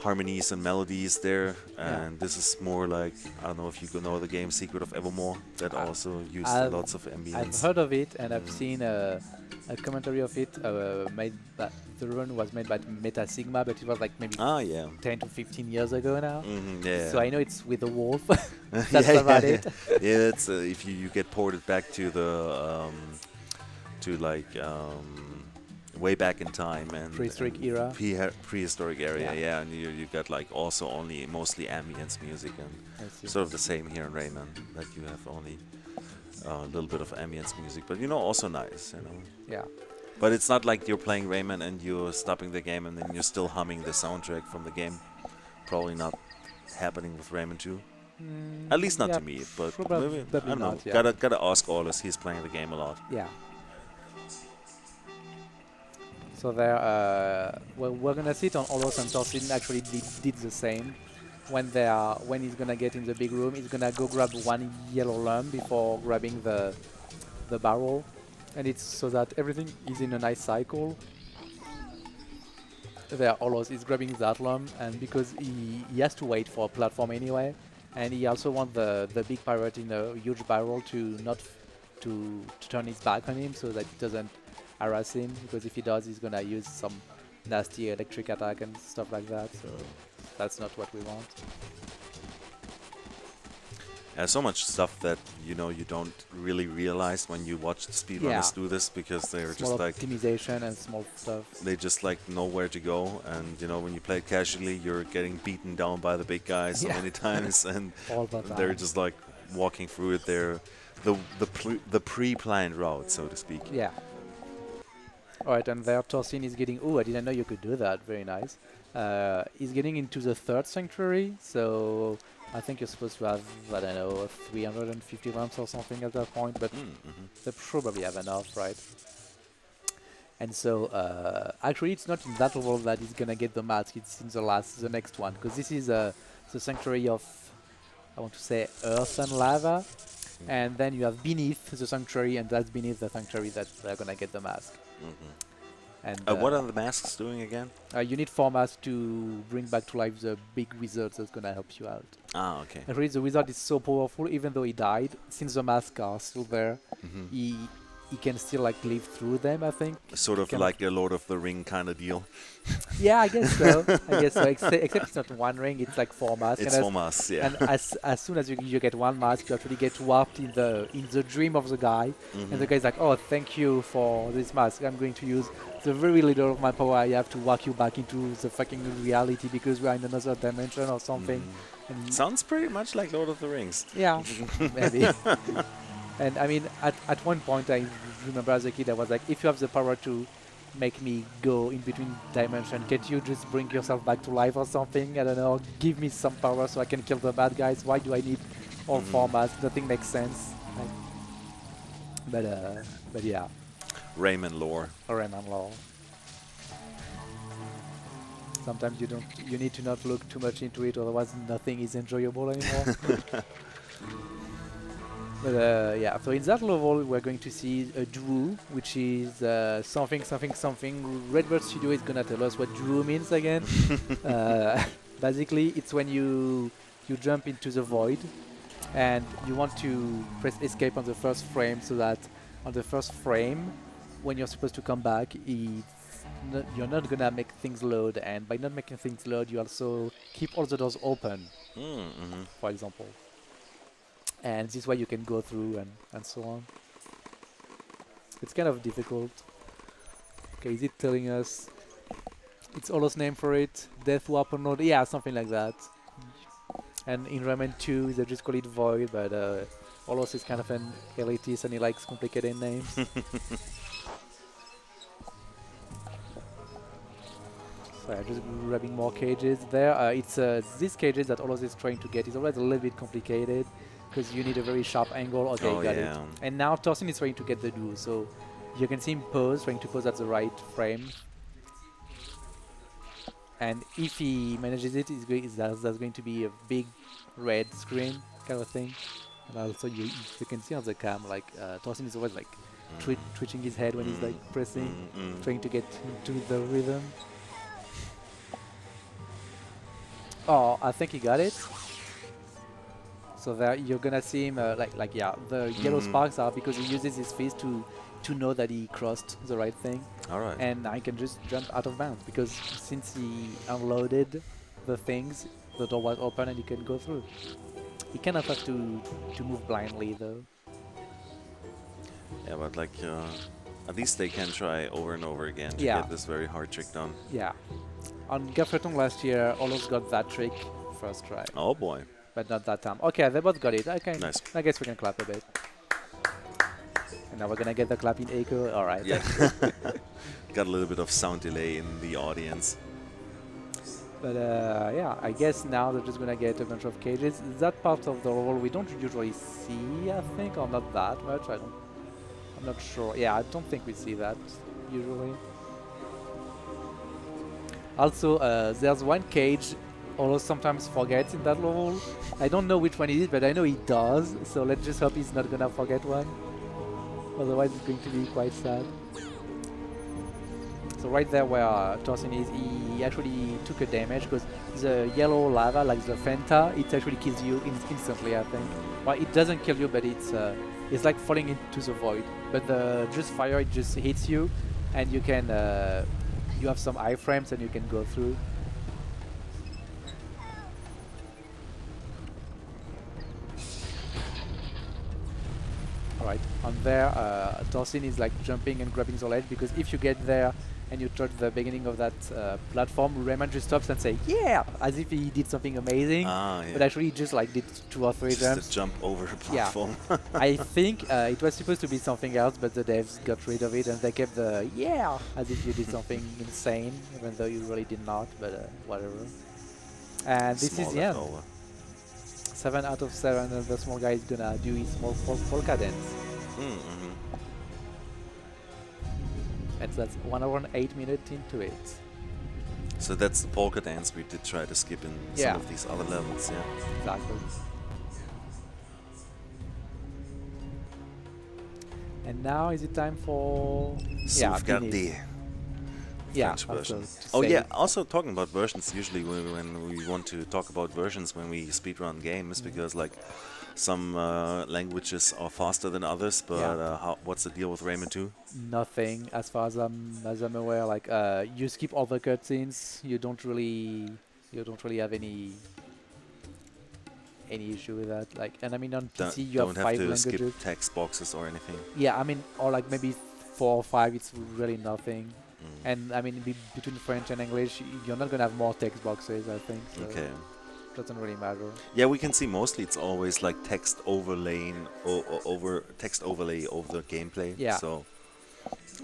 harmonies and melodies there, and this is more like, I don't know if you know the game Secret of Evermore, that also used lots of ambience. I've heard of it, and I've seen a commentary of it made by, the run was made by Meta Sigma, but it was like maybe 10 to 15 years ago now. Yeah. So I know it's with a wolf. That's about it. Yeah, it's if you get ported back to the way back in time and Prehistoric era. Prehistoric area, Yeah. yeah, and you got like also only mostly ambience music, I and see. sort of the same here in Rayman, that you have only a little bit of ambience music, but you know, also nice, you know. Yeah. But it's not like you're playing Rayman and you're stopping the game and then you're still humming the soundtrack from the game. Probably not happening with Rayman 2. At least not yeah, to me, but probably maybe, I don't know. not, yeah. Gotta ask Aullos, he's playing the game a lot. Yeah. So there, well, we're gonna see it on Aullos and Torsinn actually did the same. When he's gonna get in the big room, he's gonna go grab one yellow lump before grabbing the barrel, And it's so that everything is in a nice cycle. There, aullos is grabbing that lump, and because he has to wait for a platform anyway, and he also wants the big pirate in a huge barrel to not to turn his back on him so that it doesn't harass him, because if he does, he's gonna use some nasty electric attack and stuff like that. So that's not what we want. So much stuff that you don't really realize when you watch the speedrunners do this, because they're small just like optimization and small stuff. they just like know where to go, and when you play it casually, you're getting beaten down by the big guys so many times, and All the time. they're just like walking through it. They're the pre-planned route, so to speak. Yeah. Alright, and there Torsinn is getting... Oh, I didn't know you could do that. Very nice. He's getting into the third sanctuary, so I think you're supposed to have, I don't know, 350 lamps or something at that point, but they probably have enough, right? And so, actually it's not in that level that he's gonna get the mask, it's in the next one, because this is the sanctuary of, I want to say, earth and lava, and then you have beneath the sanctuary, and that's beneath the sanctuary that they're gonna get the mask. And What are the masks doing again? you need 4 masks to bring back to life the big wizard that's gonna help you out. Ah, okay. Actually, the wizard is so powerful, even though he died, since the masks are still there, he can still like live through them, I think. Sort of like a Lord of the Ring kind of deal. Yeah, I guess so. Except it's not one ring; it's like 4 masks. It's 4 masks, yeah. And as soon as you get 1 mask, you actually get warped in the dream of the guy, and the guy's like, "Oh, thank you for this mask. I'm going to use the very little of my power I have to walk you back into the fucking reality because we are in another dimension or something." And Sounds pretty much like Lord of the Rings. yeah, maybe. And I mean, at one point, I remember as a kid, I was like, if you have the power to make me go in between dimensions, can't you just bring yourself back to life or something? I don't know, give me some power so I can kill the bad guys. Why do I need all 4 masks? Nothing makes sense. But yeah, Rayman lore. Rayman law. Sometimes you need to not look too much into it, otherwise nothing is enjoyable anymore. But yeah, so in that level we're going to see a Drew, which is something. Redbird Studio is gonna tell us what Drew means again. Basically, it's when you jump into the void, and you want to press escape on the first frame, so that on the first frame, when you're supposed to come back, you're not gonna make things load, and by not making things load, you also keep all the doors open, for example. And this way you can go through and so on. It's kind of difficult. Okay, is it telling us it's Aullos name for it? Death Weapon Node? Yeah, something like that. And in Rayman 2 they just call it Void, but Aullos is kind of an elitist and he likes complicated names. Sorry, I'm just grabbing more cages there. It's these cages that Aullos is trying to get is always a little bit complicated, because you need a very sharp angle. Okay, got it. And now Torsinn is trying to get the do, so you can see him pose, trying to pose at the right frame. And if he manages it, that's going to be a big red screen kind of thing. And also you can see on the cam, like Torsinn is always like twitching his head when he's like pressing, trying to get into the rhythm. Oh, I think he got it. So there you're gonna see him the yellow sparks are because he uses his fist to know that he crossed the right thing. Alright. And I can just jump out of bounds because since he unloaded the things, the door was open and you can go through. You cannot have to move blindly though. Yeah, but like at least they can try over and over again to get this very hard trick done. Yeah. On Gaffrethon last year, Aullos got that trick first try. Oh boy. But not that time. Okay, they both got it. Okay, nice. I guess we can clap a bit. And now we're gonna get the clapping echo. All right. Yeah. Got a little bit of sound delay in the audience. But yeah, I guess now they're just gonna get a bunch of cages. That part of the level we don't usually see, I think, or not that much. I'm not sure. Yeah, I don't think we see that usually. Also, there's one cage Aullos sometimes forgets in that level. I don't know which one it is, but I know he does. So let's just hope he's not gonna forget one. Otherwise, it's going to be quite sad. So right there where Torsinn is, he actually took a damage because the yellow lava, like the Fenta, it actually kills you instantly, I think. Well, it doesn't kill you, but it's like falling into the void. But the just fire, it just hits you, and you can you have some iframes and you can go through. Alright, on there, Torsinn is like jumping and grabbing the ledge because if you get there and you touch the beginning of that platform, Rayman just stops and say, yeah! As if he did something amazing. Ah, yeah. But actually he just like did 2 or 3 Just jumps. to jump over a platform. I think it was supposed to be something else, but the devs got rid of it and they kept the yeah! As if you did something insane, even though you really did not, but whatever. And this Small is the end. leftover. 7 out of 7, and the small guy is gonna do his small polka dance. Mm-hmm. And that's 1 hour and 8 minutes into it. So that's the polka dance we did try to skip in Yeah. some of these other levels, yeah. Exactly. And now is it time for So we've got Denise. the Yeah, French also version. to Oh say yeah, it. also talking about versions, usually when we want to talk about versions when we speedrun games, because like some languages are faster than others, but Yeah. what's the deal with Rayman 2? Nothing as far as I'm aware. Like you skip all the cutscenes. You don't really have any issue with that. Like, and I mean on PC you Don't have 5 to languages. skip text boxes or anything. Yeah, I mean, or like maybe 4 or 5. It's really nothing. Mm. And I mean, between French and English, you're not gonna have more text boxes, I think. So Okay. doesn't really matter. Yeah, we can see mostly it's always like text overlaying over the gameplay. Yeah. So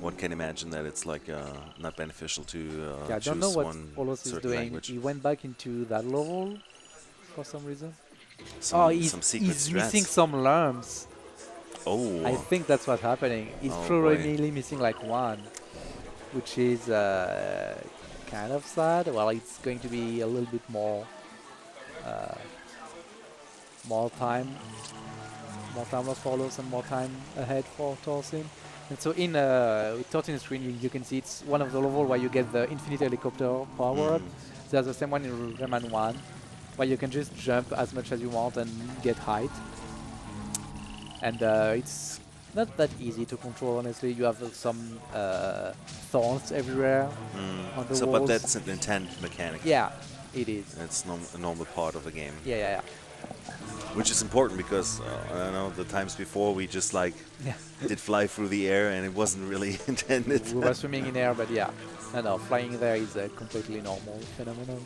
one can imagine that it's like not beneficial to Yeah, I choose don't know what one Olos is certain doing. language. He went back into that level for some reason. Some He's secret missing strats. some lamps. Oh, I think that's what's happening. He's Oh, probably missing like one, which is kind of sad. Well, it's going to be a little bit more more time for Olos and more time ahead for Torsinn. And so in with Torsinn screen, you can see it's one of the level where you get the infinite helicopter power up. There's the same one in Rayman 1, where you can just jump as much as you want and get height. And it's not that easy to control, honestly. You have some thorns everywhere on the so walls. but that's an intended mechanic. Yeah, it is. It's a normal part of the game. Yeah. Which is important because I don't know, the times before we just like Yeah. did fly through the air and it wasn't really intended. We were swimming in air, but yeah. No, flying there is a completely normal phenomenon.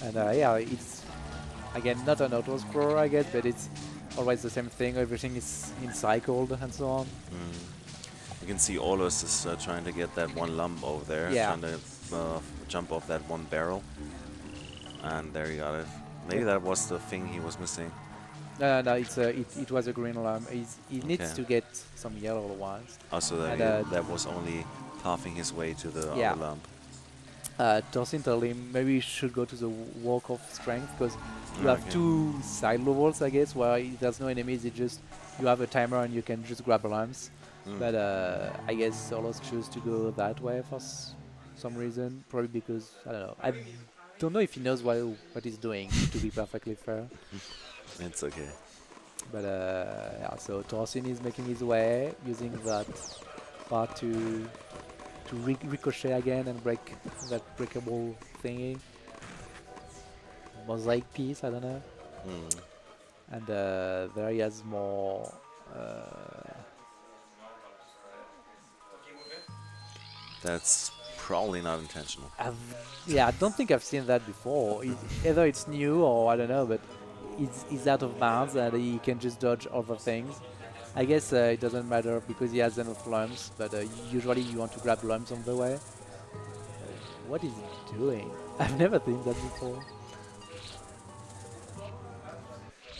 And yeah, it's again not an auto-scroller, I guess, but it's always the same thing. Everything is encircled and so on. You can see Olos is trying to get that one lump over there, Yeah. trying to jump off that one barrel. And there you got it. Maybe that was the thing he was missing. No, it was a green lamp. He needs Okay. to get some yellow ones. Also, And, that was only pathing his way to the Yeah. other lump. Torsinn told him maybe you should go to the Walk of Strength because you have Okay. 2 side levels, I guess, where there's no enemies. It just you have a timer and you can just grab lamps. But I guess Olos chose to go that way for some reason. Probably because I don't know. I don't know if he knows what he's doing. To be perfectly fair. It's okay. But yeah, so Torsinn is making his way using that part to ricochet again and break that breakable thingy. Mosaic piece, I don't know. And there he has more. That's probably not intentional. Yeah, I don't think I've seen that before. Either it's new or I don't know, but he's out of bounds and he can just dodge other things. I guess it doesn't matter because he has enough lumps, but usually you want to grab lumps on the way. What is he doing? I've never seen that before.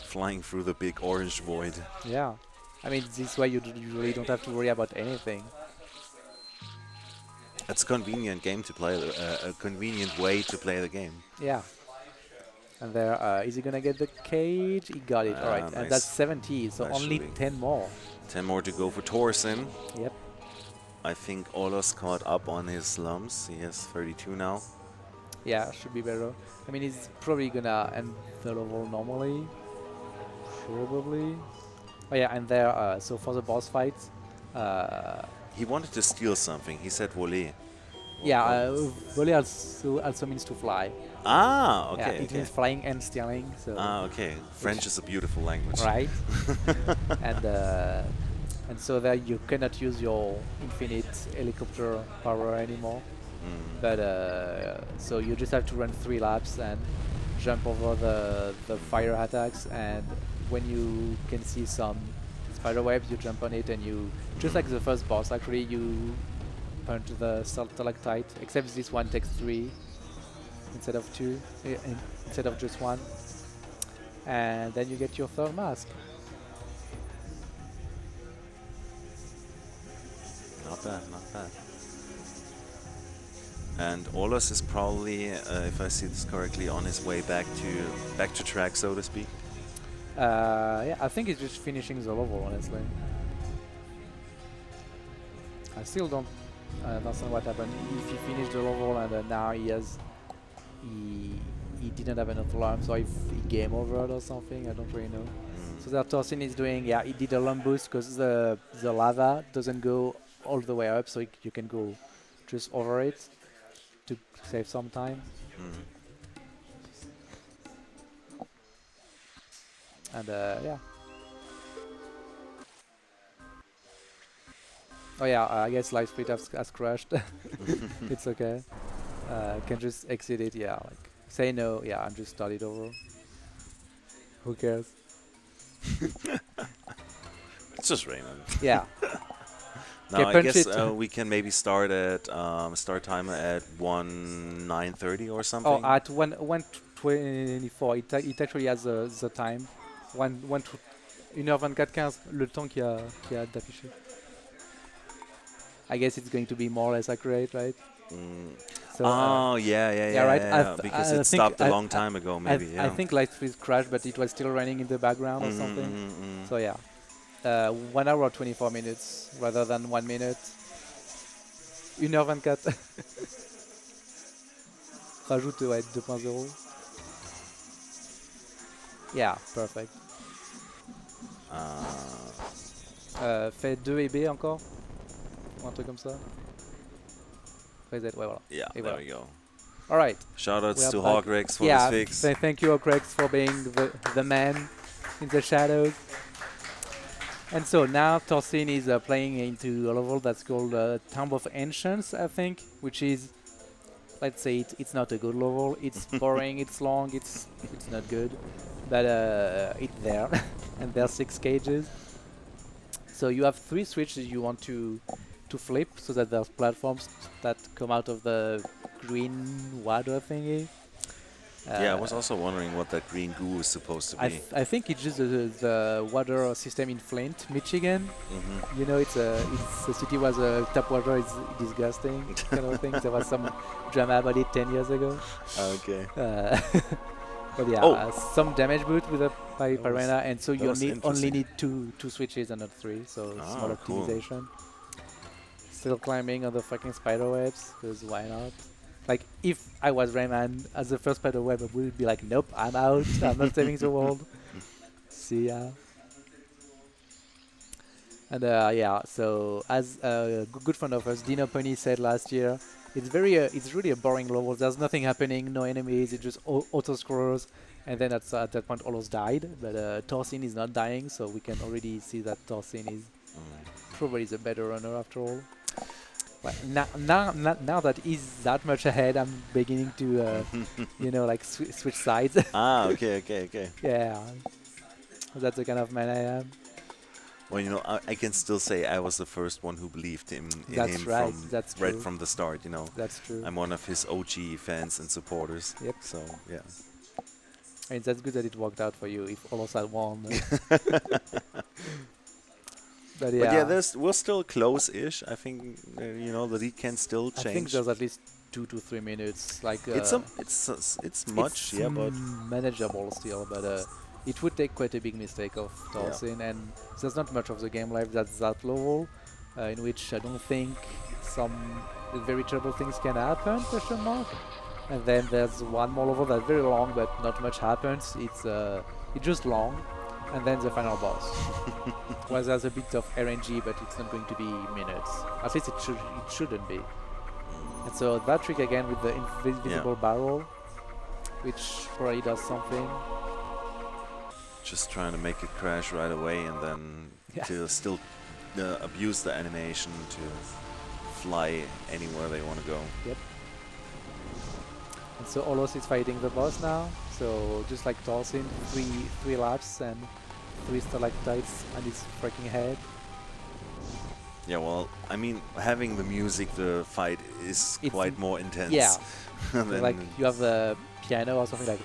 Flying through the big orange void. Yeah. I mean, this way you really don't have to worry about anything. It's a convenient game to play, a convenient way to play the game. Yeah. And there, is he gonna get the cage? He got it. All right, and Nice. that's 70. So Nice only shooting. 10 more. 10 more to go for Torsinn. Yep. I think aullos caught up on his slumps. He has 32 now. Yeah, should be better. I mean, he's probably gonna end the level normally. Probably. Oh yeah, and there, so for the boss fight, He wanted to steal something. He said voler. yeah, volley also means to fly. Ah, Yeah, okay. it means flying and stealing. So Ah, okay. French is a beautiful language. right. And so there you cannot use your infinite helicopter power anymore. But so you just have to run 3 laps and jump over the fire attacks, and when you can see some spider webs, you jump on it and you, just like the first boss actually, you punch the stalactite, except this one takes 3 instead of 2, instead of just 1, and then you get your 3rd mask. Not bad, not bad. And aullos is probably, if I see this correctly, on his way back to track, so to speak. Yeah, I think he's just finishing the level, honestly. I still don't understand what happened. If he finished the level and now he didn't have enough alarms, or if he game over or something, I don't really know. So that Torsinn is doing, yeah, he did a alarm boost because the lava doesn't go all the way up, so you can go just over it to save some time. And yeah. Oh yeah, I guess live split has crashed. It's okay. Can just exit it, yeah, like say no, yeah, and just start it over. Who cares? It's just Rayman. Yeah. Now I punch guess it. we can maybe start at start timer at 9:30 or something. Oh, at 1:24, it actually has the time. 1h24, le temps qu'il y a d'afficher. I guess it's going to be more or less accurate, right? So, oh yeah, right. because I it stopped a long time ago, maybe. Yeah. I think Lightspeed crashed, but it was still running in the background or something. So yeah, 1 hour 24 minutes rather than 1 minute. 1h24. Rajoute, ouais, 2.0. Yeah, perfect. Fais 2 et B encore, ou un truc comme ça. Fais Z, ouais, voilà. Yeah, Et there voilà. we go. All right. Shoutouts to back. Hogrex for Yeah, this fix. thank you, Hogrex, for being the man in the shadows. And so now Torsinn is playing into a level that's called Tomb of Ancients, I think, which is, let's say it's not a good level. It's boring, it's long, it's not good, but it's there, and there are 6 cages. So you have 3 switches you want to flip, so that there's platforms that come out of the green water thingy. Yeah, I was also wondering what that green goo is supposed to be. I think it's just the water system in Flint, Michigan. You know, it's a city where the tap water is disgusting, kind of thing. There was some drama about it 10 years ago. Okay. But yeah, some damage boot with a by That was- Arena, and so you was only interesting. need two switches and not 3, so small cool. optimization. Still climbing on the fucking spider webs, because why not? Like, if I was Rayman as the first spider web, I would be like, nope, I'm out, I'm not saving the world. See ya. And yeah, so as a good friend of us, Dino Pony, said last year, it's really a boring level. There's nothing happening, no enemies, it just auto scrollers. And then at that point, aullos died, but Torsinn is not dying, so we can already see that Torsinn is probably the better runner after all. But now that he's that much ahead, I'm beginning to, you know, like switch sides. Okay. Yeah, that's the kind of man I am. Well, you know, I can still say I was the first one who believed in That's him right, from that's right true. from the start. You know, That's true. I'm one of his OG fans and supporters. Yep. So yeah. I mean, that's good that it worked out for you. If aullos had won. But yeah, we're still close-ish. I think you know the lead can still I think change. there's at least 2 to 3 minutes. Like it's much, yeah, but manageable still, but it would take quite a big mistake of Torsinn, and there's not much of the game life that's that level, in which I don't think some very terrible things can happen, question mark. And then there's one more level that's very long, but not much happens. It's just long, and then the final boss. Well, there's a bit of RNG, but it's not going to be minutes. At least it shouldn't be. And so that trick again with the invisible barrel, which probably does something. just trying to make it crash right away and then to still abuse the animation to fly anywhere they want to go. Yep. And so aullos is fighting the boss now. So just like Torsinn, three laps and 3 stalactites on his freaking head. Yeah, well, I mean, having the music, the fight is quite more intense. Yeah. Than Like you have the piano or something like.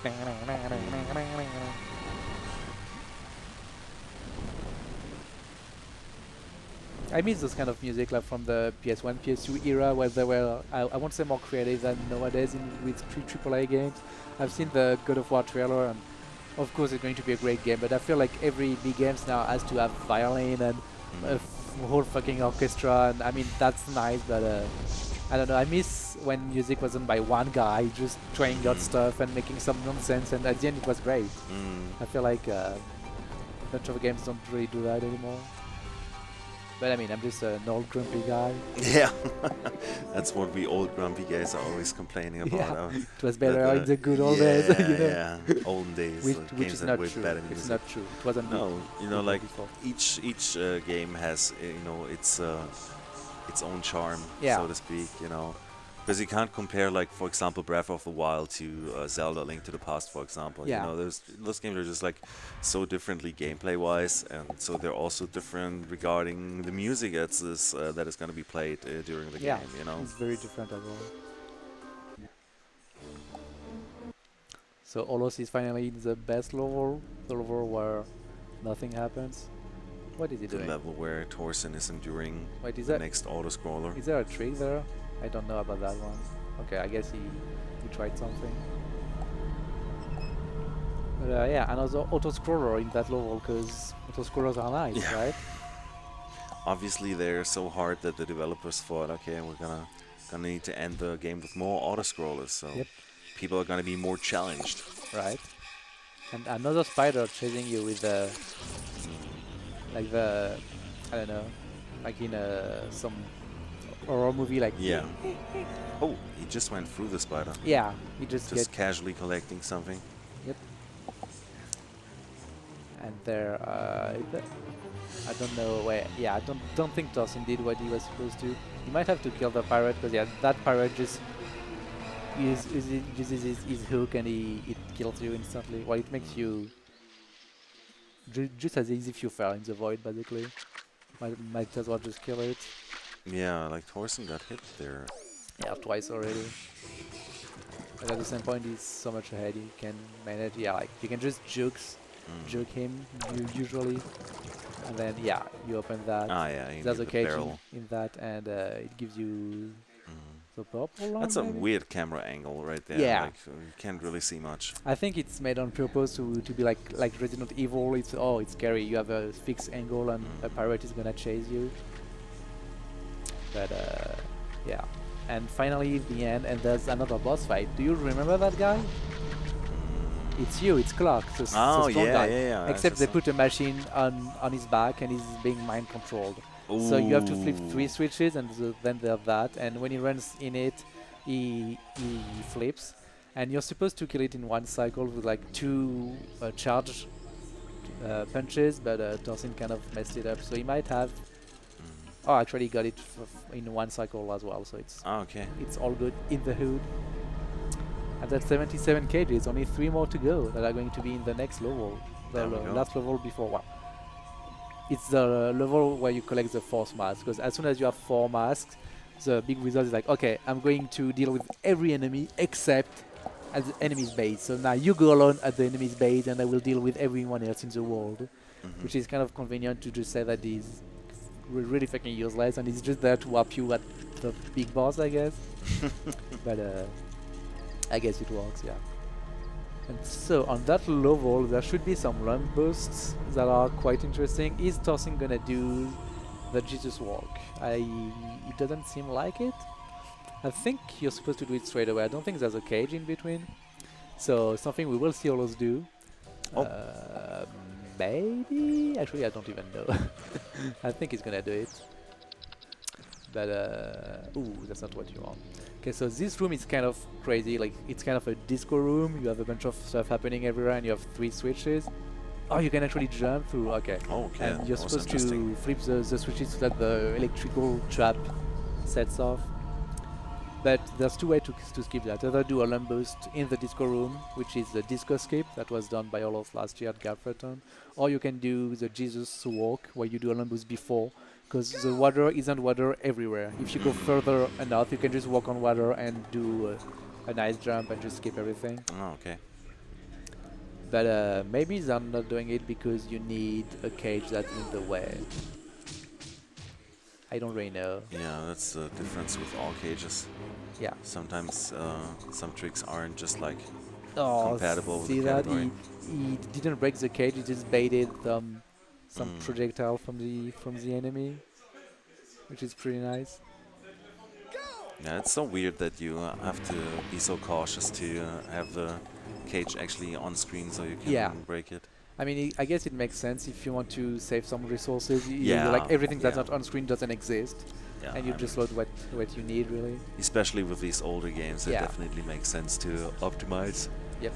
I miss those kind of music like from the PS1, PS2 era where they were, I won't say more creative than nowadays with AAA games. I've seen the God of War trailer and of course it's going to be a great game, but I feel like every big games now has to have violin and a whole fucking orchestra, and I mean that's nice, but I don't know, I miss when music wasn't by one guy just trying out stuff and making some nonsense, and at the end it was great. I feel like a bunch of games don't really do that anymore. But I mean, I'm just an old grumpy guy. Yeah, that's what we old grumpy guys are always complaining about. Yeah. It was better in the good old days. You know? Yeah, olden days. Which is not true. Better music. It's not true. It wasn't. No, you know, like before. each game has its own charm, so to speak. You know, because you can't compare, like for example, Breath of the Wild to Zelda: Link to the Past, for example. Yeah. You know, those games are just like so differently gameplay-wise, and so they're also different regarding the music that is going to be played during the game. You know, it's very different as well. So aullos is finally in the best level, the level where nothing happens. What is he the doing? level where Torsinn is enduring Wait, is the that next auto-scroller. is there a trick there? I don't know about that one. Okay, I guess he tried something. But yeah, another auto-scroller in that level, because auto-scrollers are nice, right? Obviously, they're so hard that the developers thought, okay, we're gonna need to end the game with more auto-scrollers, so people are gonna be more challenged. Right. And another spider chasing you with the, like the, I don't know, like in some horror movie, like. Yeah. Oh, he just went through the spider. Yeah, he just casually collecting something. Yep. And there, I don't know where. Yeah, I don't think Torsinn did what he was supposed to. He might have to kill the pirate, because yeah, that pirate just uses his hook and it kills you instantly. Well, it makes you just as easy if you fell in the void, basically. Might as well just kill it. Yeah, like Torsinn got hit there. Yeah, twice already. But at the same point, he's so much ahead. You can manage. Yeah, like you can just juke him usually, and then yeah, you open that. Ah, yeah. There's a cage in that, and it gives you the purple one. That's a maybe? weird camera angle right there. Yeah. Like, you can't really see much. I think it's made on purpose to be like Resident Evil. It's scary. You have a fixed angle, and a pirate is gonna chase you. But yeah. And finally, the end, and there's another boss fight. Do you remember that guy? It's you, it's Clark, the strong guy. Yeah. Except they put a machine on his back, and he's being mind controlled. So you have to flip 3 switches, and then there's that. And when he runs in it, he flips, and you're supposed to kill it in one cycle with like 2 charge punches. But Torsinn kind of messed it up, so he might have. Oh, actually, he got it in one cycle as well, so it's it's all good in the hood. And that's 77 kgs, only 3 more to go that are going to be in the next level, the last level before one. It's the level where you collect the force mask, because as soon as you have 4 masks, the big wizard is like, okay, I'm going to deal with every enemy except at the enemy's base. So now you go alone at the enemy's base, and I will deal with everyone else in the world, which is kind of convenient to just say that he's really fucking useless, and he's just there to help you at the big boss, I guess. But I guess it works, yeah. And so on that level, there should be some run boosts that are quite interesting. Is Torsinn gonna do the Jesus walk? It doesn't seem like it. I think you're supposed to do it straight away. I don't think there's a cage in between. So something we will see Aullos do. Oh. Maybe? Actually, I don't even know. I think he's gonna do it. But, ooh, that's not what you want. Okay, so this room is kind of crazy. Like, it's kind of a disco room. You have a bunch of stuff happening everywhere, and you have 3 switches. Oh, you can actually jump through. Okay. Oh, okay. And you're That was supposed to interesting. flip the switches so that the electrical trap sets off. But there's 2 ways to skip that. Either do a lump boost in the disco room, which is the disco skip that was done by all of last year at Gaffrethon, or you can do the Jesus walk where you do a lump boost before, because the water isn't water everywhere. If you go further enough, you can just walk on water and do a nice jump and just skip everything. Oh, okay. But maybe they're not doing it because you need a cage that's in the way. I don't really know. Yeah, that's the difference with all cages. Yeah. Sometimes some tricks aren't just like Oh, compatible with see the that? category. He didn't break the cage. He just baited some projectile from the enemy, which is pretty nice. Yeah, it's so weird that you have to be so cautious to have the cage actually on screen so you can break it. I mean, I guess it makes sense if you want to save some resources. Yeah, Like everything that's yeah. not on screen doesn't exist, Yeah, and you I just mean, load what you need really. especially with these older games, it Yeah. definitely makes sense to optimize Yep.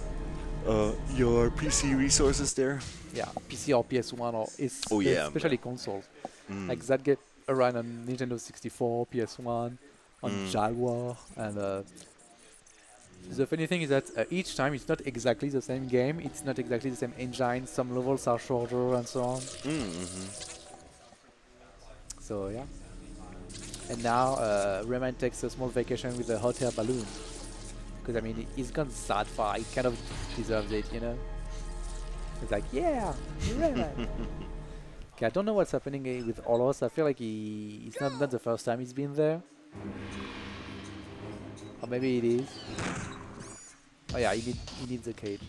your PC resources there. Yeah, PC or PS1 or Oh, yeah, especially consoles. Mm. Like that get around on Nintendo 64, PS1, on Jaguar, and the funny thing is that each time it's not exactly the same game, it's not exactly the same engine, some levels are shorter and so on. So yeah. And now Rayman takes a small vacation with a hot air balloon. Because I mean, he's gone that far, he kind of deserves it, you know? It's like, yeah, Rayman! Okay, I don't know what's happening with Aullos. I feel like it's not the first time he's been there. Or maybe it is. Oh yeah, he needs a cage.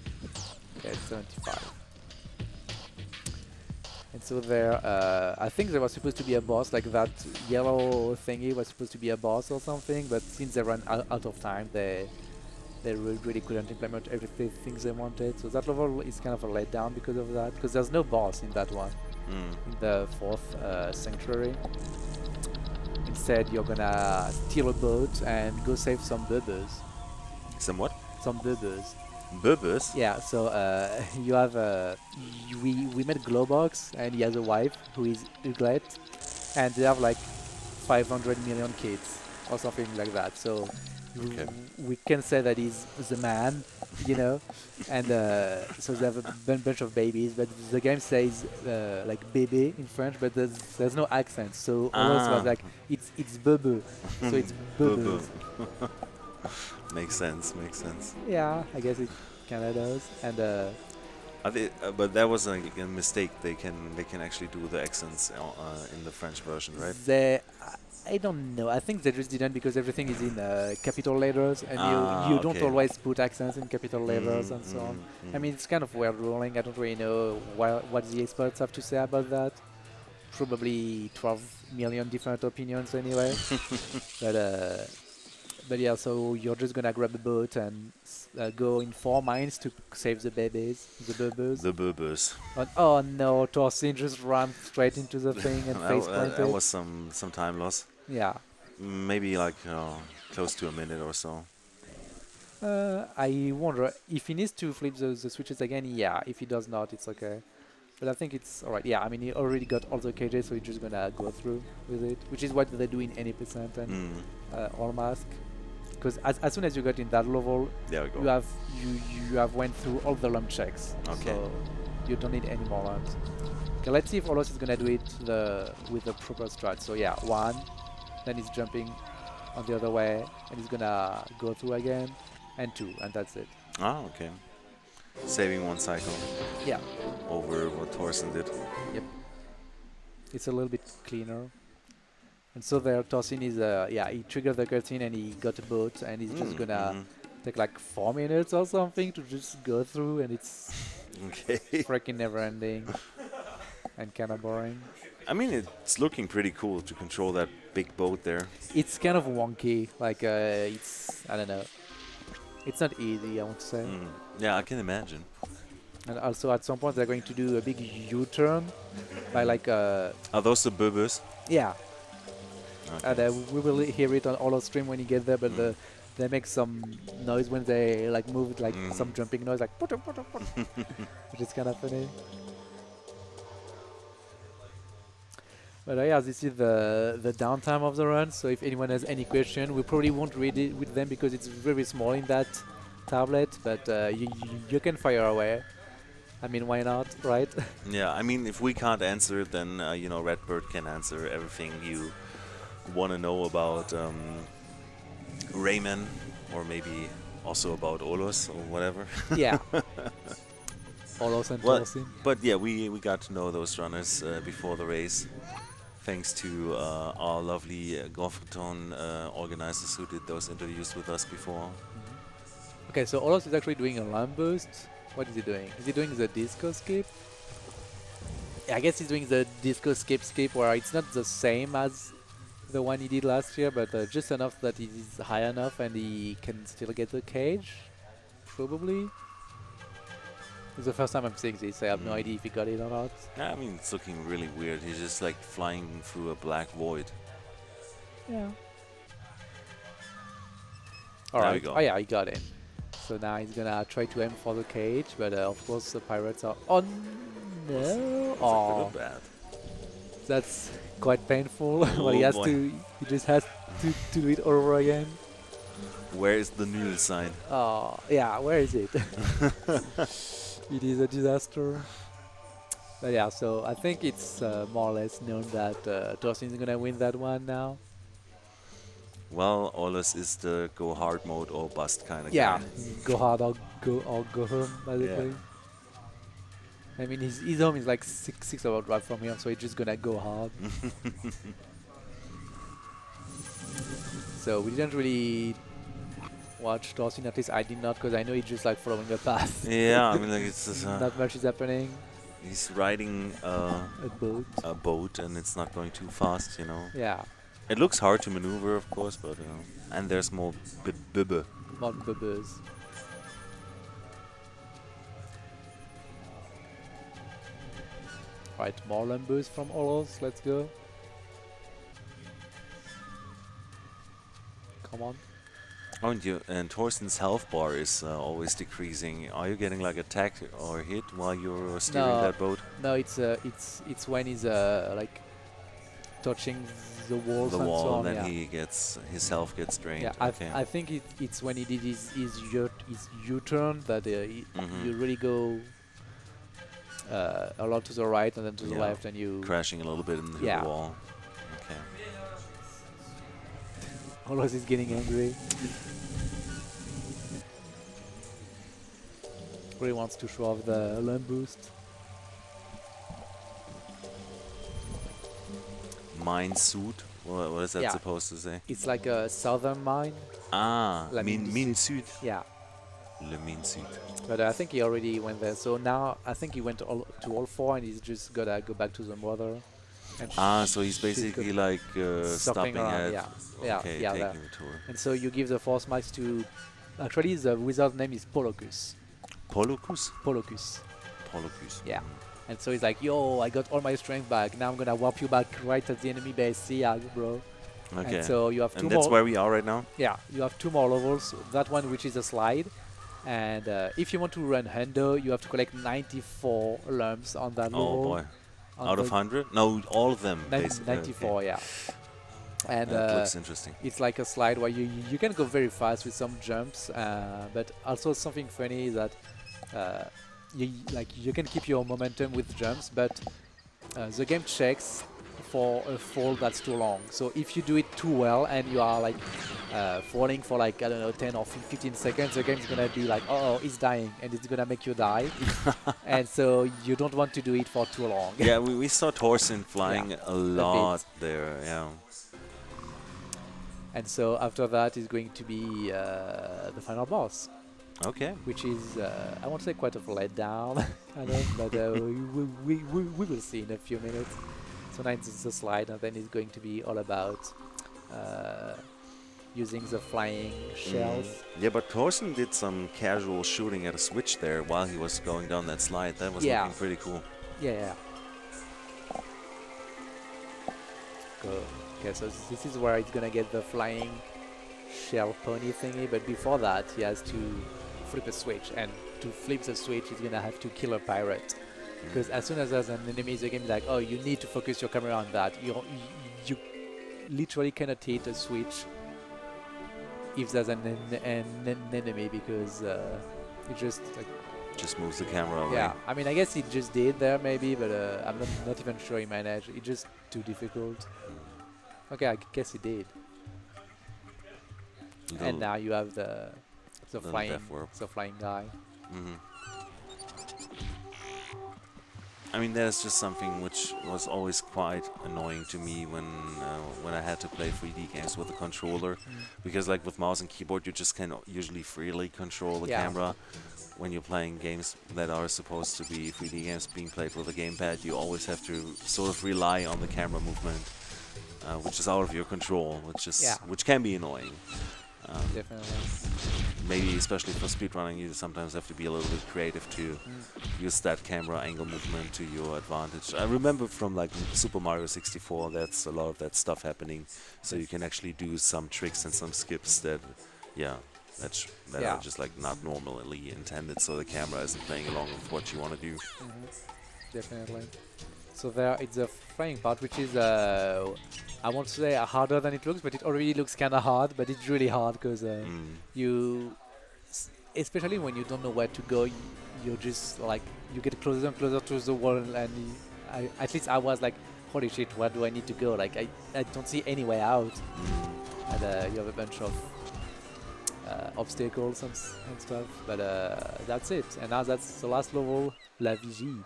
Okay, 75. And so there, I think there was supposed to be a boss, like that yellow thingy was supposed to be a boss or something, but since they ran out of time, they really couldn't implement everything they wanted. So that level is kind of a letdown because of that, because there's no boss in that one, in the 4th sanctuary. Instead, you're gonna steal a boat and go save some bubbers. Some what? Some bubbers. Burbers? Yeah, so you have we met Globox and he has a wife who is Uglet, and they have like 500 million kids or something like that. So Okay. we can say that he's the man, you know, and so they have a bunch of babies. But the game says like bébé in French, but there's no accent. So Aullos was like it's bebe, so it's bebe. Makes sense, makes sense. Yeah, I guess it kind of does. And But that was like a mistake. They can actually do the accents in the French version, right? I don't know. I think they just didn't because everything is in capital letters, and you don't okay. always put accents in capital letters and so on. I mean, it's kind of weird ruling. I don't really know what the experts have to say about that. Probably 12 million different opinions anyway. But yeah, so you're just gonna grab a boat and go in 4 mines to save the babies, the bubbers. The Burbers. Oh no, Torsinn just ran straight into the thing and face planted. That was some time loss. Yeah. Maybe like close to a minute or so. I wonder if he needs to flip the switches again. Yeah, if he does not, it's okay. But I think it's alright. Yeah, I mean, he already got all the cages, so he's just gonna go through with it, which is what they do in any percent and all mask. Because as soon as you got in that level, There we go. you have went through all the lump checks. Okay. So you don't need any more lumps. Okay, let's see if Aullos is gonna do it with the proper strat. So yeah, 1, then he's jumping on the other way, and he's gonna go through again, and 2, and that's it. Ah, okay. Saving 1 cycle Yeah. over what Torsinn did. Yep. It's a little bit cleaner. And so there, Torsinn is, he triggered the cutscene and he got a boat and he's just gonna take like 4 minutes or something to just go through, and it's Okay. freaking never ending and kind of boring. I mean, it's looking pretty cool to control that big boat there. It's kind of wonky, like I don't know. It's not easy, I want to say. Yeah, I can imagine. And also at some point they're going to do a big U-turn by like Are those the bubbers? yeah. Okay. And we will hear it on all our stream when you get there, but they make some noise when they like move, like some jumping noise, like which is kind of funny. But yeah, this is the downtime of the run. So if anyone has any question, we probably won't read it with them because it's very small in that tablet. But you can fire away. I mean, why not, right? Yeah, I mean, if we can't answer it, then you know, Redbird can answer everything you want to know about Rayman, or maybe also about Olos or whatever. Yeah. Aullos and Torsinn. But yeah, we got to know those runners before the race, thanks to our lovely Gaffrethon organizers who did those interviews with us before. Okay, so Aullos is actually doing a lamp boost. What is he doing? Is he doing the disco skip? Yeah, I guess he's doing the disco skip where it's not the same as the one he did last year, but just enough that it is high enough and he can still get the cage. Probably. It's the first time I'm seeing this. I have no idea if he got it or not. Yeah, I mean, it's looking really weird. He's just like flying through a black void. Yeah. There we Alright. go. Oh yeah, he got it. So now he's gonna try to aim for the cage, but of course the pirates are... Oh no! That's a Oh, bit bad. that's quite painful. Well, Oh he has boy. to... He just has to do it over again. Where is the null sign? Oh, yeah, where is it? It is a disaster. But yeah, so I think it's more or less known that Torsinn is gonna win that one now. Well, Olos is the go hard mode or bust kind of Yeah, guy. go hard or go home, basically. I mean, his home is like 6 hour drive from here, so he's just gonna go hard. So we didn't really watch Torsinn, at least I did not, because I know he's just like following a path. Yeah, I mean, like it's just, Not much is happening. he's riding A boat. a boat and it's not going too fast, you know. Yeah, It looks hard to maneuver, of course, but and there's more bibber. more bubbers. Right, more Lambos from Aullos, let's go. Come on. Oh, and Torsinn's health bar is always decreasing. Are you getting like attacked or hit while you're steering No. that boat? No, it's when he's like touching the walls The and so wall, on. then Yeah, his health gets drained. yeah. Okay. I think it's when he did his U-turn that you really go a lot to the right and then to the Yeah. left, and you Crashing a little bit into Yeah. the wall. Okay. Aullos is getting angry. Really wants to show off the alarm boost. Mine suit. What is that Yeah. supposed to say? It's like a southern mine. Ah, La min mine suit. Yeah, Le min suit. but I think he already went there. So now I think he went to all four, and he's just gotta go back to the mother. And Ah, so he's she's basically got- like circling stopping around, at. yeah. Yeah, Okay, yeah, taking there. a tour. And so you give the force max to. Actually, the wizard's name is Polocus. Polocus? Polocus. Polocus. Yeah. And so he's like, yo, I got all my strength back. Now I'm gonna warp you back right at the enemy base. See ya, bro. Okay. And so you have two And that's more. where we are right now? Yeah, you have 2 more levels. That one, which is a slide. And if you want to run Hundo, you have to collect 94 lumps on that level. Oh boy. On Out of the 100? No, all of them, basically. 94, yeah. And That looks interesting. it's like a slide where you can go very fast with some jumps, but also something funny is that you can keep your momentum with jumps, but the game checks for a fall that's too long. So if you do it too well and you are like falling for like, I don't know, 10 or 15 seconds, the game's gonna be like, oh, he's dying, and it's gonna make you die. And so you don't want to do it for too long. Yeah, we saw Torsinn flying a lot there, yeah. And so after that is going to be the final boss, Okay. which is, I won't say quite a letdown, I know, but we will see in a few minutes. So now it's the slide, and then it's going to be all about using the flying shells. Yeah, but Torsinn did some casual shooting at a switch there while he was going down that slide. That was Yeah. looking pretty cool. Yeah. Go. Okay, so this is where he's gonna get the flying shell pony thingy, but before that he has to flip a switch, and to flip the switch he's gonna have to kill a pirate. Because as soon as there's an enemy in the game, like, oh, you need to focus your camera on that. You literally cannot hit a switch if there's an enemy, because it just like, Just moves the camera away. yeah. I mean, I guess he just did there maybe, but I'm not even sure he managed. It's just too difficult. Okay, I guess he did. And now you have the little flying death warp. guy. I mean, there's just something which was always quite annoying to me when I had to play 3D games with a controller, because like with mouse and keyboard, you just can usually freely control the Yeah. camera. When you're playing games that are supposed to be 3D games being played with a gamepad, you always have to sort of rely on the camera movement, which is out of your control, which can be annoying. Definitely. Maybe especially for speedrunning, you sometimes have to be a little bit creative to use that camera angle movement to your advantage. I remember from like Super Mario 64, that's a lot of that stuff happening, so you can actually do some tricks and some skips that, that Yeah. are just like not normally intended, so the camera isn't playing along with what you want to do. Definitely. So there it's the flying part, which is I won't say harder than it looks, but it already looks kind of hard. But it's really hard because especially when you don't know where to go, you're just like, you get closer and closer to the wall, and at least I was like, holy shit, where do I need to go? Like I don't see any way out, and you have a bunch of obstacles and stuff. But that's it, and now that's the last level, La Vigie.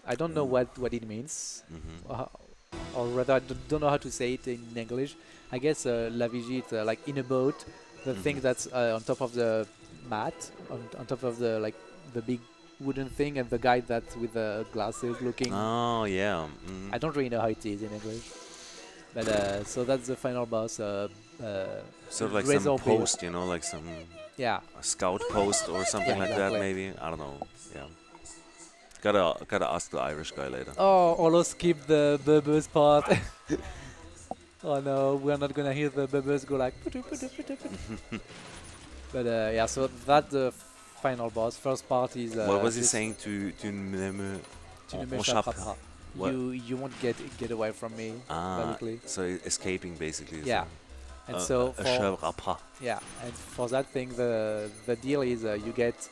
I don't know what it means, or rather I don't know how to say it in English. I guess La Vigie, it's like in a boat, the thing that's on top of the mat, on top of the big wooden thing, and the guy that's with the glasses looking. Oh yeah. I don't really know how it is in English, but so that's the final boss. Sort of like Razor some blade. post, you know, like some Yeah, a scout post or something Yeah, like exactly. that, maybe. I don't know. Yeah. Gotta ask the Irish guy later. Oh, almost skipped the bubbles part. Oh no, we're not gonna hear the bubbles go like. But yeah, so that's the final boss. First part is. What was he this- saying to ne me Tu ne on me chape? frapperas. What? You won't get away from me. Basically. So escaping basically. Yeah. And so a for chèvre. yeah, and for that thing, the deal is you get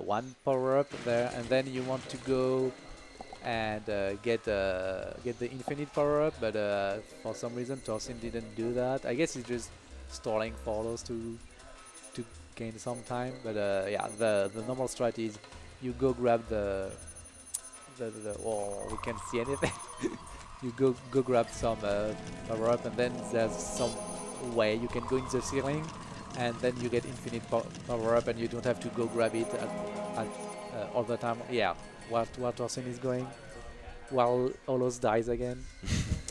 one power up there, and then you want to go and get the infinite power up, but for some reason Torsinn didn't do that. I guess he's just stalling for us to gain some time. But yeah, the normal strat is you go grab the oh, we can't see anything. You go grab some power up, and then there's some way you can go in the ceiling, and then you get infinite power up, and you don't have to go grab it at all the time. Yeah, where Torsinn is going, while Aullos dies again.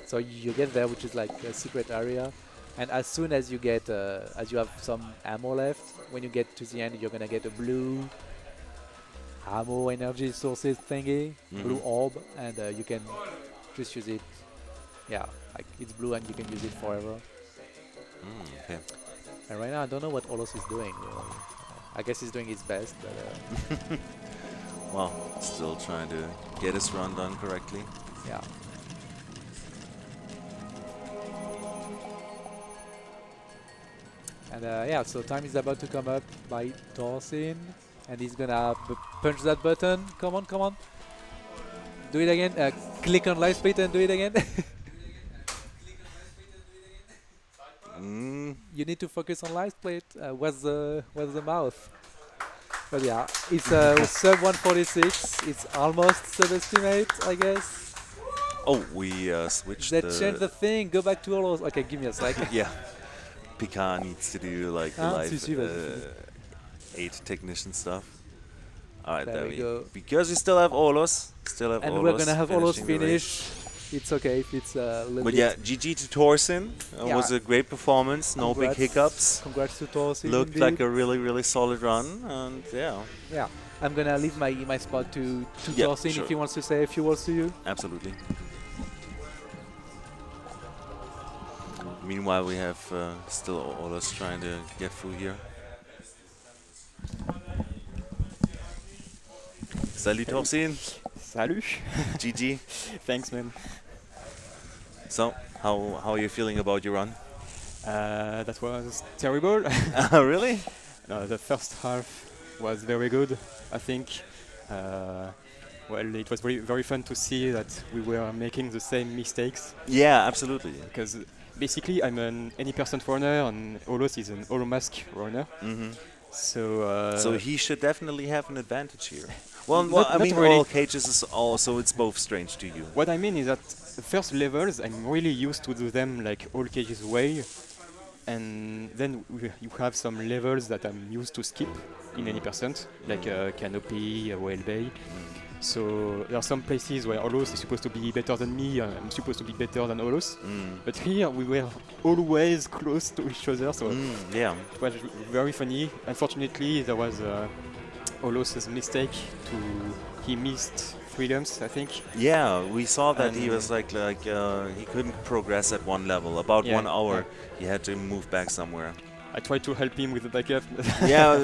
So you get there, which is like a secret area, and as soon as you get as you have some ammo left, when you get to the end, you're gonna get a blue ammo energy sources thingy, blue orb, and you can just use it. Yeah, like it's blue and you can use it forever. Okay. And right now I don't know what Aullos is doing. I guess he's doing his best, but Well, still trying to get his run done correctly. yeah. And yeah, so time is about to come up by Torsinn, and he's gonna punch that button. Come on, come on. Do it again. Click on live split and do it again. You need to focus on live split. Where's the mouth? But yeah, it's sub 146. It's almost sub-estimate, I guess. Oh, we switched They changed the thing. Go back to Aullos. Okay, give me a second. Yeah. Picard needs to do like the Ah, live si, vas-y. 8 technician stuff. Alright, There we go. because we still have aullos. And we're gonna have aullos finishing the race. finish. It's okay if it's a little But bit. yeah, GG to Torsinn. Yeah. Was a great performance. No big Congrats. hiccups. Congrats to Torsinn. Looked indeed. like a really solid run, and yeah, Yeah. I'm gonna leave my spot to Yeah, Torsinn sure. if he wants to say a few words to you. absolutely. Meanwhile, we have still aullos trying to get through here. Salut Torsinn. Salut. GG. Thanks, man. So, how are you feeling about your run? That was terrible. Really? No, the first half was very good, I think. Well, it was very fun to see that we were making the same mistakes. Yeah, absolutely. Because basically, I'm an any percent runner, and aullos is an hollow mask runner. Hmm. So So he should definitely have an advantage here. Well, Not- I not mean, really. all cages is also it's both strange to you. what I mean is that the first levels, I'm really used to do them like all cages way, and then you have some levels that I'm used to skip in any percent, like Canopy, Whale Bay. So there are some places where aullos is supposed to be better than me, I'm supposed to be better than aullos. But here we were always close to each other, so Yeah. it was very funny. Unfortunately, there was aullos' mistake he missed 3 lumps, I think. Yeah, we saw that he And- was like he couldn't progress at one level. About Yeah, 1 hour, yeah. he had to move back somewhere. I tried to help him with the backup. Yeah,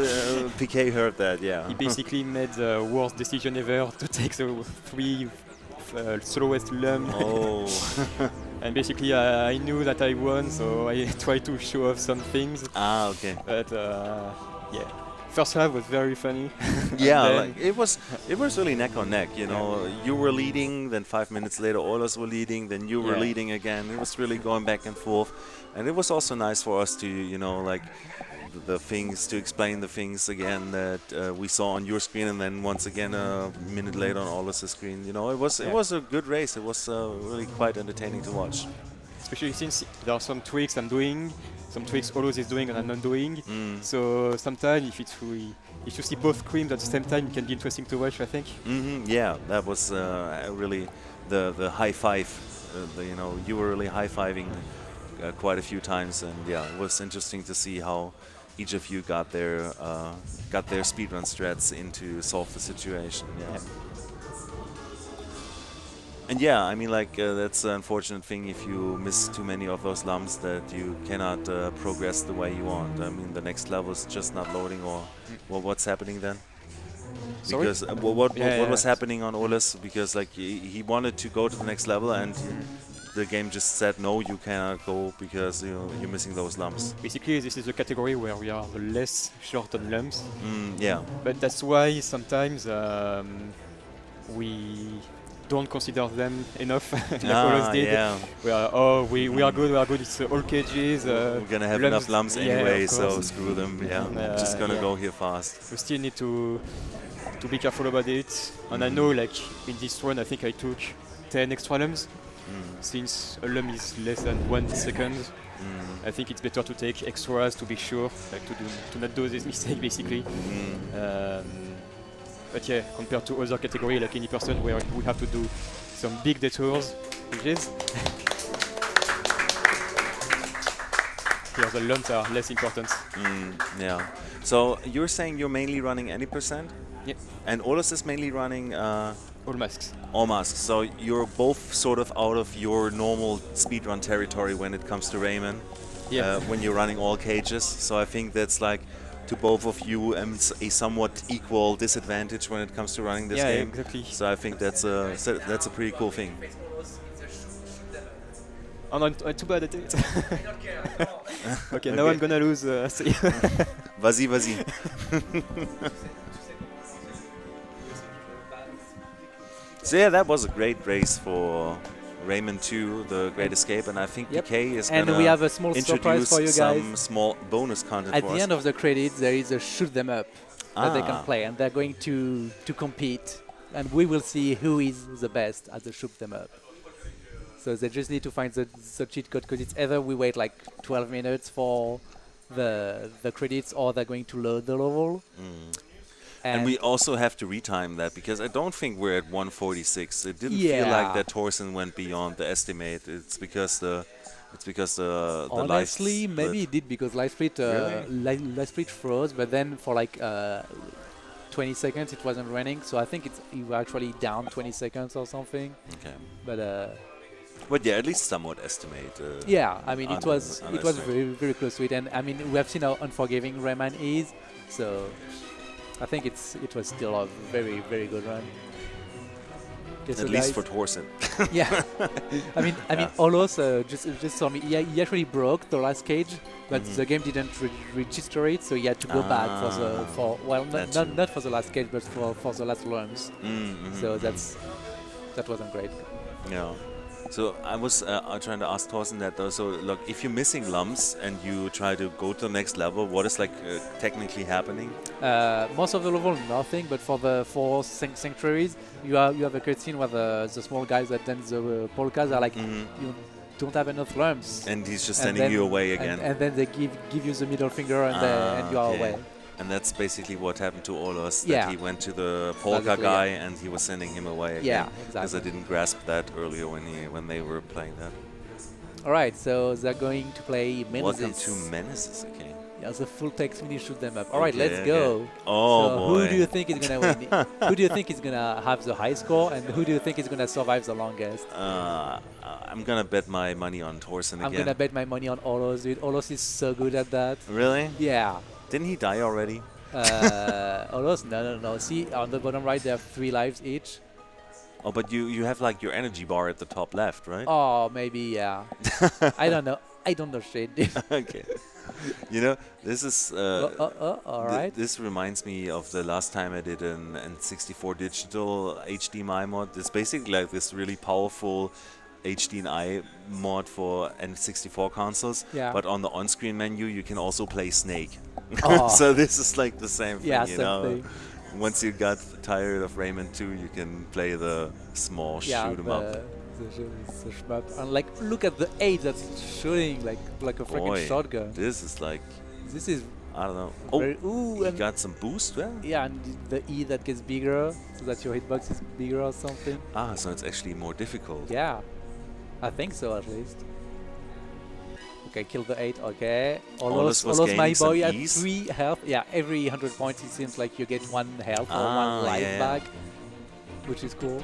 PK heard that. Yeah. He basically made the worst decision ever to take the 3 slowest lump. Oh. And basically I knew that I won, so I tried to show off some things. Ah, okay. But yeah, first half was very funny. Yeah, And then- like it was really neck on neck. You know, you were leading, then 5 minutes later, aullos were leading, then you were Yeah. leading again. It was really going back and forth, and it was also nice for us to, you know, like the things to explain the things again that we saw on your screen, and then once again a minute later on aullos' screen. You know, it was a good race. It was really quite entertaining to watch. especially since there are some tweaks I'm doing, some tweaks aullos is doing and I'm not doing. So sometimes if you see both creams at the same time, it can be interesting to watch, I think. Yeah, that was really the high five. You know, you were really high fiving quite a few times, and yeah, it was interesting to see how each of you got their speedrun strats in to solve the situation. Yeah. And yeah, I mean, like that's an unfortunate thing if you miss too many of those lumps that you cannot progress the way you want. I mean, the next level is just not loading, or well, what's happening then? Sorry? Because what Yeah, was yeah. happening on aullos? Because like he wanted to go to the next level, and the game just said no, you cannot go because you're missing those lumps. Basically, this is a category where we are the less short on lumps. Yeah. But that's why sometimes we don't consider them enough, like aullos did. Yeah. We are, we are good, it's all cages. We're gonna have enough lumps yeah, anyway, of so course. screw them. Yeah. Just gonna yeah. go here fast. We still need to be careful about it. And I know, like, in this run, I think I took 10 extra lumps. Since a lump is less than 1 second, I think it's better to take extras to be sure, like to not do this mistake, basically. But yeah, compared to other category like any person where we have to do some big detours, which is here the lumps are less important. Yeah. So you're saying you're mainly running any percent? Yeah, And aullos is mainly running all masks. all masks. So you're both sort of out of your normal speedrun territory when it comes to Rayman. Yeah. When you're running all cages. So I think that's like to both of you a somewhat equal disadvantage when it comes to running this Yeah, game. exactly. So I think that's a pretty cool thing. Oh no, I'm too bad at it. Okay, now I'm gonna lose. See. Vas-y, vas-y. So yeah, that was a great race for Rayman 2, The Great Escape, and I think Yep. PK is And gonna we have a small surprise introduce for you some guys. small bonus content At for the us. end of the credits, there is a shoot them up that they can Ah. play, and they're going to compete, and we will see who is the best at the shoot them up. So they just need to find the cheat code, because it's either we wait like 12 minutes for the credits, or they're going to load the level. And we also have to retime that, because I don't think we're at 146. It didn't feel like that Torsinn went beyond the estimate. It's because the honestly, life maybe it did, because live split live split froze, but then for like 20 seconds it wasn't running. So I think you were actually down 20 seconds or something. Okay. But yeah, at least somewhat estimate. yeah, I mean it was underestimate. very close to it, and I mean we have seen how unforgiving Rayman is, so I think it was still a very good run. Okay, At so least guys, for Torsinn. yeah, I mean aullos just told me he actually broke the last cage, but the game didn't register it, so he had to go back for not for the last cage, but for the last lumps. So that wasn't great. Yeah. So I was trying to ask Torsinn that though. So look, if you're missing lumps and you try to go to the next level, what is like technically happening? Most of the level, nothing. But for the 4 sanctuaries, you have a cutscene where the small guys that dance the polkas are like, you don't have enough lumps, And he's just sending you away again. and then they give you the middle finger, and you are okay. away. And that's basically what happened to Aullos. Yeah. That he went to the polka Basically, guy yeah. and he was sending him away again. Yeah, Because I exactly. didn't grasp that earlier when they were playing that. All right, so they're going to play MENEZIS. Welcome to MENEZIS, okay. Yeah, the full text mini shoot them up. All right, let's Okay, go. Oh So boy. who do you think is gonna win? Who do you think is gonna have the high score, and who do you think is gonna survive the longest? I'm gonna bet my money on Torsinn I'm again. gonna bet my money on aullos, dude. Aullos is so good at that. Really? Yeah. Didn't he die already? Aullos, no. See, on the bottom right, they have 3 lives each. Oh, but you have like your energy bar at the top left, right? Oh, maybe, yeah. I don't know. I don't know shit, dude. Okay. You know, this is All right. This reminds me of the last time I did an N64 digital HDMI mod. It's basically like this really powerful HDMI mod for N64 consoles. Yeah. But on the on-screen menu, you can also play Snake. Oh. So this is like the same thing, Yeah, you same know. thing. Once you got tired of Rayman 2, you can play the small Yeah, shoot 'em up. the shmup. And like, look at the 8 that's shooting like a freaking Boy, shotgun. this is like, This is I don't know. Oh, very, ooh, you and got some boost there? yeah, and the E that gets bigger, so that your hitbox is bigger or something. Ah, so it's actually more difficult. Yeah, I think so at least. Okay, kill the 8. Okay, Aullos was Aullos, my gaining some boy, at ease. 3 health. Yeah, every 100 points it seems like you get 1 health or 1 life yeah. back, which is cool.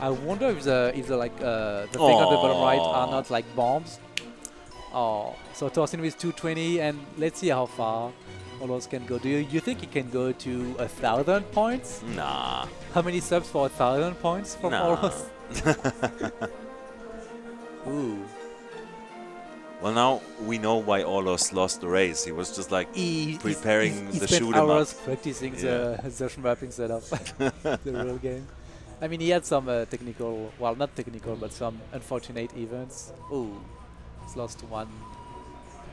I wonder if the like the thing on the bottom right are not like bombs. Oh, so Torsinn with 220, and let's see how far Aullos can go. Do you think he can go to 1,000 points? Nah. How many subs for 1,000 points from Nah. Aullos? Ooh. Well, now we know why Aullos lost the race. He was just like preparing he the spent shoot 'em up. hours practicing the shmup instead of the real game. I mean, he had some technical, well, not technical, but some unfortunate events. Ooh, he's lost 1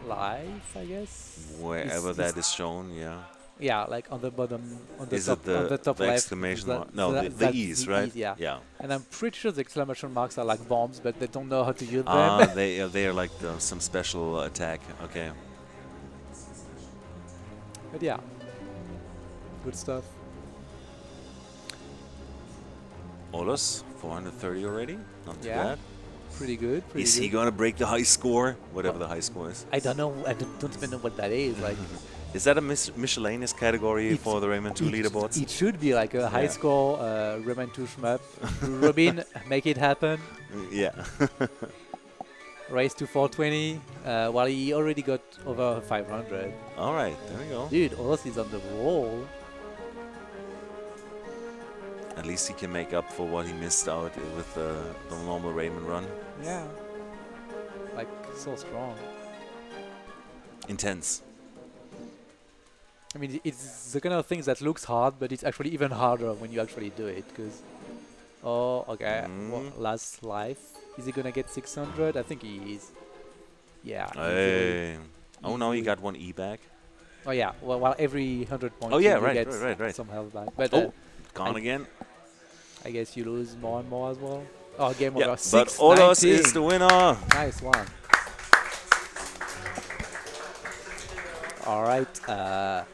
life, I guess. Wherever that is shown, yeah. Yeah, like on the bottom, on the Is top, it the, on the top the left. exclamation that- mark? No, the that's E's, the right? E's, yeah. Yeah. And I'm pretty sure the exclamation marks are like bombs, but they don't know how to use Ah, them. they are like some special attack. Okay. But yeah, good stuff. Aullos, 430 already. Not too Yeah. bad. Pretty good. Pretty Is good. he gonna break the high score? Whatever the high score is. I don't know. I don't even know what that is. Like, Is that a miscellaneous category It's- for the Rayman 2 leaderboards? It should be like a high Yeah. score Rayman 2 shmup. Robin, make it happen. Yeah. Race to 420. While he already got over 500. All right, there we go. Dude, Aullos is on the roll. At least he can make up for what he missed out with the normal Rayman run. Yeah. Like, so strong. Intense. I mean, it's the kind of thing that looks hard, but it's actually even harder when you actually do it. Because, oh, okay, last life. Is he gonna get 600? I think he is. Yeah. Hey. Oh no, he Easily. got 1 E back. Oh yeah. Well, while every 100 points, Oh, yeah, you right, get right. some health back. But Oh, gone I- again. I guess you lose more and more as well. our game Yeah, over. but 6-19. aullos is the winner. Nice one. All right.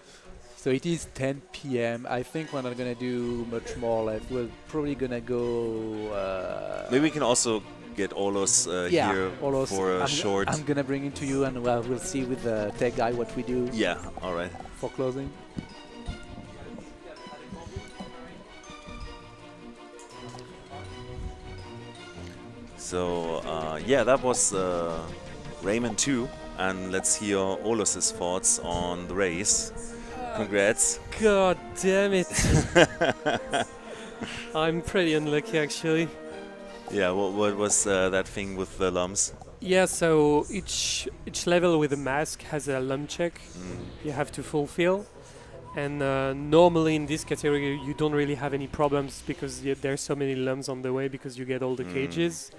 So it is 10 p.m. I think we're not gonna do much more left. We're probably gonna go. Maybe we can also get aullos Yeah, here aullos. for a I'm short. I'm gonna bring it to you, and we'll see with the tech guy what we do Yeah, all right. for closing. So yeah, that was Rayman 2, and let's hear aullos' thoughts on the race. Congrats. God damn it! I'm pretty unlucky actually. Yeah, what was that thing with the lumps? Yeah, so each level with a mask has a lump check Mm. you have to fulfill, and normally in this category you don't really have any problems because there's so many lumps on the way because you get all the cages.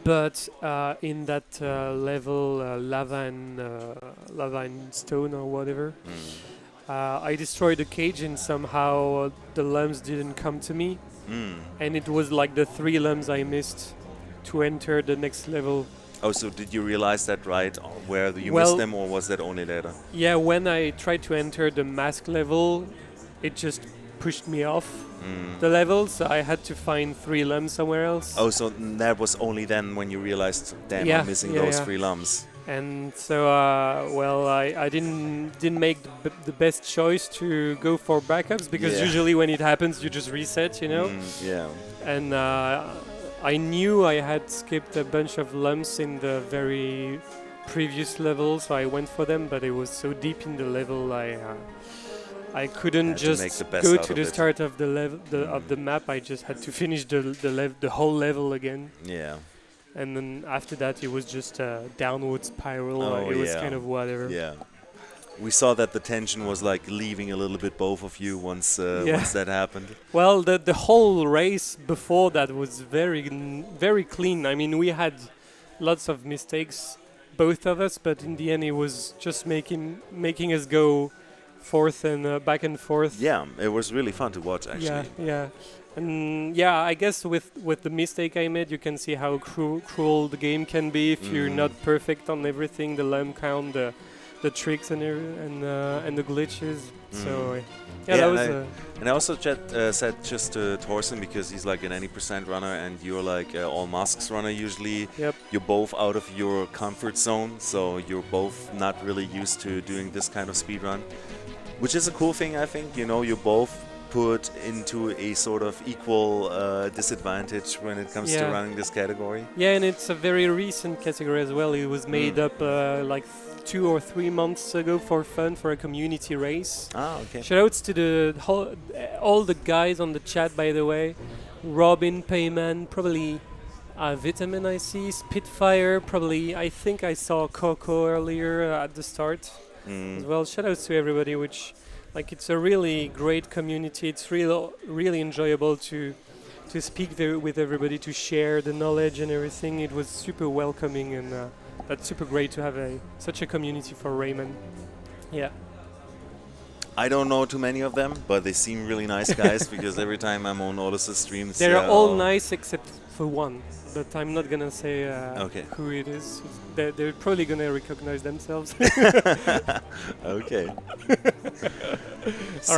But in that level, lava and stone or whatever, I destroyed a cage and somehow the lumps didn't come to me, and it was like the 3 lumps I missed to enter the next level. Oh, so did you realize that right where you Well- missed them, or was that only later? Yeah, when I tried to enter the mask level, it just pushed me off the level, so I had to find 3 lumps somewhere else. Oh, so that was only then when you realized, damn, Yeah, I'm missing yeah, those yeah. 3 lumps. And so, well, I didn't make the best choice to go for backups because Yeah. usually when it happens, you just reset, you know. Yeah. And I knew I had skipped a bunch of lumps in the very previous level, so I went for them. But it was so deep in the level, I couldn't Had to make just the best go out to of the it. start of the level of the map. I just had to finish the whole level again. Yeah. And then after that, it was just a downward spiral. Oh, It was yeah. kind of whatever. Yeah. We saw that the tension was like leaving a little bit both of you once Yeah. once that happened. Well, the whole race before that was very clean. I mean, we had lots of mistakes, both of us, but in the end, it was just making us go forth and back and forth. Yeah, it was really fun to watch actually. Yeah, yeah. And yeah, I guess with the mistake I made, you can see how cruel the game can be if you're not perfect on everything, the lump count, the tricks and the glitches. So yeah, that was And I also said just to Torsinn, because he's like an 90% runner and you're like all masks runner usually. Yep. You're both out of your comfort zone, so you're both not really used to doing this kind of speed run, which is a cool thing, I think. You know, you both put into a sort of equal disadvantage when it comes to Yeah. running this category. Yeah, and it's a very recent category as well. It was made up like 2 or 3 months ago for fun, for a community race. Ah, okay. Shoutouts to all the guys on the chat, by the way. Robin, Payman, probably Vitamin I see, Spitfire, probably I think I saw Coco earlier at the start as well. Shoutouts to everybody, which like it's a really great community. It's really enjoyable to speak there with everybody, to share the knowledge and everything. It was super welcoming, and that's super great to have such a community for Rayman. Yeah. I don't know too many of them, but they seem really nice guys because every time I'm on aullos' streams, They're all nice except for one, but I'm not gonna say Okay. who it is. They're probably gonna recognize themselves. Okay. All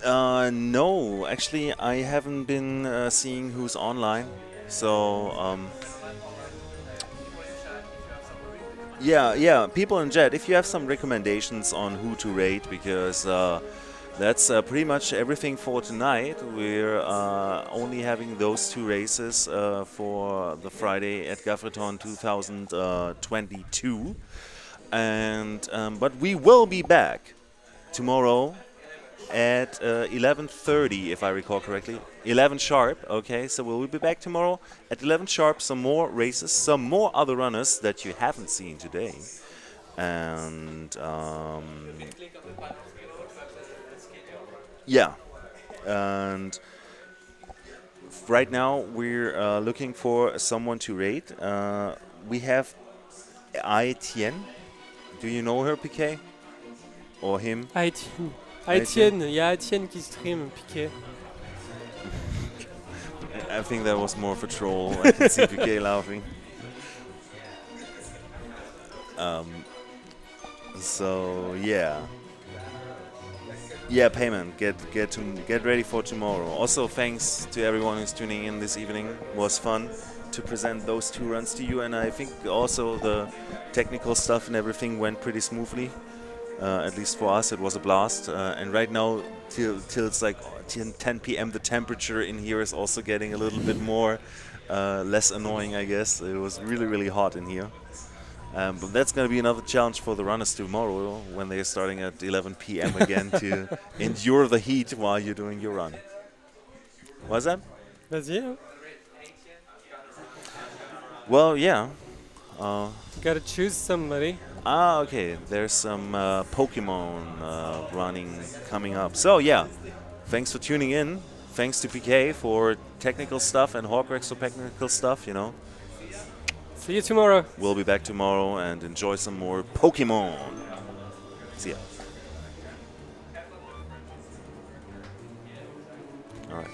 So, no, actually, I haven't been seeing who's online. So, yeah, people in chat, if you have some recommendations on who to rate, because that's pretty much everything for tonight. We're only having those 2 races for the Friday at Gaffrethon 2022. And but we will be back tomorrow at 11:30, if I recall correctly. 11 sharp, okay? So we'll be back tomorrow at 11 sharp. Some more races, some more other runners that you haven't seen today. And yeah. And right now we're looking for someone to rate. We have Ai Tien. Do you know her, PK? Or him? Ah, Étienne, il y a Étienne qui stream, Piqué. I think that was more for troll. I can see PK laughing. So yeah. Yeah, payment. Get ready for tomorrow. Also, thanks to everyone who's tuning in this evening. It was fun to present those 2 runs to you, and I think also the technical stuff and everything went pretty smoothly. At least for us, it was a blast. And right now, till it's like 10 p.m., the temperature in here is also getting a little bit more less annoying, I guess. It was really, really hot in here. But that's going to be another challenge for the runners tomorrow when they're starting at 11 p.m. again to endure the heat while you're doing your run. What's that? Vas-y, hein. Well, yeah. Gotta choose somebody. Okay. There's some Pokemon running coming up. So, yeah. Thanks for tuning in. Thanks to PK for technical stuff and Hawkrex for technical stuff, you know. See you tomorrow. We'll be back tomorrow and enjoy some more Pokemon. See ya. All right.